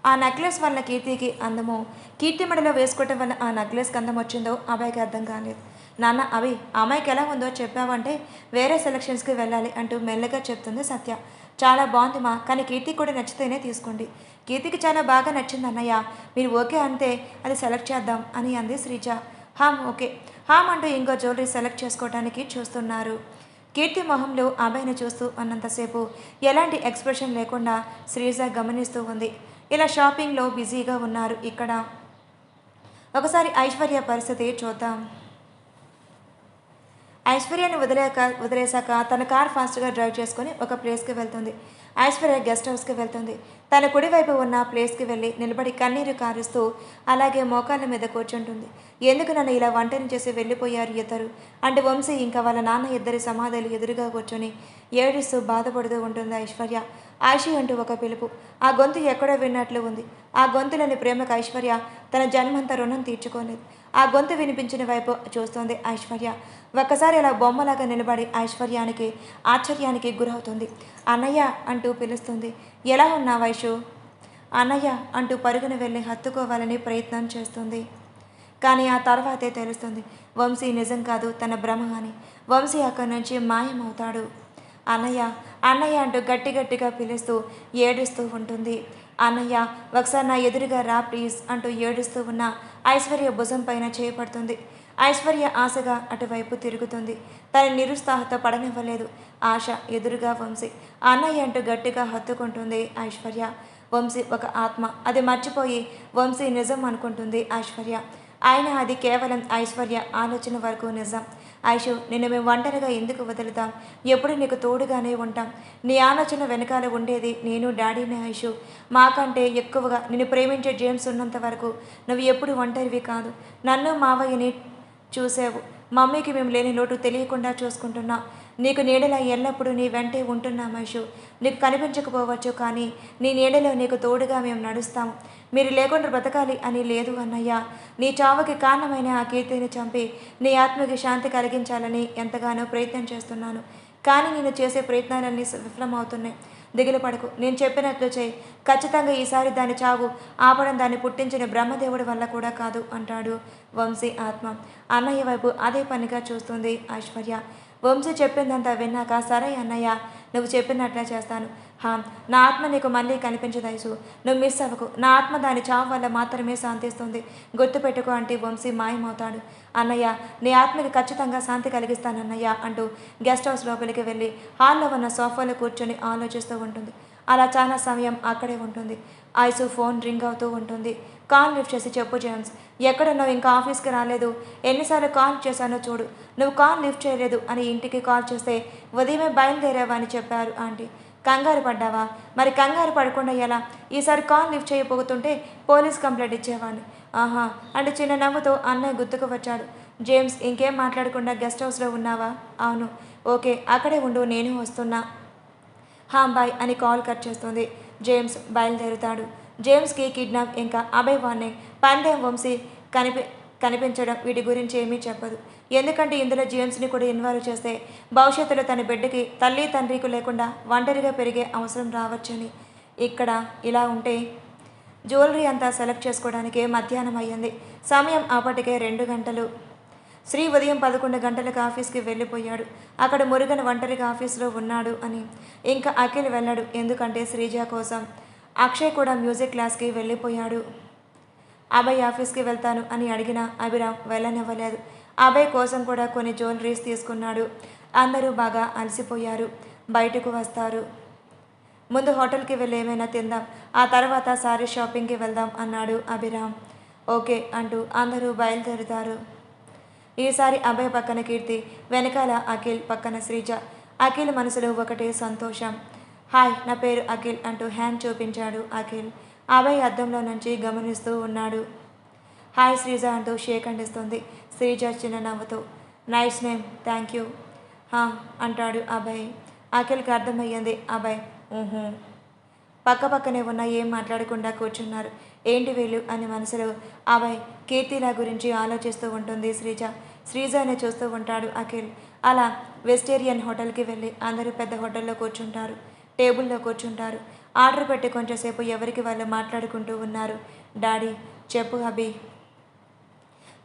ఆ నెక్లెస్ వల్ల కీర్తికి అందమో, కీర్తి మెడలో వేసుకోవటం వల్ల ఆ నెక్లెస్కి అందం వచ్చిందో అబ్బాయికి అర్థం కాలేదు. నాన్న, అవి అమ్మాయికి ఎలా ఉందో చెప్పావంటే వేరే సెలక్షన్స్కి వెళ్ళాలి అంటూ మెల్లగా చెప్తుంది సత్య. చాలా బాగుంది మా, కానీ కీర్తికి కూడా నచ్చితేనే తీసుకోండి. కీర్తికి చాలా బాగా నచ్చింది అన్నయ్య, మీరు ఓకే అంతే అది సెలెక్ట్ చేద్దాం అని అంది శ్రీజ. ఓకే అంటూ ఇంకో జ్యువెలరీ సెలెక్ట్ చేసుకోవడానికి చూస్తున్నారు. కీర్తి మొహంలో అబ్బాయిని చూస్తూ అన్నంతసేపు ఎలాంటి ఎక్స్ప్రెషన్ లేకుండా శ్రీజ గమనిస్తూ ఉంది. ఇలా షాపింగ్లో బిజీగా ఉన్నారు. ఇక్కడ ఒకసారి ఐశ్వర్య పరిస్థితి చూద్దాం. ఐశ్వర్యాన్ని వదిలేశాక తన కార్ ఫాస్ట్గా డ్రైవ్ చేసుకుని ఒక ప్లేస్కి వెళ్తుంది. ఐశ్వర్య గెస్ట్ హౌస్కి వెళ్తుంది. తన కుడివైపు ఉన్న ప్లేస్కి వెళ్ళి నిలబడి కన్నీరు కారుస్తూ అలాగే మోకాళ్ళ మీద కూర్చుంటుంది. ఎందుకు నన్ను ఇలా వంటని చేసి వెళ్ళిపోయారు ఇద్దరు అంటే వంశీ ఇంకా వాళ్ళ నాన్న ఇద్దరి సమాధులు ఎదురుగా కూర్చొని ఏడుస్తూ బాధపడుతూ ఉంటుంది ఐశ్వర్య. ఆశి అంటూ ఒక పిలుపు. ఆ గొంతు ఎక్కడో విన్నట్లు ఉంది. ఆ గొంతులోని ప్రేమకు ఐశ్వర్య తన జన్మంతా రుణం తీర్చుకోలేదు. ఆ గొంతు వినిపించిన వైపు చూస్తుంది ఐశ్వర్య. ఒక్కసారి ఇలా బొమ్మలాగా నిలబడి ఐశ్వర్యానికి ఆశ్చర్యానికి గురవుతుంది. అన్నయ్య అంటూ పిలుస్తుంది. ఎలా ఉన్నా వైషు? అన్నయ్య అంటూ పరుగున వెళ్ళి హత్తుకోవాలని ప్రయత్నం చేస్తుంది. కానీ ఆ తర్వాతే తెలుస్తుంది వంశీ నిజం కాదు, తన భ్రమ అని. వంశీ అక్కడి నుంచి మాయమవుతాడు. అన్నయ్య అన్నయ్య అంటూ గట్టిగా పిలుస్తూ ఏడుస్తూ ఉంటుంది. అన్నయ్య ఒకసారి నా ఎదురుగా రా ప్లీజ్ అంటూ ఏడుస్తూ ఉన్న ఐశ్వర్య భుజం పైన చేయబడుతుంది. ఐశ్వర్య ఆశగా అటువైపు తిరుగుతుంది. తన నిరుత్సాహత పడనివ్వలేదు ఆశ. ఎదురుగా వంశీ. అన్నయ్య అంటూ గట్టిగా హత్తుకుంటుంది ఐశ్వర్య. వంశీ ఒక ఆత్మ, అది మర్చిపోయి వంశీ నిజం అనుకుంటుంది ఐశ్వర్య. అయినా అది కేవలం ఐశ్వర్య ఆలోచన వరకు నిజం. ఐషు, నిన్ను మేము ఒంటరిగా ఎందుకు వదులుతాం? ఎప్పుడు నీకు తోడుగానే ఉంటాం. నీ ఆలోచన వెనకాల ఉండేది నేను డాడీనే ఐషు. మాకంటే ఎక్కువగా నిన్ను ప్రేమించే జేమ్స్ ఉన్నంత వరకు నువ్వు ఎప్పుడు ఒంటరివి కాదు. నన్ను మావయ్యని చూసావు. మమ్మీకి మేము లేని లోటు తెలియకుండా చూసుకుంటున్నా. నీకు నీడలా ఎల్లప్పుడూ నీ వెంటే ఉంటున్నాం ఐషు. నీకు కనిపించకపోవచ్చు, కానీ నీ నీడలో నీకు తోడుగా మేము నడుస్తాం. మీరు లేకుండా బ్రతకాలి అని లేదు అన్నయ్య. నీ చావుకి కారణమైన ఆ కీర్తిని చంపి నీ ఆత్మకి శాంతి కలిగించాలని ఎంతగానో ప్రయత్నం చేస్తున్నాను. కానీ నేను చేసే ప్రయత్నాలన్నీ విఫలమవుతున్నాయి. దిగులు పడకు, నేను చెప్పినట్లు చేయి. ఖచ్చితంగా ఈసారి దాని చావు ఆపడం దాన్ని పుట్టించిన బ్రహ్మదేవుడి వల్ల కూడా కాదు అంటాడు వంశీ ఆత్మ. అన్నయ్య వైపు అదే పనిగా చూస్తుంది ఐశ్వర్య. వంశీ చెప్పిందంతా విన్నాక, సరే అన్నయ్య, నువ్వు చెప్పినట్లే చేస్తాను. నా ఆత్మ నీకు మళ్ళీ కనిపించదు ఐసు. నువ్వు మిస్ అవ్వకు. నా ఆత్మ దాని చావు వల్ల మాత్రమే శాంతిస్తుంది. గుర్తుపెట్టుకో అంటే వంశీ మాయమవుతాడు. అన్నయ్య, నీ ఆత్మకి ఖచ్చితంగా శాంతి కలిగిస్తానన్నయ్య అంటూ గెస్ట్ హౌస్ లోపలికి వెళ్ళి హాల్లో ఉన్న సోఫాలో కూర్చొని ఆలోచిస్తూ ఉంటుంది. అలా చాలా సమయం అక్కడే ఉంటుంది. ఐసు ఫోన్ రింగ్ అవుతూ ఉంటుంది. కాల్ లిఫ్ట్ చేసి, చెప్పు జేమ్స్, ఎక్కడున్నావు? ఇంకా ఆఫీస్కి రాలేదు. ఎన్నిసార్లు కాల్ చేశానో చూడు. నువ్వు కాల్ లిఫ్ట్ చేయలేదు అని ఇంటికి కాల్ చేస్తే ఉదయమే బయలుదేరావా అని చెప్పారు ఆంటీ. కంగారు పడ్డావా? మరి కంగారు పడకుండా ఎలా? ఈసారి కాల్ లిఫ్ట్ చేయబోతుంటే పోలీస్ కంప్లైంట్ ఇచ్చేవాడిని. ఆహా అంటే చిన్న నవ్వుతో అన్నయ్య గుర్తుకు వచ్చాడు. జేమ్స్, ఇంకేం మాట్లాడకుండా గెస్ట్ హౌస్లో ఉన్నావా? అవును. ఓకే, అక్కడే ఉండు, నేను వస్తున్నా. బాయ్ అని కాల్ కట్ చేస్తుంది. జేమ్స్ బయలుదేరుతాడు. జేమ్స్కి కిడ్నాప్, ఇంకా అభయ్ వార్నింగ్, పందెం, వంశీ కనిపించడం వీటి గురించి ఏమీ చెప్పదు. ఎందుకంటే ఇందులో జేమ్స్ని కూడా ఇన్వాల్వ్ చేస్తే భవిష్యత్తులో తన బిడ్డకి తల్లి తండ్రికి లేకుండా ఒంటరిగా పెరిగే అవసరం రావచ్చని. ఇక్కడ ఇలా ఉంటే జ్యువెలరీ అంతా సెలెక్ట్ చేసుకోవడానికి మధ్యాహ్నం అయ్యింది. సమయం అప్పటికే 2 గంటలు. శ్రీ ఉదయం 11 గంటలకు ఆఫీస్కి వెళ్ళిపోయాడు. అక్కడ మురుగన్ ఒంటరిగా ఆఫీస్లో ఉన్నాడు అని. ఇంకా అఖిల్ వెళ్ళాడు, ఎందుకంటే శ్రీజ కోసం. అక్షయ్ కూడా మ్యూజిక్ క్లాస్కి వెళ్ళిపోయాడు. అభయ్ ఆఫీస్కి వెళ్తాను అని అడిగిన అభిరామ్ వెళ్ళనివ్వలేదు. అభయ్ కోసం కూడా కొన్ని జ్యువెలరీస్ తీసుకున్నాడు. అందరూ బాగా అలసిపోయారు. బయటకు వస్తారు. ముందు హోటల్కి వెళ్ళి ఏమైనా తిందాం, ఆ తర్వాత సారీ షాపింగ్కి వెళ్దాం అన్నాడు అభిరామ్. ఓకే అంటూ అందరూ బయలుదేరుతారు. ఈసారి అభయ్ పక్కన కీర్తి, వెనకాల అఖిల్, పక్కన శ్రీజ. అఖిల్ మనసులో ఒకటే సంతోషం. హాయ్, నా పేరు అఖిల్ అంటూ హ్యాండ్ చూపించాడు అఖిల్. అభయ్ అద్దంలో నుంచి గమనిస్తూ ఉన్నాడు. హాయ్ శ్రీజ అంటూ షేక్ హ్యాండ్ ఇస్తుంది శ్రీజ చిన్న నవ్వుతూ. నైస్ నేమ్, థ్యాంక్ యూ అంటాడు అభయ్. అఖిల్కి అర్థమయ్యింది. అభయ్ పక్క పక్కనే ఉన్న ఏం మాట్లాడకుండా కూర్చున్నారు. ఏంటి వీళ్ళు అని మనసులో అభయ్ కీర్తిలా గురించి ఆలోచిస్తూ ఉంటుంది శ్రీజ. శ్రీజని చూస్తూ ఉంటాడు అఖిల్. అలా వెజిటేరియన్ హోటల్కి వెళ్ళి అందరూ పెద్ద హోటల్లో కూర్చుంటారు. టేబుల్లో కూర్చుంటారు. ఆర్డర్ పెట్టి కొంచెంసేపు ఎవరికి వాళ్ళు మాట్లాడుకుంటూ ఉన్నారు. డాడీ, చెప్పు అభి,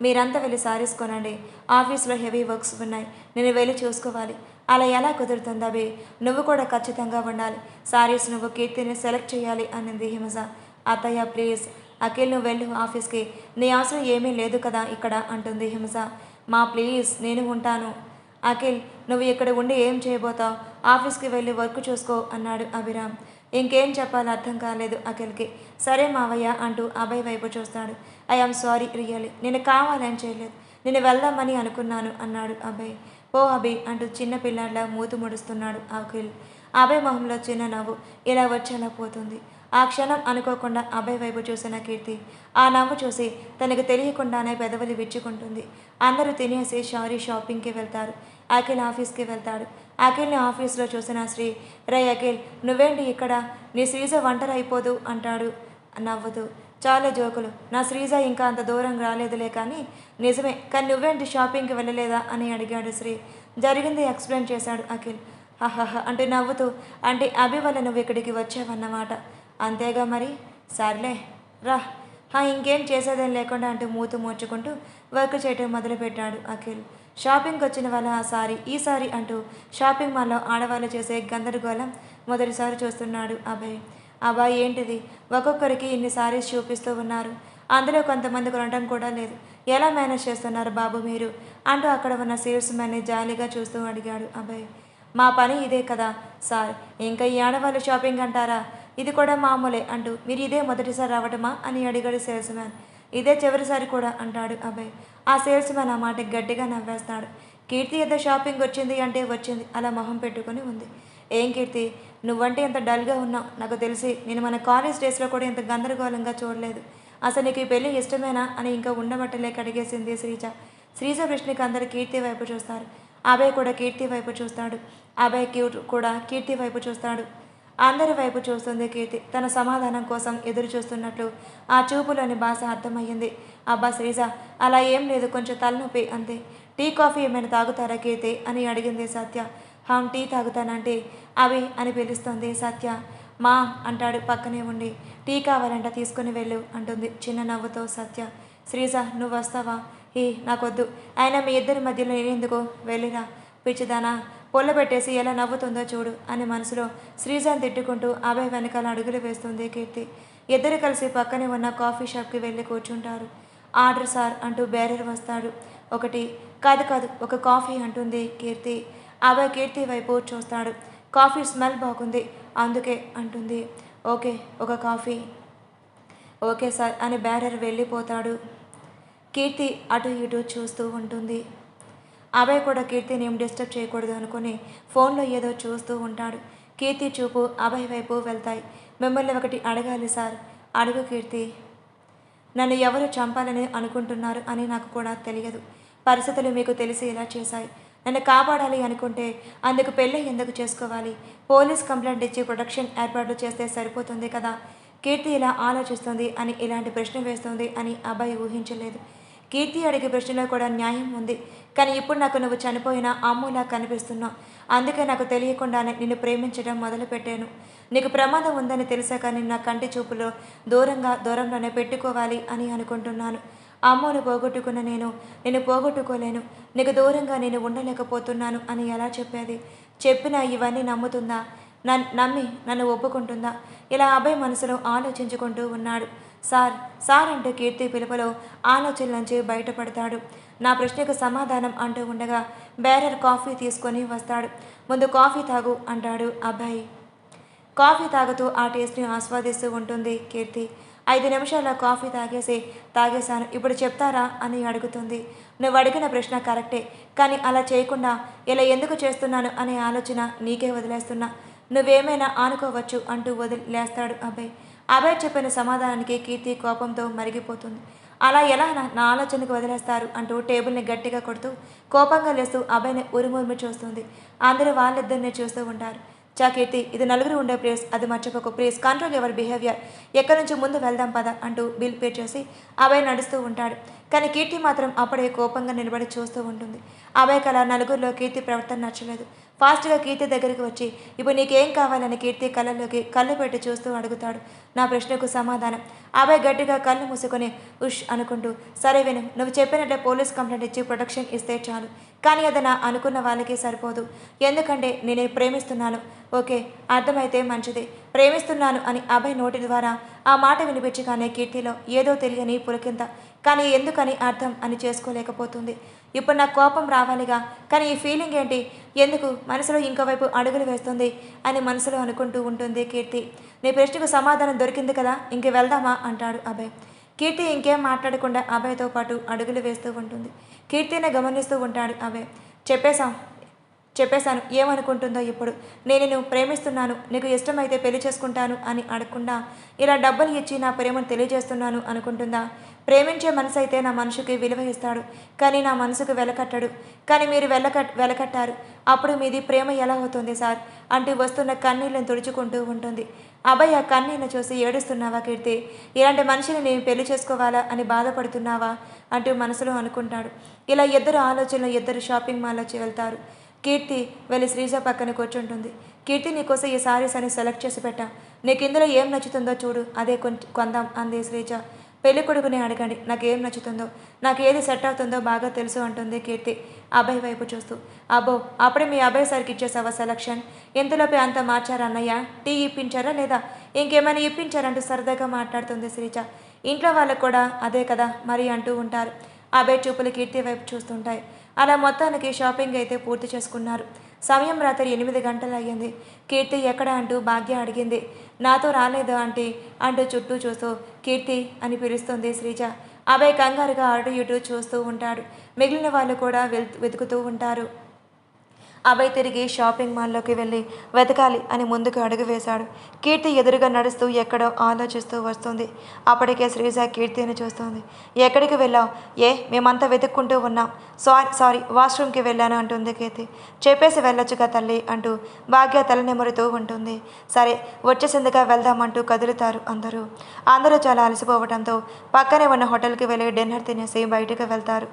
మీరంతా వెళ్ళి సారీస్ కొనండి. ఆఫీస్లో హెవీ వర్క్స్ ఉన్నాయి, నేను వెళ్ళి చూసుకోవాలి. అలా ఎలా కుదురుతుంది అభి? నువ్వు కూడా ఖచ్చితంగా ఉండాలి. సారీస్ నువ్వు కీర్తిని సెలెక్ట్ చేయాలి అనింది హిమజ. అత్తయ్య ప్లీజ్, అఖిల్ నువ్వు వెళ్ళు ఆఫీస్కి, నీ అవసరం ఏమీ లేదు కదా ఇక్కడ అంటుంది హిమజ. మా ప్లీజ్, నేను ఉంటాను. అఖిల్, నువ్వు ఇక్కడ ఉండి ఏం చేయబోతావు? ఆఫీస్కి వెళ్ళి వర్క్ చూసుకో అన్నాడు అభిరామ్. ఇంకేం చెప్పాలో అర్థం కాలేదు అఖిల్కి. సరే మావయ్య అంటూ అభయ్ వైపు చూస్తాడు. ఐఆమ్ సారీ రియలీ, నేను కావాలని చేయలేదు, నేను వెళ్దామని అనుకున్నాను అన్నాడు అభయ్. ఓ అభి అంటూ చిన్న పిల్లాడిలా మూతు ముడుస్తున్నాడు అఖిల్. అభయ్ మొహంలో చిన్న నవ్వు ఇలా వచ్చేలా పోతుంది. ఆ క్షణం అనుకోకుండా అభయ్ వైపు చూసిన కీర్తి ఆ నవ్వు చూసి తనకు తెలియకుండానే పెదవులు విచ్చుకుంటుంది. అందరూ తినేసి షాపింగ్కి వెళ్తారు. అఖిల్ ఆఫీస్కి వెళ్తాడు. అఖిల్ని ఆఫీస్లో చూసిన శ్రీ, రే అఖిల్, నువ్వేంటి ఇక్కడ? నీ శ్రీజ ఒంటరి అయిపోదు అంటాడు నవ్వుతూ. చాలా జోకులు, నా శ్రీజ ఇంకా అంత దూరం రాలేదులే, కానీ నిజమే, కానీ నువ్వేంటి షాపింగ్కి వెళ్ళలేదా అని అడిగాడు శ్రీ. జరిగింది ఎక్స్ప్లెయిన్ చేశాడు అఖిల్. అంటే నవ్వుతూ, అంటే అభి వల్ల నువ్వు ఇక్కడికి వచ్చావన్నమాట, అంతేగా మరి? సర్లే రా, ఇంకేం చేసేదేం లేకుండా అంటూ మూతు మోర్చుకుంటూ వర్క్ చేయటం మొదలుపెట్టాడు అఖిల్. షాపింగ్కి వచ్చిన వాళ్ళ ఈసారి అంటూ షాపింగ్ మాల్లో ఆడవాళ్ళు చేసే గందరగోళం మొదటిసారి చూస్తున్నాడు అభయ్. అబ్బాయి ఏంటిది, ఒక్కొక్కరికి ఇన్ని సారీస్ చూపిస్తూ ఉన్నారు, అందులో కొంతమంది కొనడం కూడా లేదు, ఎలా మేనేజ్ చేస్తున్నారు బాబు మీరు అంటూ అక్కడ ఉన్న సేల్స్ మ్యాన్ని జాలీగా చూస్తూ అడిగాడు అభయ్. మా పని ఇదే కదా సార్, ఇంకా ఈ ఆడవాళ్ళు షాపింగ్ అంటారా, ఇది కూడా మామూలే అంటూ మీరు ఇదే మొదటిసారి రావటమా అని అడిగాడు సేల్స్ మ్యాన్. ఇదే చివరిసారి కూడా అంటాడు అభయ్. ఆ సేల్స్ మ్యాన్ ఆ మాట గట్టిగా నవ్వేస్తాడు. కీర్తి ఏదో షాపింగ్ వచ్చింది అంటే వచ్చింది, అలా మొహం పెట్టుకుని ఉంది. ఏం కీర్తి, నువ్వంటే ఎంత డల్గా ఉన్నావు నాకు తెలిసి, నేను మన కాలేజ్ డేస్లో కూడా ఇంత గందరగోళంగా చూడలేదు. అసలు నీకు ఈ పెళ్ళి ఇష్టమేనా అని ఇంకా ఉండబట్టలేక అడిగేసింది శ్రీజ. శ్రీజ ప్రశ్నకి అందరు కీర్తి వైపు చూస్తారు. అభయ్ కూడా కీర్తి వైపు చూస్తాడు. అభయ్ కూడా కీర్తి వైపు చూస్తాడు. అందరి వైపు చూస్తుంది కీర్తి. తన సమాధానం కోసం ఎదురు చూస్తున్నట్లు ఆ చూపులోని భాష అర్థమయ్యింది. అబ్బా శ్రీజ, అలా ఏం లేదు, కొంచెం తలనొప్పి అంతే. టీ కాఫీ ఏమైనా తాగుతారా కీర్తి అని అడిగింది సత్య. టీ తాగుతానంటే అవి అని పిలుస్తుంది సత్య. మా అంటాడు పక్కనే ఉండి. టీ కావాలంట, తీసుకుని వెళ్ళు అంటుంది చిన్న నవ్వుతో సత్య. శ్రీజ, నువ్వు వస్తావా? నాకొద్దు. అయినా మీ ఇద్దరి మధ్యలో నేనెందుకు? వెళ్ళిరా పిచ్చిదానా, పొల్ల పెట్టేసి ఎలా నవ్వుతుందో చూడు అని మనసులో శ్రీజాన్ తిట్టుకుంటూ అభయ్ వెనకాల అడుగులు వేస్తుంది కీర్తి. ఇద్దరు కలిసి పక్కనే ఉన్న కాఫీ షాప్కి వెళ్ళి కూర్చుంటారు. ఆర్డర్ సార్ అంటూ బేరర్ వస్తాడు. ఒకటి కాదు ఒక కాఫీ అంటుంది కీర్తి. అభయ్ కీర్తి వైపు చూస్తాడు. కాఫీ స్మెల్ బాగుంది అందుకే అంటుంది. ఓకే, ఒక కాఫీ. ఓకే సార్ అని బేరర్ వెళ్ళిపోతాడు. కీర్తి అటు ఇటు చూస్తూ ఉంటుంది. అభయ్ కూడా కీర్తిని ఏం డిస్టర్బ్ చేయకూడదు అనుకుని ఫోన్లో ఏదో చూస్తూ ఉంటాడు. కీర్తి చూపు అభయ్ వైపు వెళ్తాయి. మిమ్మల్ని ఒకటి అడగాలి సార్. అడుగు కీర్తి. నన్ను ఎవరు చంపాలని అనుకుంటున్నారు అని నాకు కూడా తెలియదు. పరిస్థితులు మీకు తెలిసి ఇలా చేశాయి. నన్ను కాపాడాలి అనుకుంటే అందుకు పెళ్ళి ఎందుకు చేసుకోవాలి? పోలీస్ కంప్లైంట్ ఇచ్చి ప్రొటెక్షన్ ఏర్పాట్లు చేస్తే సరిపోతుంది కదా. కీర్తి ఇలా ఆలోచిస్తుంది అని ఇలాంటి ప్రశ్న వేస్తుంది అని అభయ్ ఊహించలేదు. కీర్తి అడిగే ప్రశ్నలో కూడా న్యాయం ఉంది. కానీ ఇప్పుడు నాకు నువ్వు చనిపోయిన అమ్ములా కనిపిస్తున్నావు. అందుకే నాకు తెలియకుండానే నిన్ను ప్రేమించడం మొదలుపెట్టాను. నీకు ప్రమాదం ఉందని తెలిసాక నిన్ను నా కంటి చూపులో దూరంలోనే పెట్టుకోవాలి అని అనుకుంటున్నాను. అమ్మను పోగొట్టుకున్న నేను పోగొట్టుకోలేను. నీకు దూరంగా నేను ఉండలేకపోతున్నాను అని ఎలా చెప్పేది? చెప్పినా ఇవన్నీ నమ్ముతుందా? నమ్మి నన్ను ఒప్పుకుంటుందా? ఇలా అభయ్ మనసులో ఆలోచించుకుంటూ ఉన్నాడు. సార్ అంటూ కీర్తి పిలుపులో ఆలోచనల నుంచి బయటపడతాడు. నా ప్రశ్నకు సమాధానం అంటూ ఉండగా బేరర్ కాఫీ తీసుకొని వస్తాడు. ముందు కాఫీ తాగు అంటాడు అభయ్. కాఫీ తాగుతూ ఆ టేస్ట్ని ఆస్వాదిస్తూ ఉంటుంది కీర్తి. 5 నిమిషాల కాఫీ తాగేశాను, ఇప్పుడు చెప్తారా అని అడుగుతుంది. నువ్వు అడిగిన ప్రశ్న కరెక్టే, కానీ అలా చేయకుండా ఇలా ఎందుకు చేస్తున్నాను అనే ఆలోచన నీకే వదిలేస్తున్నా. నువ్వేమైనా ఆనుకోవచ్చు అంటూ వదిలేస్తాడు అభయ్. అభయ్ చెప్పిన సమాధానానికి కీర్తి కోపంతో మరిగిపోతుంది. అలా ఎలా నా ఆలోచనకు వదిలేస్తారు అంటూ టేబుల్ని గట్టిగా కొడుతూ కోపంగా లేస్తూ అభయ్ని ఉరిమురిమి చూస్తుంది. అందరూ వాళ్ళిద్దరిని చూస్తూ ఉంటారు. కీర్తి, ఇది నలుగురు ఉండే ప్లేస్, అది మర్చిపోకు ప్లీజ్, కంట్రోల్ యువర్ బిహేవియర్. ఎక్కడి నుంచి ముందు వెళ్దాం పద అంటూ బిల్ పే చేసి అభయ్ నడుస్తూ ఉంటాడు. కానీ కీర్తి మాత్రం అప్పుడే కోపంగా నిలబడి చూస్తూ ఉంటుంది. అభయ్ కల నలుగురిలో కీర్తి ప్రవర్తన నచ్చలేదు. ఫాస్ట్గా కీర్తి దగ్గరికి వచ్చి ఇప్పుడు నీకేం కావాలని కీర్తి కళ్ళలోకి కళ్ళు పెట్టి చూస్తూ అడుగుతాడు. నా ప్రశ్నకు సమాధానం. అభయ్ గట్టిగా కళ్ళు మూసుకొని ఉష్ అనుకుంటూ, సరే విను, నువ్వు చెప్పినట్లే పోలీస్ కంప్లైంట్ ఇచ్చి ప్రొటెక్షన్ ఇస్తే చాలు. కానీ అది నా అనుకున్న వాళ్ళకి సరిపోదు. ఎందుకంటే నేను ప్రేమిస్తున్నాను. ఓకే, అర్థమైతే మంచిది. ప్రేమిస్తున్నాను అని అభయ్ నోటి ద్వారా ఆ మాట వినిపించగానే కీర్తిలో ఏదో తెలియని పులకింత. కానీ ఎందుకని అర్థం అని చేసుకోలేకపోతుంది. ఇప్పుడు నాకు కోపం రావాలిగా, కానీ ఈ ఫీలింగ్ ఏంటి? ఎందుకు మనసులో ఇంకోవైపు అడుగులు వేస్తుంది అని మనసులో అనుకుంటూ ఉంటుంది కీర్తి. నీ ప్రశ్నకు సమాధానం దొరికింది కదా, ఇంక వెళ్దామా అంటాడు అభయ్. కీర్తి ఇంకేం మాట్లాడకుండా అభయ్తో పాటు అడుగులు వేస్తూ ఉంటుంది. కీర్తిని గమనిస్తూ ఉంటాడు అభయ్. చెప్పేశాను, ఏమనుకుంటుందో ఇప్పుడు. నేను ప్రేమిస్తున్నాను, నీకు ఇష్టమైతే పెళ్లి చేసుకుంటాను అని అడగకుండా ఇలా డబ్బులు ఇచ్చి నా ప్రేమను తెలియజేస్తున్నాను అనుకుంటుందా? ప్రేమించే మనసు అయితే నా మనసుకి విలువ ఇస్తాడు, కానీ నా మనసుకు వెలకట్టడు. కానీ మీరు వెలకట్టారు. అప్పుడు మీది ప్రేమ ఎలా అవుతుంది సార్ అంటూ వస్తున్న కన్నీళ్ళని తుడుచుకుంటూ ఉంటుంది. అభయ్ ఆ కన్నీళ్ళని చూసి ఏడుస్తున్నావా కీర్తి? ఇలాంటి మనిషిని నేను పెళ్లి చేసుకోవాలా అని బాధపడుతున్నావా అంటూ మనసులో అనుకుంటాడు. ఇలా ఇద్దరు ఆలోచనలు ఇద్దరు షాపింగ్ మాల్లో వెళ్తారు. కీర్తి వెళ్ళి శ్రీజ పక్కన కూర్చుంటుంది. కీర్తి, నీకోసం ఈ సారీస్ అని సెలెక్ట్ చేసి పెట్టా, నీకు ఇందులో ఏం నచ్చుతుందో చూడు, అదే కొందాం అంది శ్రీజ. పెళ్లి కొడుకుని అడగండి, నాకు ఏం నచ్చుతుందో, నాకు ఏది సెట్ అవుతుందో బాగా తెలుసు అంటుంది కీర్తి అభయ్ వైపు చూస్తూ. అబ్బో, అప్పుడే మీ అభయ్ సార్కి ఇచ్చేసావా సెలక్షన్? ఇంతలోపే అంత మార్చారా అన్నయ్య? టీ ఇప్పించారా లేదా ఇంకేమైనా ఇప్పించారంటూ సరదాగా మాట్లాడుతుంది శ్రీజ. ఇంట్లో వాళ్ళకు కూడా అదే కదా మరి అంటూ ఉంటారు. అభయ్ చూపులు కీర్తి వైపు చూస్తుంటాయి. అలా మొత్తానికి షాపింగ్ అయితే పూర్తి చేసుకున్నారు. సమయం రాత్రి 8 గంటలు అయ్యింది. కీర్తి ఎక్కడ అంటూ భాగ్య అడిగింది. నాతో రాలేదు ఆంటీ అంటూ చుట్టూ చూస్తూ కీర్తి అని పిలుస్తుంది శ్రీజ. అభయ్ కంగారుగా అటు ఇటు చూస్తూ ఉంటాడు. మిగిలిన వాళ్ళు కూడా వెతుకుతూ ఉంటారు. అభయ్ తిరిగి షాపింగ్ మాల్లోకి వెళ్ళి వెతకాలి అని ముందుకు అడుగు వేశాడు. కీర్తి ఎదురుగా నడుస్తూ ఎక్కడో ఆలోచిస్తూ వస్తుంది. అప్పటికే శ్రీజ కీర్తిని చూస్తుంది. ఎక్కడికి వెళ్ళావు? మేమంతా వెతుక్కుంటూ ఉన్నాం. సారీ వాష్రూమ్కి వెళ్ళాను అంటుంది కీర్తి. చెప్పేసి వెళ్ళొచ్చుగా తల్లి అంటూ భాగ్య తలనెమురుతూ ఉంటుంది. సరే వచ్చేసిందిగా వెళ్దామంటూ కదులుతారు అందరూ చాలా అలసిపోవడంతో పక్కనే ఉన్న హోటల్కి వెళ్ళి డిన్నర్ తినేసి బయటకు వెళ్తారు.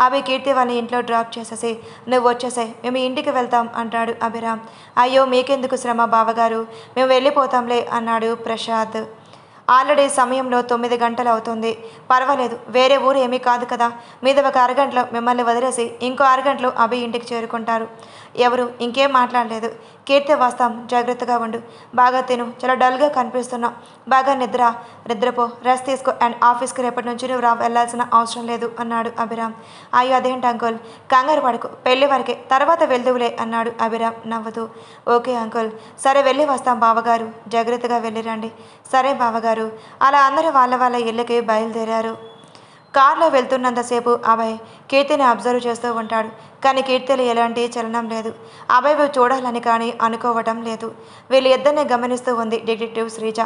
అభి కీర్తి వాళ్ళ ఇంట్లో డ్రాప్ చేసేసి నువ్వు వచ్చేసాయి, మేము ఇంటికి వెళ్తాం అంటాడు అభిరామ్. అయ్యో మీకెందుకు శ్రమ బావగారు, మేము వెళ్ళిపోతాంలే అన్నాడు ప్రసాద్. ఆల్రెడీ సమయంలో 9 గంటలు అవుతుంది. పర్వాలేదు, వేరే ఊరు ఏమీ కాదు కదా. మీద ఒక అరగంటలో మిమ్మల్ని వదిలేసి ఇంకో అరగంటలో అభి ఇంటికి చేరుకుంటారు. ఎవరు ఇంకేం మాట్లాడలేదు. కీర్తి వస్తాం, జాగ్రత్తగా ఉండు, బాగా తిను, చాలా డల్గా కనిపిస్తున్నావు, బాగా నిద్రపో, రెస్ట్ తీసుకో అండ్ ఆఫీస్కి రేపటి నుంచి నువ్వు వెళ్ళాల్సిన అవసరం లేదు అన్నాడు అభిరామ్. అయ్యో అదేంటి అంకుల్, కంగారు పడకు, పెళ్లి వరకే, తర్వాత వెళ్దువులే అన్నాడు అభిరామ్ నవ్వుతూ. ఓకే అంకుల్, సరే వెళ్ళి వస్తాం బావగారు, జాగ్రత్తగా వెళ్ళిరండి. సరే బావగారు. అలా అందరూ వాళ్ళ ఇళ్ళకి బయలుదేరారు. కారులో వెళ్తున్నంతసేపు అభయ్ కీర్తిని అబ్జర్వ్ చేస్తూ ఉంటాడు. కానీ కీర్తిలో ఎలాంటి చలనం లేదు. అభయ్ చూడాలని కానీ అనుకోవటం లేదు. వీళ్ళు ఇద్దరిని గమనిస్తూ ఉంది డిటెక్టివ్ శ్రీజ.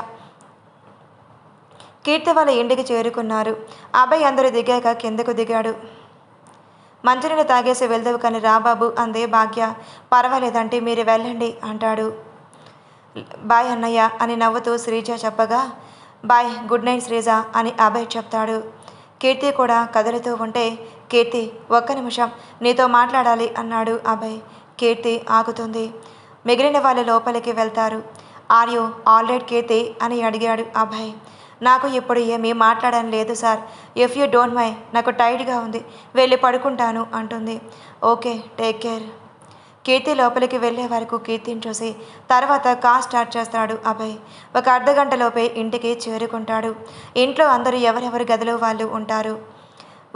కీర్తి వాళ్ళ ఇంటికి చేరుకున్నారు. అభయ్ అందరూ దిగాక కిందకు దిగాడు. మంచినీళ్ళు తాగేసి వెళ్దావు కానీ రాబాబు అందే భాగ్య. పర్వాలేదంటే మీరు వెళ్ళండి అంటాడు. బాయ్ అన్నయ్య అని నవ్వుతూ శ్రీజ చెప్పగా, బాయ్, గుడ్ నైట్ శ్రీజ అని అభయ్ చెప్తాడు. కీర్తి కూడా కదులుతూ ఉంటే, కీర్తి ఒక్క నిమిషం నీతో మాట్లాడాలి అన్నాడు అభయ్. కీర్తి ఆగుతుంది. మిగిలిన వాళ్ళు లోపలికి వెళ్తారు. ఆర్ యూ ఆల్ రైట్ కీర్తి అని అడిగాడు అభయ్. నాకు ఇప్పుడు ఏమీ మాట్లాడడం లేదు sir, if you don't mind, నాకు టైర్డ్గా ఉంది, వెళ్ళి పడుకుంటాను అంటుంది. Okay, take care. కీర్తి లోపలికి వెళ్ళే వరకు కీర్తిని చూసి తర్వాత కార్ స్టార్ట్ చేస్తాడు అభయ్. ఒక అర్ధగంటలోపే ఇంటికి చేరుకుంటాడు. ఇంట్లో అందరూ ఎవరెవరి గదిలో వాళ్ళు ఉంటారు.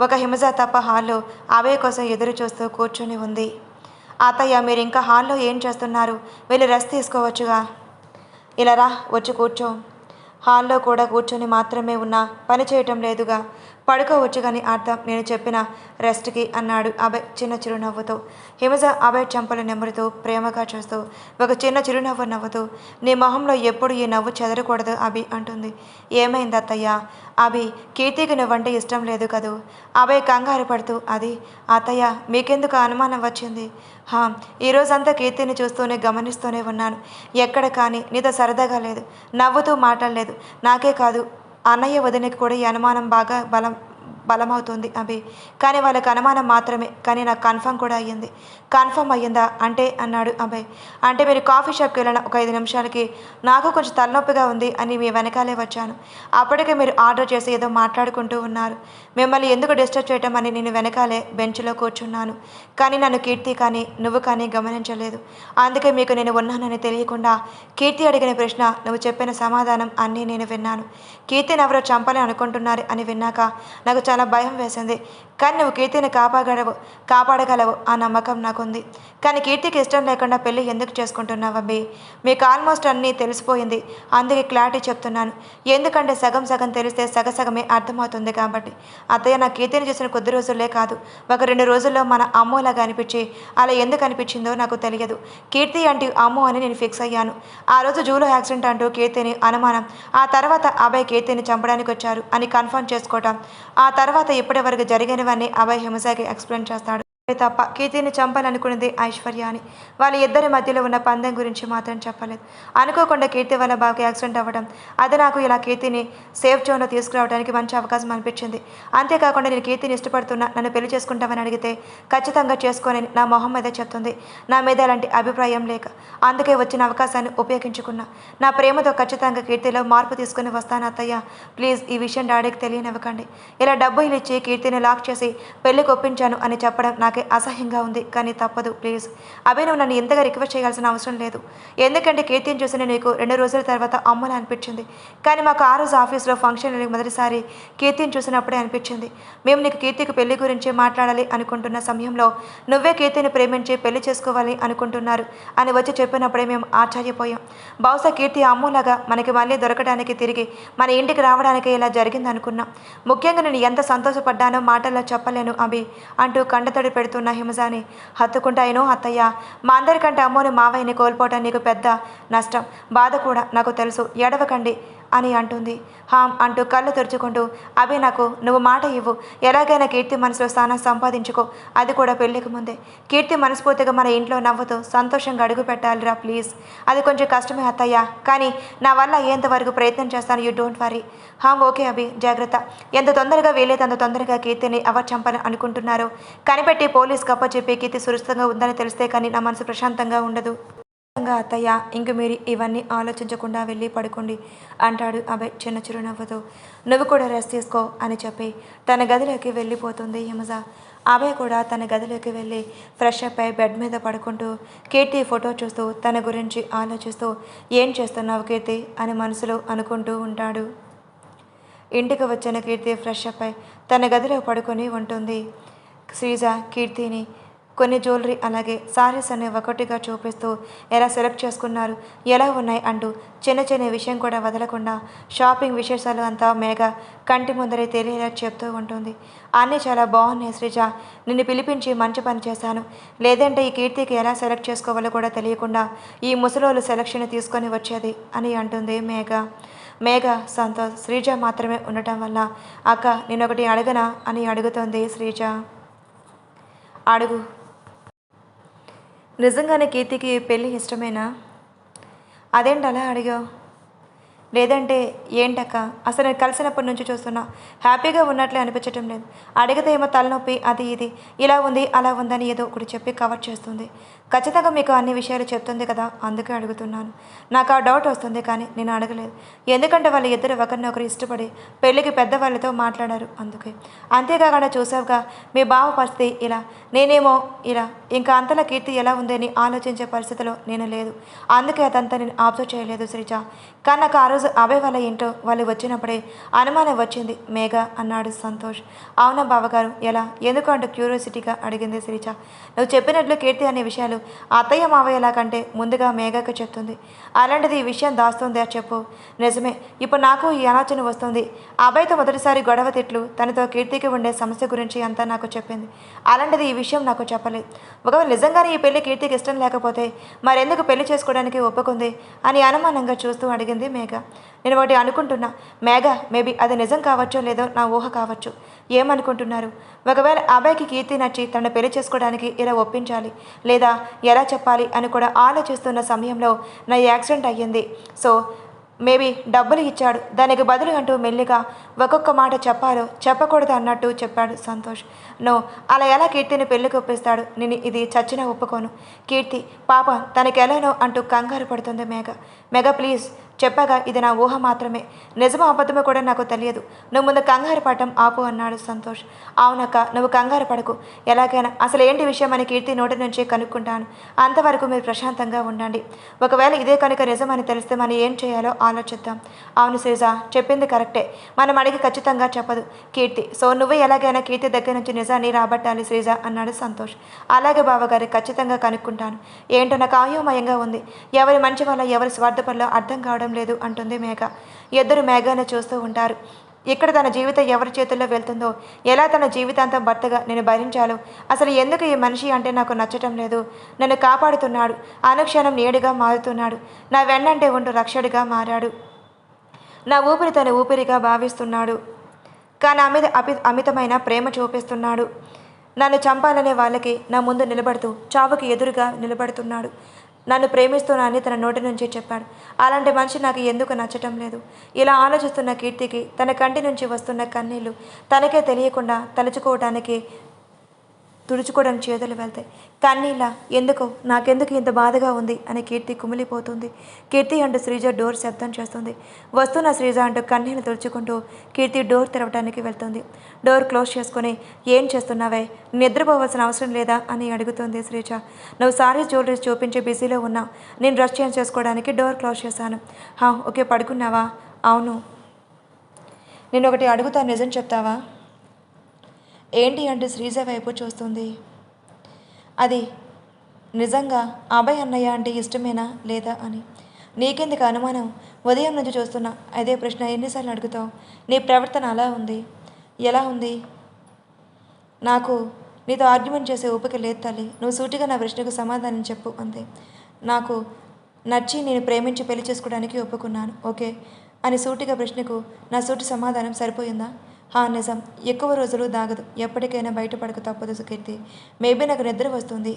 ఒక హిమజ తప్ప హాల్లో అభయ్ కోసం ఎదురు చూస్తూ కూర్చొని ఉంది. అత్తయ్య మీరు ఇంకా హాల్లో ఏం చేస్తున్నారు? వెళ్ళి రెస్ట్ తీసుకోవచ్చుగా. ఇలా రా, వచ్చి కూర్చో. హాల్లో కూడా కూర్చొని మాత్రమే ఉన్నా పని చేయటం లేదుగా, పడుకోవచ్చు కానీ అర్థం నేను చెప్పిన రెస్ట్కి అన్నాడు అభయ్ చిన్న చిరునవ్వుతో. హిమజ అభయ్ చెంపలు నెమ్మరుతూ ప్రేమగా చూస్తూ ఒక చిన్న చిరునవ్వు నవ్వుతూ, నీ మొహంలో ఎప్పుడు ఈ నవ్వు చెదరకూడదు అభి అంటుంది. ఏమైంది అత్తయ్య? అభి, కీర్తికి నువ్వంటే ఇష్టం లేదు కదూ? అభయ్ కంగారు పడుతూ, అది అత్తయ్య మీకెందుకు అనుమానం వచ్చింది? ఈరోజంతా కీర్తిని చూస్తూనే గమనిస్తూనే ఉన్నాను. ఎక్కడ కానీ నీతో సరదాగా లేదు, నవ్వుతూ మాట్లాడలేదు. నాకే కాదు అన్నయ్య వదినకి కూడా ఈ అనుమానం బాగా బలమవుతుంది అభి. కానీ వాళ్ళకి అనుమానం మాత్రమే, కానీ నాకు కన్ఫర్మ్ కూడా అయ్యింది. కన్ఫర్మ్ అయ్యిందా అంటే అన్నాడు అభయ్. అంటే మీరు కాఫీ షాప్కి వెళ్ళిన ఒక 5 నిమిషాలకి నాకు కొంచెం తలనొప్పిగా ఉంది అని మీ వెనకాలే వచ్చాను. అప్పటికే మీరు ఆర్డర్ చేసి ఏదో మాట్లాడుకుంటూ ఉన్నారు. మిమ్మల్ని ఎందుకు డిస్టర్బ్ చేయటం అని నేను వెనకాలే బెంచ్లో కూర్చున్నాను. కానీ నన్ను కీర్తి కానీ నువ్వు కానీ గమనించలేదు. అందుకే మీకు నేను ఉన్నానని తెలియకుండా కీర్తి అడిగిన ప్రశ్న, నువ్వు చెప్పిన సమాధానం అన్నీ నేను విన్నాను. కీర్తిని ఎవరో చంపాలని అనుకుంటున్నారు అని విన్నాక నాకు చాలా భయం వేసింది. కానీ నువ్వు కీర్తిని కాపాడగలవు ఆ నమ్మకం నాకుంది. కానీ కీర్తికి ఇష్టం లేకుండా పెళ్ళి ఎందుకు చేసుకుంటున్నావు అబ్బి? మీకు ఆల్మోస్ట్ అన్నీ తెలిసిపోయింది, అందుకే క్లారిటీ చెప్తున్నాను. ఎందుకంటే సగం సగం తెలిస్తే సగసగమే అర్థమవుతుంది కాబట్టి. అత్తయ్య నా కీర్తిని చూసిన కొద్ది రోజులే కాదు, ఒక 2 రోజుల్లో మన అమ్మోలాగా అనిపించి అలా ఎందుకు అనిపించిందో నాకు తెలియదు. కీర్తి అంటే అమ్మో అని నేను ఫిక్స్ అయ్యాను. ఆ రోజు జూలో యాక్సిడెంట్ అంటూ కీర్తిని అనుమానం, ఆ తర్వాత అభయ్ కీర్తిని చంపడానికి వచ్చారు అని కన్ఫర్మ్ చేసుకోవటం, ఆ తర్వాత ఇప్పటి వరకు జరిగినవన్నీ అభయ్ హిమజకి ఎక్స్ప్లెయిన్ చేస్తాడు. తప్ప కీర్తిని చంపాలనుకున్నది ఐశ్వర్య అని. వాళ్ళ ఇద్దరి మధ్యలో ఉన్న పందెం గురించి మాత్రం చెప్పలేదు. అనుకోకుండా కీర్తి వల్ల బాగా యాక్సిడెంట్ అవ్వడం, అది నాకు ఇలా కీర్తిని సేఫ్ జోన్లో తీసుకురావడానికి మంచి అవకాశం అనిపించింది. అంతేకాకుండా నేను కీర్తిని ఇష్టపడుతున్నా, నన్ను పెళ్లి చేసుకుంటామని అడిగితే ఖచ్చితంగా చేసుకోనని నా మొహం మీద చెప్తుంది. నా మీద ఎలాంటి అభిప్రాయం లేక అందుకే వచ్చిన అవకాశాన్ని ఉపయోగించుకున్నా. నా ప్రేమతో ఖచ్చితంగా కీర్తిలో మార్పు తీసుకుని వస్తాను అత్తయ్య, ప్లీజ్ ఈ విషయం డాడీకి తెలియనివ్వకండి. ఇలా డబ్బులు ఇచ్చి కీర్తిని లాక్ చేసి పెళ్లికి ఒప్పించాను అని చెప్పడం నాకు అసహ్యంగా ఉంది, కానీ తప్పదు ప్లీజ్. అభి నువ్వు నన్ను ఇంతగా రిక్వెస్ట్ చేయాల్సిన అవసరం లేదు. ఎందుకంటే కీర్తిని చూసిన నీకు 2 రోజుల తర్వాత అమ్మలా అనిపించింది. కానీ మాకు ఆ రోజు ఆఫీస్లో ఫంక్షన్ మొదటిసారి కీర్తిని చూసినప్పుడే అనిపించింది. మేము నీకు కీర్తికి పెళ్లి గురించి మాట్లాడాలి అనుకుంటున్న సమయంలో నువ్వే కీర్తిని ప్రేమించి పెళ్లి చేసుకోవాలి అనుకుంటున్నారు అని వచ్చి చెప్పినప్పుడే మేము ఆశ్చర్యపోయాం. బహుశా కీర్తి అమ్మలాగా మనకి మళ్ళీ దొరకడానికి, తిరిగి మన ఇంటికి రావడానికి ఇలా జరిగింది అనుకున్నాం. ముఖ్యంగా నేను ఎంత సంతోషపడ్డానో మాటల్లో చెప్పలేను అభి అంటూ కండతడి పెడుతున్న హిమజాని హత్తుకుంటా అయినో అత్తయ్య, మా అందరికంటే అమ్మోని మావయ్యని కోల్పోవటం నీకు పెద్ద నష్టం, బాధ కూడా నాకు తెలుసు, ఎడవకండి అని అంటుంది. హామ్ అంటూ కళ్ళు తెరుచుకుంటూ, అభి నాకు నువ్వు మాట ఇవ్వు, ఎలాగైనా కీర్తి మనసులో స్థానం సంపాదించుకో, అది కూడా పెళ్ళికి ముందే. కీర్తి మనస్ఫూర్తిగా మన ఇంట్లో నవ్వుతూ సంతోషంగా అడుగు పెట్టాలిరా ప్లీజ్. అది కొంచెం కష్టమే అత్తయ్య, కానీ నా వల్ల అయ్యేంతవరకు ప్రయత్నం చేస్తాను, యూ డోంట్ వరీ. హామ్ ఓకే అభి, జాగ్రత్త. ఎంత తొందరగా వీలైతే అంత తొందరగా కీర్తిని ఎవరు చంపని అనుకుంటున్నారు? కనిపెట్టి పోలీస్ చెప్పి కీర్తి సురక్షితంగా ఉందని తెలిస్తే కానీ నా మనసు ప్రశాంతంగా ఉండదు. అత్తయ్య, ఇంక మీరు ఇవన్నీ ఆలోచించకుండా వెళ్ళి పడుకోండి అంటాడు అభయ్ చిన్న చిరునవ్వుతో. నువ్వు కూడా రెస్ట్ తీసుకో అని చెప్పి తన గదిలోకి వెళ్ళిపోతుంది హిమజ. అభయ్ కూడా తన గదిలోకి వెళ్ళి ఫ్రెష్ అప్ అయి బెడ్ మీద పడుకుంటూ కీర్తి ఫోటో చూస్తూ తన గురించి ఆలోచిస్తూ ఏం చేస్తున్నావు కీర్తి అని మనసులో అనుకుంటూ ఉంటాడు. ఇంటికి వచ్చిన కీర్తి ఫ్రెష్ అప్ అయి తన గదిలో పడుకొని ఉంటుంది. శ్రీజ కీర్తిని కొన్ని జ్యువెలరీ అలాగే సారీస్ అనే ఒకటిగా చూపిస్తూ ఎలా సెలెక్ట్ చేసుకున్నారు, ఎలా ఉన్నాయి అంటూ చిన్న చిన్న విషయం కూడా వదలకుండా షాపింగ్ విశేషాలు అంతా మేఘ కంటి ముందరే తెలియలా చెప్తూ ఉంటుంది. అన్నీ చాలా బాగున్నాయి శ్రీజ, నిన్ను పిలిపించి మంచి పని చేశాను, లేదంటే ఈ కీర్తికి ఎలా సెలెక్ట్ చేసుకోవాలో కూడా తెలియకుండా ఈ ముసలోళ్ళు సెలక్షన్ తీసుకొని వచ్చేది అని అంటుంది మేఘ. మేఘ సంతోష్ శ్రీజ మాత్రమే ఉండటం వల్ల అక్క నేనొకటి అడగనా అని అడుగుతుంది శ్రీజ. అడుగు. నిజంగానే కీర్తికి పెళ్ళి ఇష్టమేనా? అదేంటి అలా అడిగావు? లేదంటే ఏంటక్క, అసలు నేను కలిసినప్పటి నుంచి చూస్తున్నా హ్యాపీగా ఉన్నట్లే అనిపించటం లేదు. అడిగితే ఏమో తలనొప్పి అది ఇది ఇలా ఉంది అలా ఉందని ఏదో ఒకటి చెప్పి కవర్ చేస్తుంది. ఖచ్చితంగా మీకు అన్ని విషయాలు చెప్తుంది కదా, అందుకే అడుగుతున్నాను. నాకు ఆ డౌట్ వస్తుంది కానీ నేను అడగలేదు, ఎందుకంటే వాళ్ళు ఇద్దరు ఒకరినొకరు ఇష్టపడి పెళ్ళికి పెద్దవాళ్ళతో మాట్లాడారు అందుకే. అంతేకాకుండా చూసావుగా మీ బావ పరిస్థితి ఇలా, నేనేమో ఇలా, ఇంకా అంతలా కీర్తి ఎలా ఉందని ఆలోచించే పరిస్థితిలో నేను లేదు, అందుకే అదంతా నేను అబ్జర్వ్ చేయలేదు శ్రీజ. కానీ నాకు ఆ రోజు అభయ్ వాళ్ళ ఇంట్లో వాళ్ళు వచ్చినప్పుడే అనుమానం వచ్చింది మేఘ అన్నాడు సంతోష్. అవునా బావగారు ఎలా, ఎందుకు అంటూ క్యూరియాసిటీగా అడిగింది శ్రీజ. నువ్వు చెప్పినట్లు కీర్తి అనే విషయాలు అత్తయ్య మావయ్యలా కంటే ముందుగా మేఘకు చెప్తుంది, అలాంటిది ఈ విషయం దాస్తుందా చెప్పు. నిజమే, ఇప్పుడు నాకు ఈ ఆలోచన వస్తుంది. అభయ్తో మొదటిసారి గొడవ తిట్లు, తనతో కీర్తికి ఉండే సమస్య గురించి అంతా నాకు చెప్పింది, అలాంటిది ఈ విషయం నాకు చెప్పలేదు. ఒకవేళ నిజంగానే ఈ పెళ్లి కీర్తికి ఇష్టం లేకపోతే మరెందుకు పెళ్లి చేసుకోవడానికి ఒప్పుకుంది అని అనుమానంగా చూస్తూ అడిగింది మేఘ. నేను ఒకటి అనుకుంటున్నా మేఘ, మేబీ అది నిజం కావచ్చో లేదో నా ఊహ కావచ్చు. ఏమనుకుంటున్నారు? ఒకవేళ అబ్బాయికి కీర్తి నచ్చి తనను పెళ్లి చేసుకోవడానికి ఇలా ఒప్పించాలి లేదా ఎలా చెప్పాలి అని కూడా ఆలోచిస్తున్న సమయంలో నా యాక్సిడెంట్ అయ్యింది. సో మేబీ డబ్బులు ఇచ్చాడు, దానికి బదులు అంటూ మెల్లిగా ఒక్కొక్క మాట చెప్పాలో చెప్పకూడదు అన్నట్టు చెప్పాడు సంతోష్. నో, అలా ఎలా కీర్తిని పెళ్లికి ఒప్పిస్తాడు? నేను ఇది చచ్చినా ఒప్పుకోను. కీర్తి పాప తనకి ఎలానో అంటూ కంగారు పడుతుంది మేఘ. మేఘ ప్లీజ్, చెప్పగా ఇది నా ఊహ మాత్రమే, నిజమో అబద్ధమో కూడా నాకు తెలియదు, నువ్వు ముందు కంగారు పడటం ఆపు అన్నాడు సంతోష్. అవునక్క, నువ్వు కంగారు పడకు, ఎలాగైనా అసలు ఏంటి విషయం అని కీర్తి నోటి నుంచి కనుక్కుంటాను, అంతవరకు మీరు ప్రశాంతంగా ఉండండి. ఒకవేళ ఇదే కనుక నిజమని తెలిస్తే మనం ఏం చేయాలో ఆలోచిద్దాం. అవును శ్రీజ చెప్పింది కరెక్టే, మనం అడిగి ఖచ్చితంగా చెప్పదు కీర్తి. సో నువ్వు ఎలాగైనా కీర్తి దగ్గర నుంచి నిజాన్ని రాబట్టాలి శ్రీజ అన్నాడు సంతోష్. అలాగే బావగారు, ఖచ్చితంగా కనుక్కుంటాను. ఏంటో నాకు ఆయోమయంగా ఉంది, ఎవరి మంచి వల్ల ఎవరి స్వార్థపల్లో అర్థం కావడం లేదు అంటుంది మేఘ. ఇద్దరు మేఘను చూస్తూ ఉంటారు. ఇక్కడ తన జీవితం ఎవరి చేతుల్లో వెళ్తుందో, ఎలా తన జీవితాంతం భర్తగా నేను భరించాలో, అసలు ఎందుకు ఈ మనిషి అంటే నాకు నచ్చటం లేదు, నన్ను కాపాడుతున్నాడు, అనుక్షణం నీడుగా మారుతున్నాడు, నా వెన్నంటే ఉంటూ రక్షకుడిగా మారాడు, నా ఊపిరి తన ఊపిరిగా భావిస్తున్నాడు, కానీ నా మీద అమితమైన ప్రేమ చూపిస్తున్నాడు, నన్ను చంపాలనే వాళ్ళకి నా ముందు నిలబడుతూ చావుకి ఎదురుగా నిలబడుతున్నాడు, నన్ను ప్రేమిస్తున్నానని తన నోటి నుంచి చెప్పాడు. అలాంటి మనిషి నాకు ఎందుకు నచ్చటం లేదు. ఇలా ఆలోచిస్తున్న కీర్తికి తన కంటి నుంచి వస్తున్న కన్నీళ్లు తనకే తెలియకుండా తలుచుకోవడానికి తుడుచుకోవడం చేతులు వెళ్తాయి. కన్నీళ్ళ ఎందుకో నాకెందుకు ఇంత బాధగా ఉంది అని కీర్తి కుమిలిపోతుంది. కీర్తి అంటూ శ్రీజ డోర్ శబ్దం చేస్తుంది. వస్తున్న శ్రీజ అంటూ కన్నీళ్ళు తుడుచుకుంటూ కీర్తి డోర్ తెరవడానికి వెళ్తుంది. డోర్ క్లోజ్ చేసుకుని ఏం చేస్తున్నావే, నిద్రపోవాల్సిన అవసరం లేదా అని అడుగుతుంది శ్రీజ. నువ్వు సారీ జ్యువెలరీస్ చూపించి బిజీలో ఉన్నా, నేను డ్రెస్ చేంజ్ చేసుకోవడానికి డోర్ క్లోజ్ చేశాను. ఓకే, పడుకున్నావా? అవును. నేను ఒకటి అడుగుతా, నిజం చెప్తావా? ఏంటి అంటూ శ్రీజ వైపు చూస్తుంది. అది నిజంగా అభయ్ అన్నయ్య అంటే ఇష్టమేనా లేదా అని. నీకెందుకు అనుమానం? ఉదయం నుంచి చూస్తున్నా అదే ప్రశ్న, ఎన్నిసార్లు అడుగుతావు? నీ ప్రవర్తన అలా ఉంది. ఎలా ఉంది? నాకు నీతో ఆర్గ్యుమెంట్ చేసే ఓపిక లేదు తల్లి. నువ్వు సూటిగా నా ప్రశ్నకు సమాధానం చెప్పు అంతే. నాకు నచ్చి నేను ప్రేమించి పెళ్లి చేసుకోవడానికి ఒప్పుకున్నాను. ఓకే అని సూటిగా ప్రశ్నకు నా సూటి సమాధానం సరిపోయిందా? నిజం. ఎక్కువ రోజులు దాగదు. ఎప్పటికైనా బయటపడక తప్పదు కీర్తి. మేబీ నాకు నిద్ర వస్తుంది.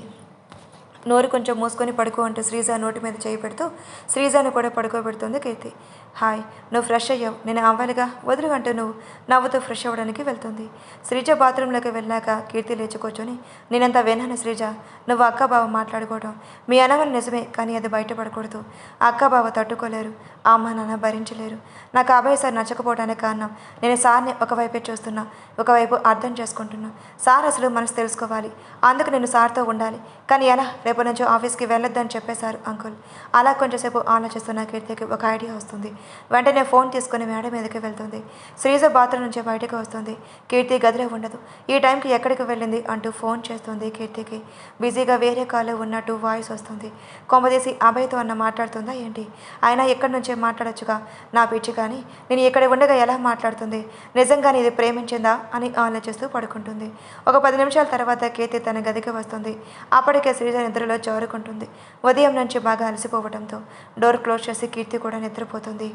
నోరు కొంచెం మూసుకొని పడుకో అంటూ శ్రీజ నోటి మీద చేయి పెడుతూ శ్రీజాను కూడా పడుకోబెడుతుంది కీర్తి. హాయ్, నువ్వు ఫ్రెష్ అయ్యావు, నేను అవ్వాలిగా, వదులు అంటూ నువ్వు నవ్వుతూ ఫ్రెష్ అవ్వడానికి వెళ్తుంది. శ్రీజ బాత్రూంలోకి వెళ్ళాక కీర్తి లేచి కూర్చొని, నేనంతా విన్నాను శ్రీజ, నువ్వు అక్క బావ మాట్లాడుకోవడం. మీ అనవలు నిజమే, కానీ అది బయటపడకూడదు. అక్క బావ తట్టుకోలేరు, అమ్మ నాన్న భరించలేరు. నాకు అభయ్ సార్ నచ్చకపోవడానికి కారణం నేను సార్ని ఒకవైపే చూస్తున్నా, ఒకవైపు అర్థం చేసుకుంటున్నా. సార్ అసలు మనసు తెలుసుకోవాలి, అందుకు నేను సార్తో ఉండాలి. కానీ ఎలా? రేపు నుంచి ఆఫీస్కి వెళ్ళొద్దని చెప్పేశారు అంకుల్. అలా కొంచెంసేపు ఆలోచిస్తున్న కీర్తికి ఒక ఐడియా వస్తుంది. వెంటనే ఫోన్ తీసుకుని మేడ మీదకి వెళ్తుంది. శ్రీజ బాత్రూమ్ నుంచి బయటకు వస్తుంది. కీర్తి గదిలో ఉండదు. ఈ టైంకి ఎక్కడికి వెళ్ళింది అంటూ ఫోన్ చేస్తుంది కీర్తికి. బిజీగా వేరే కాల్లో ఉన్నట్టు వాయిస్ వస్తుంది. కొమ్మదీసి అభయ్తో అన్న మాట్లాడుతుందా ఏంటి? అయినా ఎక్కడి నుంచే మాట్లాడొచ్చుగా. నా పిచ్చి కానీ నేను ఇక్కడ ఉండగా ఎలా మాట్లాడుతుంది? నిజంగానే ఇది ప్రేమించిందా అని ఆలోచిస్తూ పడుకుంటుంది. ఒక 10 నిమిషాల తర్వాత కీర్తి తన గదికి వస్తుంది. అప్పటికే శ్రీజ నిద్రలో జారుకుంటుంది. ఉదయం నుంచి బాగా అలసిపోవడంతో డోర్ క్లోజ్ చేసి కీర్తి కూడా నిద్రపోతుంది.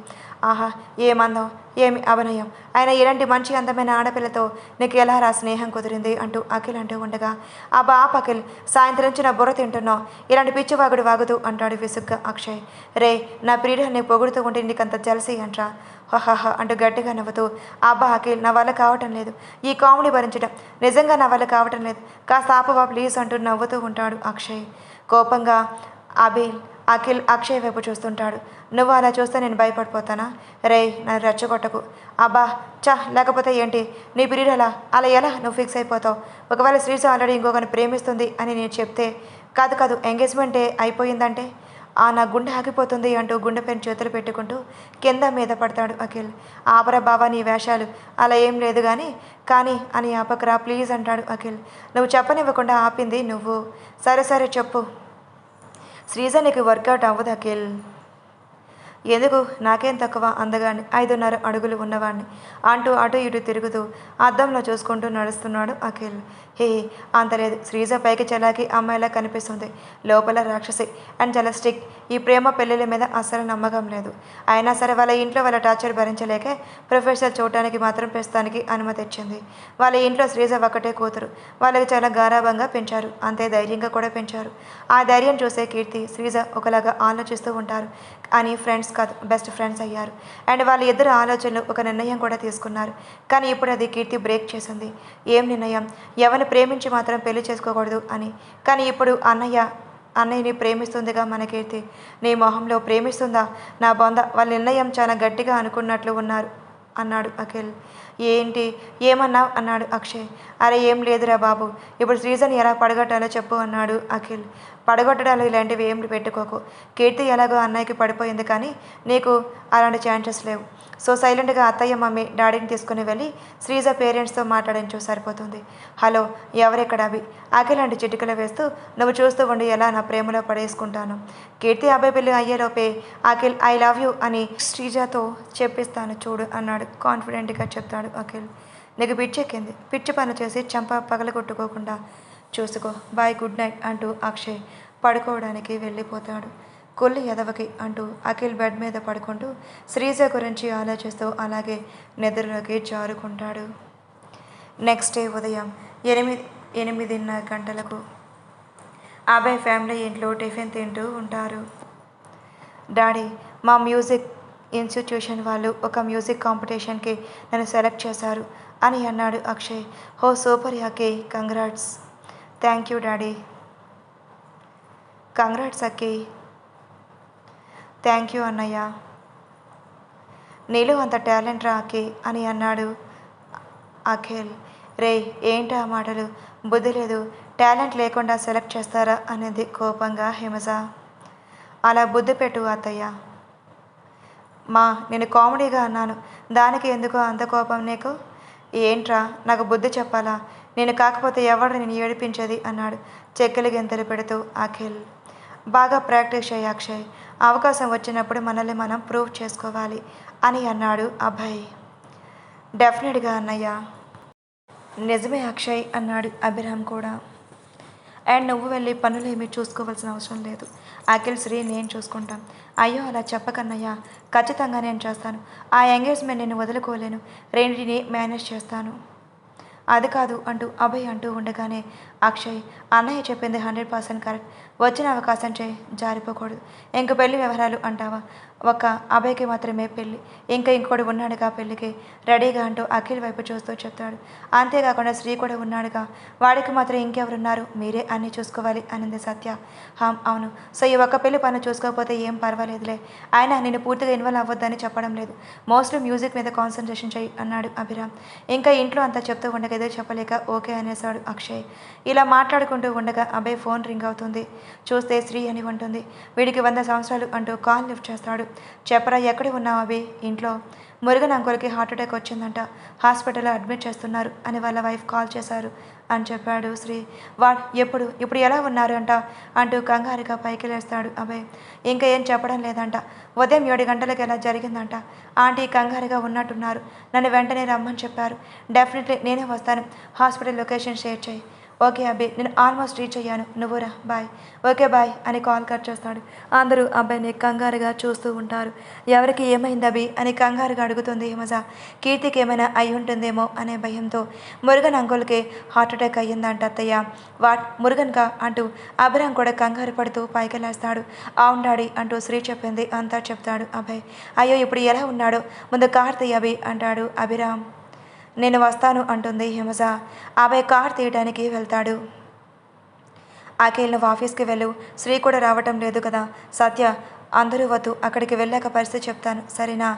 ఆహా, ఏమందం, ఏమి అభినయం. ఆయన ఇలాంటి మంచి అందమైన ఆడపిల్లతో నీకు ఎలా రా స్నేహం కుదిరింది అంటూ అఖిల్ అంటూ ఉండగా, అబ్బా అఖిల్, సాయంత్రం నుంచి నా బుర్ర తింటున్నావు, ఇలాంటి పిచ్చివాగుడు వాగుతూ అంటాడు విసుగ్గా అక్షయ్. రే, నా ప్రియుడిని పొగుడుతూ ఉంటే నీకంత జలసి అంట్రా? హహహ అంటూ గట్టిగా నవ్వుతూ, అబ్బా అఖిల్, నా వల్ల కావటం లేదు, ఈ కామెడీ భరించడం నిజంగా నా వల్ల కావటం లేదు, కాస్త ఆపవా ప్లీజ్ అంటూ నవ్వుతూ ఉంటాడు అక్షయ్. కోపంగా అఖిల్ అక్షయ్ వైపు చూస్తుంటాడు. నువ్వు అలా చూస్తే నేను భయపడిపోతానా? రే, నన్ను రెచ్చగొట్టకు. అబ్బా లేకపోతే ఏంటి? నీ పీరియడ్ అలా ఎలా నువ్వు ఫిక్స్ అయిపోతావు? ఒకవేళ శ్రీజ ఆల్రెడీ ఇంకొకరిని ప్రేమిస్తుంది అని నేను చెప్తే, కాదు ఎంగేజ్మెంటే అయిపోయిందంటే నా గుండె ఆగిపోతుంది అంటూ గుండెపైన చేతులు పెట్టుకుంటూ కింద మీద పడతాడు అఖిల్. ఆపరా బావా నీ వేషాలు, అలా ఏం లేదు కానీ అని ఆపకరా ప్లీజ్ అంటాడు అఖిల్. నువ్వు చెప్పనివ్వకుండా ఆపింది నువ్వు. సరే చెప్పు. శ్రీజ నీకు వర్కౌట్ అవ్వదు అఖిల్. ఎందుకు? నాకేం తక్కువ అందగాన్ని, 5.5 అడుగులు ఉన్నవాడిని అంటూ అటు ఇటు తిరుగుతూ అద్దంలో చూసుకుంటూ నడుస్తున్నాడు అఖిల్. అంత లేదు. శ్రీజ పైకి చలాకి అమ్మాయిలా కనిపిస్తుంది, లోపల రాక్షసి అండ్ చాలా స్ట్రిక్ట్. ఈ ప్రేమ పెళ్ళిళ్ళ మీద అస్సలు నమ్మకం లేదు. అయినా సరే వాళ్ళ ఇంట్లో వాళ్ళ టార్చర్ భరించలేకే ప్రొఫెసర్ చూడటానికి మాత్రం ప్రస్తుతానికి అనుమతి ఇచ్చింది. వాళ్ళ ఇంట్లో శ్రీజ ఒకటే కూతురు, వాళ్ళకి చాలా గారాభంగా పెంచారు, అంతే ధైర్యంగా కూడా పెంచారు. ఆ ధైర్యం చూసే కీర్తి శ్రీజ ఒకలాగా ఆలోచిస్తూ ఉంటారు. అని ఫ్రెండ్స్ కాదు, బెస్ట్ ఫ్రెండ్స్ అయ్యారు. అండ్ వాళ్ళ ఇద్దరు ఆలోచనలు ఒక నిర్ణయం కూడా తీసుకున్నారు. కానీ ఇప్పుడు అది కీర్తి బ్రేక్ చేసింది. ఏం నిర్ణయం? ఎవరిని ప్రేమించి మాత్రం పెళ్లి చేసుకోకూడదు అని. కానీ ఇప్పుడు అన్నయ్యని ప్రేమిస్తుందిగా మన కీర్తి. నీ మొహంలో ప్రేమిస్తుందా? నా బొంద. వాళ్ళ నిర్ణయం చాలా గట్టిగా అనుకున్నట్లు అన్నాడు అఖిల్. ఏంటి ఏమన్నావు అన్నాడు అక్షయ్. అరే ఏం లేదురా బాబు, ఇప్పుడు శ్రీజని ఎలా పడగొట్టాలో చెప్పు అన్నాడు అఖిల్. పడగొట్టడాలు ఇలాంటివి ఏం పెట్టుకోకు. కీర్తి ఎలాగో అన్నయ్యకి పడిపోయింది, కానీ నీకు అలాంటి ఛాన్సెస్ లేవు. సో సైలెంట్గా అత్తయ్య మమ్మీ డాడీని తీసుకుని వెళ్ళి శ్రీజ పేరెంట్స్తో మాట్లాడించు, సరిపోతుంది. హలో, ఎవరెక్కడ అభి? అఖిల్ అంటే చిటికలు వేస్తూ, నువ్వు చూస్తూ ఉండి ఎలా నా ప్రేమలో పడేసుకుంటాను. కీర్తి అబ్బాయి పెళ్ళి అయ్యేలోపే అఖిల్ ఐ లవ్ యూ అని శ్రీజతో చెప్పిస్తాను చూడు అన్నాడు కాన్ఫిడెంట్గా చెప్తాడు అఖిల్. నీకు పిచ్చెక్కింది, పిచ్చి పని చేసి చంప పగలగొట్టుకోకుండా చూసుకో. బాయ్, గుడ్ నైట్ అంటూ అక్షయ్ పడుకోవడానికి వెళ్ళిపోతాడు. కొల్లి ఎదవకి అంటూ అఖిల్ బెడ్ మీద పడుకుంటూ శ్రీజ గురించి ఆలోచిస్తూ అలాగే నిద్రలోకి జారుకుంటాడు. నెక్స్ట్ డే ఉదయం 8:30 గంటలకు అభయ్ ఫ్యామిలీ ఇంట్లో టిఫిన్ తింటూ ఉంటారు. డాడీ, మా మ్యూజిక్ ఇన్స్టిట్యూషన్ వాళ్ళు ఒక మ్యూజిక్ కాంపిటీషన్కి నన్ను సెలెక్ట్ చేశారు అని అన్నాడు అక్షయ్. హో సూపర్ యాకి, congrats. Thank you daddy. Congrats Akki. Thank you అన్నయ్య. నీలో అంత టాలెంట్ రా అక్కి అని అన్నాడు అఖిల్. రే, ఏంటి ఆ మాటలు? బుద్ధి లేదు, టాలెంట్ లేకుండా సెలెక్ట్ చేస్తారా అనేది కోపంగా హిమజ. అలా బుద్ధి పెట్టు అత్తయ్య. నేను కామెడీగా అన్నాను, దానికి ఎందుకో అంత కోపం నీకు? ఏంట్రా, నాకు బుద్ధి చెప్పాలా? నేను కాకపోతే ఎవడు నేను ఏడిపించేది అన్నాడు చెక్కలు గెంతలు పెడుతూ అఖిల్. బాగా ప్రాక్టీస్ చేయి అక్షయ్, అవకాశం వచ్చినప్పుడు మనల్ని మనం ప్రూవ్ చేసుకోవాలి అని అన్నాడు అభయ్. డెఫినెట్గా అన్నయ్య. నిజమే అక్షయ్ అన్నాడు అభిరామ్ కూడా. అండ్ నువ్వు వెళ్ళి పనులు ఏమీ చూసుకోవాల్సిన అవసరం లేదు. అఖిల్ శ్రీ నేను చూసుకుంటాం. అయ్యో అలా చెప్పకన్నయ్య, ఖచ్చితంగా నేను చేస్తాను. ఆ ఎంగేజ్మెంట్ నేను వదులుకోలేను. రెండింటిని మేనేజ్ చేస్తాను. అది కాదు అంటూ అభయ్ అంటూ ఉండగానే అక్షయ్, అన్నయ్య చెప్పింది 100% కరెక్ట్. వచ్చిన అవకాశం జారిపోకూడదు. ఇంక పెళ్లి వ్యవహారాలు అంటావా? ఒక అభయ్కి మాత్రమే పెళ్ళి, ఇంకా ఇంకోటి ఉన్నాడుగా పెళ్ళికి రెడీగా అంటూ అఖిల్ వైపు చూస్తూ చెప్తాడు. అంతేకాకుండా శ్రీ కూడా ఉన్నాడుగా, వాడికి మాత్రం ఇంకెవరున్నారు, మీరే అన్నీ చూసుకోవాలి అనింది సత్య. అవును. సో ఈ ఒక్క పెళ్లి పనులు చూసుకోకపోతే ఏం పర్వాలేదులే. అయినా నేను పూర్తిగా ఇన్వాల్వ్ అవ్వద్దని చెప్పడం లేదు. మోస్ట్లీ మ్యూజిక్ మీద కాన్సన్ట్రేషన్ చేయి అన్నాడు అభిరామ్. ఇంకా ఇంట్లో అంతా చెప్తూ ఉండగా ఏదో చెప్పలేక ఓకే అనేసాడు అక్షయ్. ఇలా మాట్లాడుకుంటూ ఉండగా అభయ్ ఫోన్ రింగ్ అవుతుంది. చూస్తే శ్రీ అని ఉంటుంది. వీడికి 100 సంవత్సరాలు అంటూ కాల్ లిఫ్ట్ చేస్తాడు. చెప్పరా, ఎక్కడ ఉన్నావు అభి? ఇంట్లో. మురుగన్ అంకుల్కి హార్ట్ అటాక్ వచ్చిందంట, హాస్పిటల్లో అడ్మిట్ చేస్తున్నారు అని వాళ్ళ వైఫ్ కాల్ చేశారు అని చెప్పాడు శ్రీ. ఇప్పుడు ఎలా ఉన్నారు అంట అంటూ కంగారుగా పైకి లేస్తాడు అభయ్. ఇంకా ఏం చెప్పడం లేదంట. ఉదయం 7 గంటలకు ఎలా జరిగిందంట. ఆంటీ కంగారుగా ఉన్నట్టున్నారు. నన్ను వెంటనే రమ్మని చెప్పారు. డెఫినెట్లీ నేనే వస్తాను. హాస్పిటల్ లొకేషన్ షేర్ చేయి. ఓకే అభి, నేను ఆల్మోస్ట్ రీచ్ అయ్యాను. నువ్వురా, బాయ్. ఓకే బాయ్ అని కాల్ కట్ చేస్తాడు. అందరూ అబ్బాయిని కంగారుగా చూస్తూ ఉంటారు. ఎవరికి ఏమైంది అభి అని కంగారుగా అడుగుతుంది హిమజ. కీర్తికి ఏమైనా అయి ఉంటుందేమో అనే భయంతో. మురుగన్ అంకుల్కి హార్ట్ అటాక్ అయ్యిందంట అత్తయ్య. మురుగన్గా అంటూ అభిరామ్ కూడా కంగారు పడుతూ పైకి లేస్తాడు. అవును డాడీ అంటూ శ్రీ చెప్పింది అంతా చెప్తాడు అభయ్. అయ్యో ఇప్పుడు ఎలా ఉన్నాడో ముందు కార్ తీయి అభి అంటాడు అభిరామ్. నేను వస్తాను అంటుంది హిమజ. అభయ్ కార్ తీయడానికి వెళ్తాడు. అఖిల్ నువ్వు ఆఫీస్కి వెళ్ళు. శ్రీ కూడా రావటం లేదు కదా. సత్య, అందరూ వద్దు, అక్కడికి వెళ్ళాక పరిస్థితి చెప్తాను సరేనా?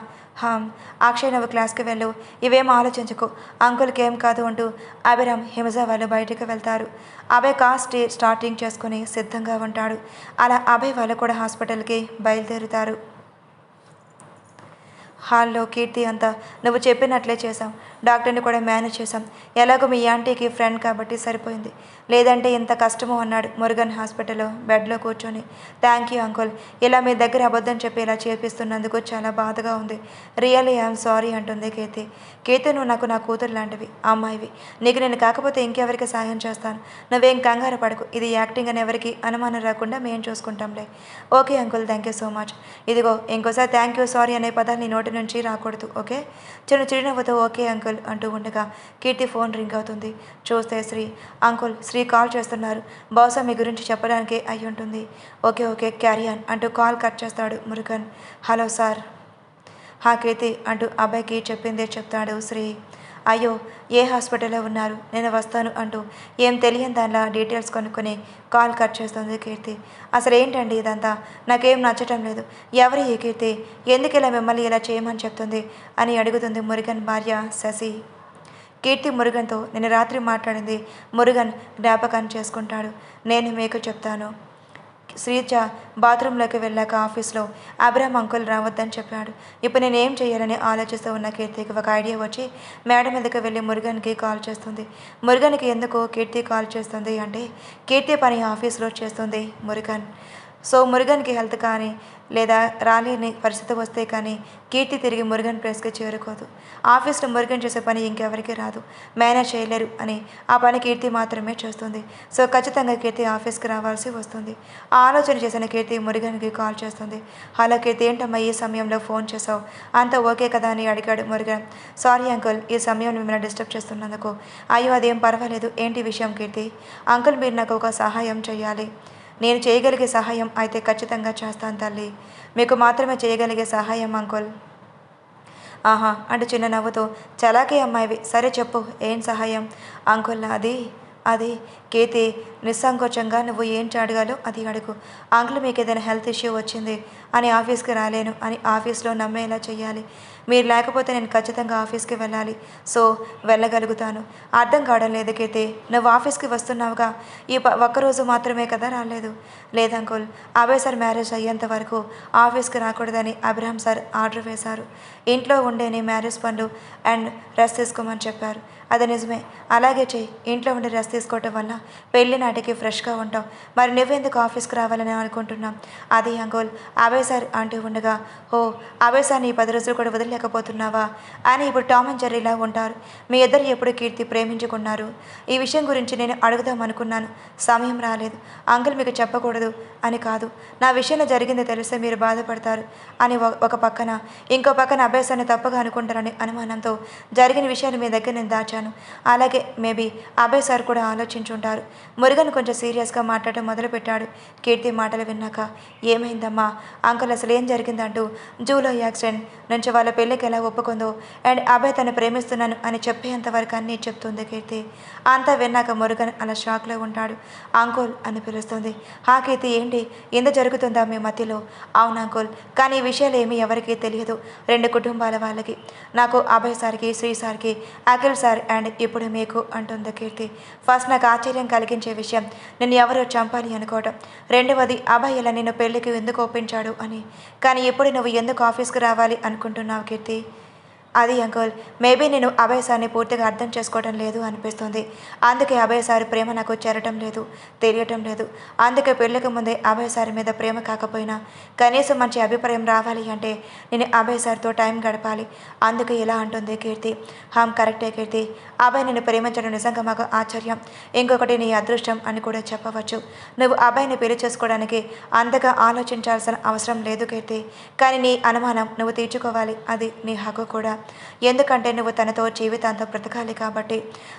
అక్షయ్ నువ్వు క్లాస్కి వెళ్ళు. ఇవేం ఆలోచించకు, అంకుల్కి ఏం కాదు అంటూ అభిరామ్ హిమజ వాళ్ళు బయటికి వెళ్తారు. అభయ్ కార్ స్టార్టింగ్ చేసుకుని సిద్ధంగా ఉంటాడు. అలా అభయ్ వాళ్ళు కూడా హాస్పిటల్కి బయలుదేరుతారు. హాల్లో కీర్తి అంతా నువ్వు చెప్పినట్లే చేశాం. డాక్టర్ని కూడా మేనేజ్ చేశాం. ఎలాగో మీ ఆంటీకి ఫ్రెండ్ కాబట్టి సరిపోయింది, లేదంటే ఇంత కష్టమో అన్నాడు మురుగన్ హాస్పిటల్లో బెడ్లో కూర్చొని. థ్యాంక్ యూ అంకుల్, ఇలా మీ దగ్గర అబద్ధం చెప్పి ఇలా చేపిస్తున్నందుకు చాలా బాధగా ఉంది. రియల్లీ ఐఎమ్ సారీ అంటుంది కీర్తి. కీర్తి, నువ్వు నాకు నా కూతురు లాంటివి, అమ్మాయివి. నీకు నేను కాకపోతే ఇంకెవరికి సహాయం చేస్తాను. నువ్వేం కంగారు పడకు. ఇది యాక్టింగ్ అని ఎవరికి అనుమానం రాకుండా మేము చూసుకుంటాంలే. Okay uncle, thank you so much. ఇదిగో ఇంకోసారి థ్యాంక్ యూ సారీ అనే పదాలు నీ నోటి నుంచి రాకూడదు, ఓకే? చిరునవ్వుతో ఓకే అంకుల్ అంటూ ఉండగా కీర్తి ఫోన్ రింగ్ అవుతుంది. చూస్తే శ్రీ. అంకుల్, శ్రీ కాల్ చేస్తున్నారు. బహుశా మీ గురించి చెప్పడానికి అయి ఉంటుంది. ఓకే ఓకే క్యారీ ఆన్ అంటూ కాల్ కట్ చేస్తాడు మురుగన్. Hello sir. కీర్తి అంటూ అబ్బాయికి చెప్పిందే చెప్తాడు శ్రీ. అయ్యో, ఏ హాస్పిటల్లో ఉన్నారు, నేను వస్తాను అంటూ ఏం తెలియని దానిలా డీటెయిల్స్ కనుక్కొని కాల్ కట్ చేస్తుంది కీర్తి. అసలు ఏంటండి ఇదంతా, నాకేం నచ్చటం లేదు. ఎవరు ఈ కీర్తి, ఎందుకు ఇలా మిమ్మల్ని ఇలా చేయమని చెప్తుంది అని అడుగుతుంది మురుగన్ భార్య శశి. కీర్తి మురుగన్తో నేను రాత్రి మాట్లాడింది మురుగన్ జ్ఞాపకాన్ని చేసుకుంటాడు. నేను మీకు చెప్తాను. శ్రీజ బాత్రూంలోకి వెళ్ళాక ఆఫీస్లో అభిరామ్ అంకుల్ రావద్దని చెప్పాడు. ఇప్పుడు నేను ఏం చేయాలని ఆలోచిస్తూ ఉన్న కీర్తికి ఒక ఐడియా వచ్చి మేడ మీదకి వెళ్ళి మురుగన్కి కాల్ చేస్తుంది. మురుగన్కి ఎందుకు కీర్తి కాల్ చేస్తుంది అంటే, కీర్తి పని ఆఫీస్లో చేస్తుంది మురుగన్. సో మురుగన్కి హెల్త్ కానీ లేదా రాలేని పరిస్థితి వస్తే కానీ కీర్తి తిరిగి మురుగన్ ప్లేస్కి చేరుకోదు. ఆఫీస్లో మురుగన్ చేసే పని ఇంకెవరికి రాదు, మేనేజ్ చేయలేరు అని ఆ పని కీర్తి మాత్రమే చేస్తుంది. సో ఖచ్చితంగా కీర్తి ఆఫీస్కి రావాల్సి వస్తుంది. ఆ ఆలోచన చేసిన కీర్తి మురుగన్కి కాల్ చేస్తుంది. హలో కీర్తి, ఏంటమ్మా ఈ సమయంలో ఫోన్ చేసావు, అంతా ఓకే కదా అని అడిగాడు మురుగన్. సారీ అంకుల్, ఈ సమయంలో మిమ్మల్ని డిస్టర్బ్ చేస్తున్నందుకు. అయ్యో అదేం పర్వాలేదు. ఏంటి విషయం కీర్తి? అంకుల్, మీరు నాకు ఒక సహాయం చేయాలి. నేను చేయగలిగే సహాయం అయితే ఖచ్చితంగా చేస్తాను తల్లి. మీకు మాత్రమే చేయగలిగే సహాయం అంకుల్. అంటూ చిన్న నవ్వుతో, చలాకీ అమ్మాయివి, సరే చెప్పు ఏం సహాయం? అంకుల్, అది కీర్తి, నిస్సంకోచంగా నువ్వు ఏం అడగాలో అది అడుగు. అంకుల్, మీకు ఏదైనా హెల్త్ ఇష్యూ వచ్చింది అని ఆఫీస్కి రాలేను అని ఆఫీస్లో నమ్మేలా చేయాలి. మీరు లేకపోతే నేను ఖచ్చితంగా ఆఫీస్కి వెళ్ళాలి. సో వెళ్ళగలుగుతాను. అర్థం కావడం లేదు కీర్తి, నువ్వు ఆఫీస్కి వస్తున్నావుగా, ఈ ఒక్కరోజు మాత్రమే కదా రాలేదు. లేదంకుల్, అభయ్ సార్ మ్యారేజ్ అయ్యేంత వరకు ఆఫీస్కి రాకూడదని అభిరామ్ సార్ ఆర్డర్ వేశారు. ఇంట్లో ఉండేని మ్యారేజ్ పనులు అండ్ రెస్ట్ తీసుకోమని చెప్పారు. అది నిజమే, అలాగే చెయ్యి. ఇంట్లో ఉండి రెస్ట్ తీసుకోవటం వల్ల పెళ్లి నాటికి ఫ్రెష్గా ఉంటావు. మరి నువ్వెందుకు ఆఫీస్కి రావాలని అనుకుంటున్నాం? అది అంకుల్ అభయ్ సార్ అంటూ ఉండగా, ఓ అభయ్ సార్ని ఈ 10 రోజులు కూడా వదిలేకపోతున్నావా అని ఇప్పుడు టామ్ అండ్ జెర్రీలా ఉంటారు. మీ ఇద్దరు ఎప్పుడు కీర్తి ప్రేమించుకున్నారు? ఈ విషయం గురించి నేను అడుగుదాం అనుకున్నాను, సమయం రాలేదు. అంకుల్ మీకు చెప్పకూడదు అని కాదు, నా విషయంలో జరిగింది తెలిస్తే మీరు బాధపడతారు అని ఒక పక్కన, ఇంకో పక్కన అభయ్ సార్ని తప్పుగా అనుకుంటారని అనుమానంతో జరిగిన విషయాలు మీ దగ్గర నేను దాచాను. అలాగే మేబీ అభయ్ సార్ కూడా ఆలోచించుంటారు. మురుగన్ కొంచెం సీరియస్గా మాట్లాడటం మొదలుపెట్టాడు. కీర్తి మాటలు విన్నాక, ఏమైందమ్మా అంకుల్, అసలు ఏం జరిగిందంటూ జూలో యాక్సిడెంట్ నుంచి వాళ్ళ పెళ్ళికి ఎలా ఒప్పుకుందో అండ్ అభయ్ తను ప్రేమిస్తున్నాను అని చెప్పేంతవరకు అన్నీ చెప్తుంది కీర్తి. అంతా విన్నాక మురుగన్ అలా షాక్లో ఉంటాడు. అంకుల్ అని పిలుస్తుంది. హా కీర్తి, ఏంటి ఎంత జరుగుతుందా మీ మధ్యలో? అవును అంకుల్, కానీ ఈ విషయాలు ఏమీ ఎవరికీ తెలియదు, 2 కుటుంబాల వాళ్ళకి, నాకు అభయ్ సార్కి, శ్రీ సార్కి, అఖిల్ సార్ అండ్ ఇప్పుడు మీకు అంటుంది కీర్తి. ఫస్ట్ నాకు ఆశ్చర్యం కలిగించే విషయం నిన్ను ఎవరో చంపాలి అనుకోవడం, రెండవది అభయ్ ఇలా నిన్ను పెళ్లికి ఎందుకు ఒప్పించాడు అని. కానీ ఇప్పుడు నువ్వు ఎందుకు ఆఫీస్కి రావాలి అనుకుంటున్నావు కీర్తి? అది అంకుల్, మేబీ నేను అభయ్ సార్ని పూర్తిగా అర్థం చేసుకోవడం లేదు అనిపిస్తుంది. అందుకే అభయ్ సార్ ప్రేమ నాకు చేరటం లేదు, తెలియటం లేదు. అందుకే పెళ్ళికి ముందే అభయ్ సార్ మీద ప్రేమ కాకపోయినా కనీసం మంచి అభిప్రాయం రావాలి అంటే నేను అభయ్ సార్తో టైం గడపాలి. అందుకే ఇలా అంటుంది కీర్తి. కరెక్టే కీర్తి, అభయ్ నిన్ను ప్రేమించడం నిజంగా మాకు ఆశ్చర్యం, ఇంకొకటి నీ అదృష్టం అని కూడా చెప్పవచ్చు. నువ్వు అభయ్ని పెళ్లి చేసుకోవడానికి అంతగా ఆలోచించాల్సిన అవసరం లేదు కీర్తి. కానీ నీ అనుమానం నువ్వు తీర్చుకోవాలి, అది నీ హక్కు కూడా. ఎందుకంటే నువ్వు తనతో జీవితాంతం బ్రతకాలి కాబట్టి.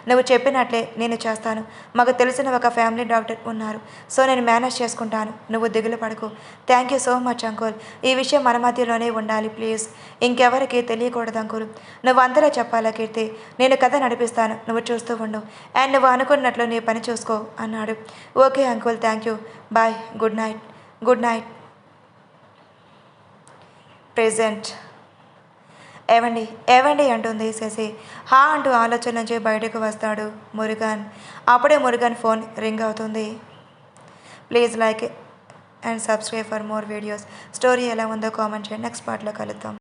నువ్వు చెప్పినట్లే నేను చేస్తాను. మాకు తెలిసిన ఒక ఫ్యామిలీ డాక్టర్ ఉన్నారు, సో నేను మేనేజ్ చేసుకుంటాను, నువ్వు దిగులు పడకు. Thank you so much uncle, ఈ విషయం మన మధ్యలోనే ఉండాలి ప్లీజ్, ఇంకెవరికి తెలియకూడదు అంకుల్. నువ్వు అంతలో చెప్పాలా కీర్తి, నేను కథ నడిపిస్తాను, నువ్వు చూస్తూ ఉండు అండ్ నువ్వు అనుకున్నట్లు నీ పని చూసుకో అన్నాడు. Okay uncle, thank you, bye, good night. Good night. Present. ఏవండి ఏవండి అంటుంది శశి. హా అంటూ ఆలోచన నుంచి బయటకు వస్తాడు మురుగన్. అప్పుడే మురుగన్ ఫోన్ రింగ్ అవుతుంది. Please like and subscribe for more videos. Story ఎలా ఉందో కామెంట్ చేయండి. నెక్స్ట్ పార్ట్లో కలుద్దాం.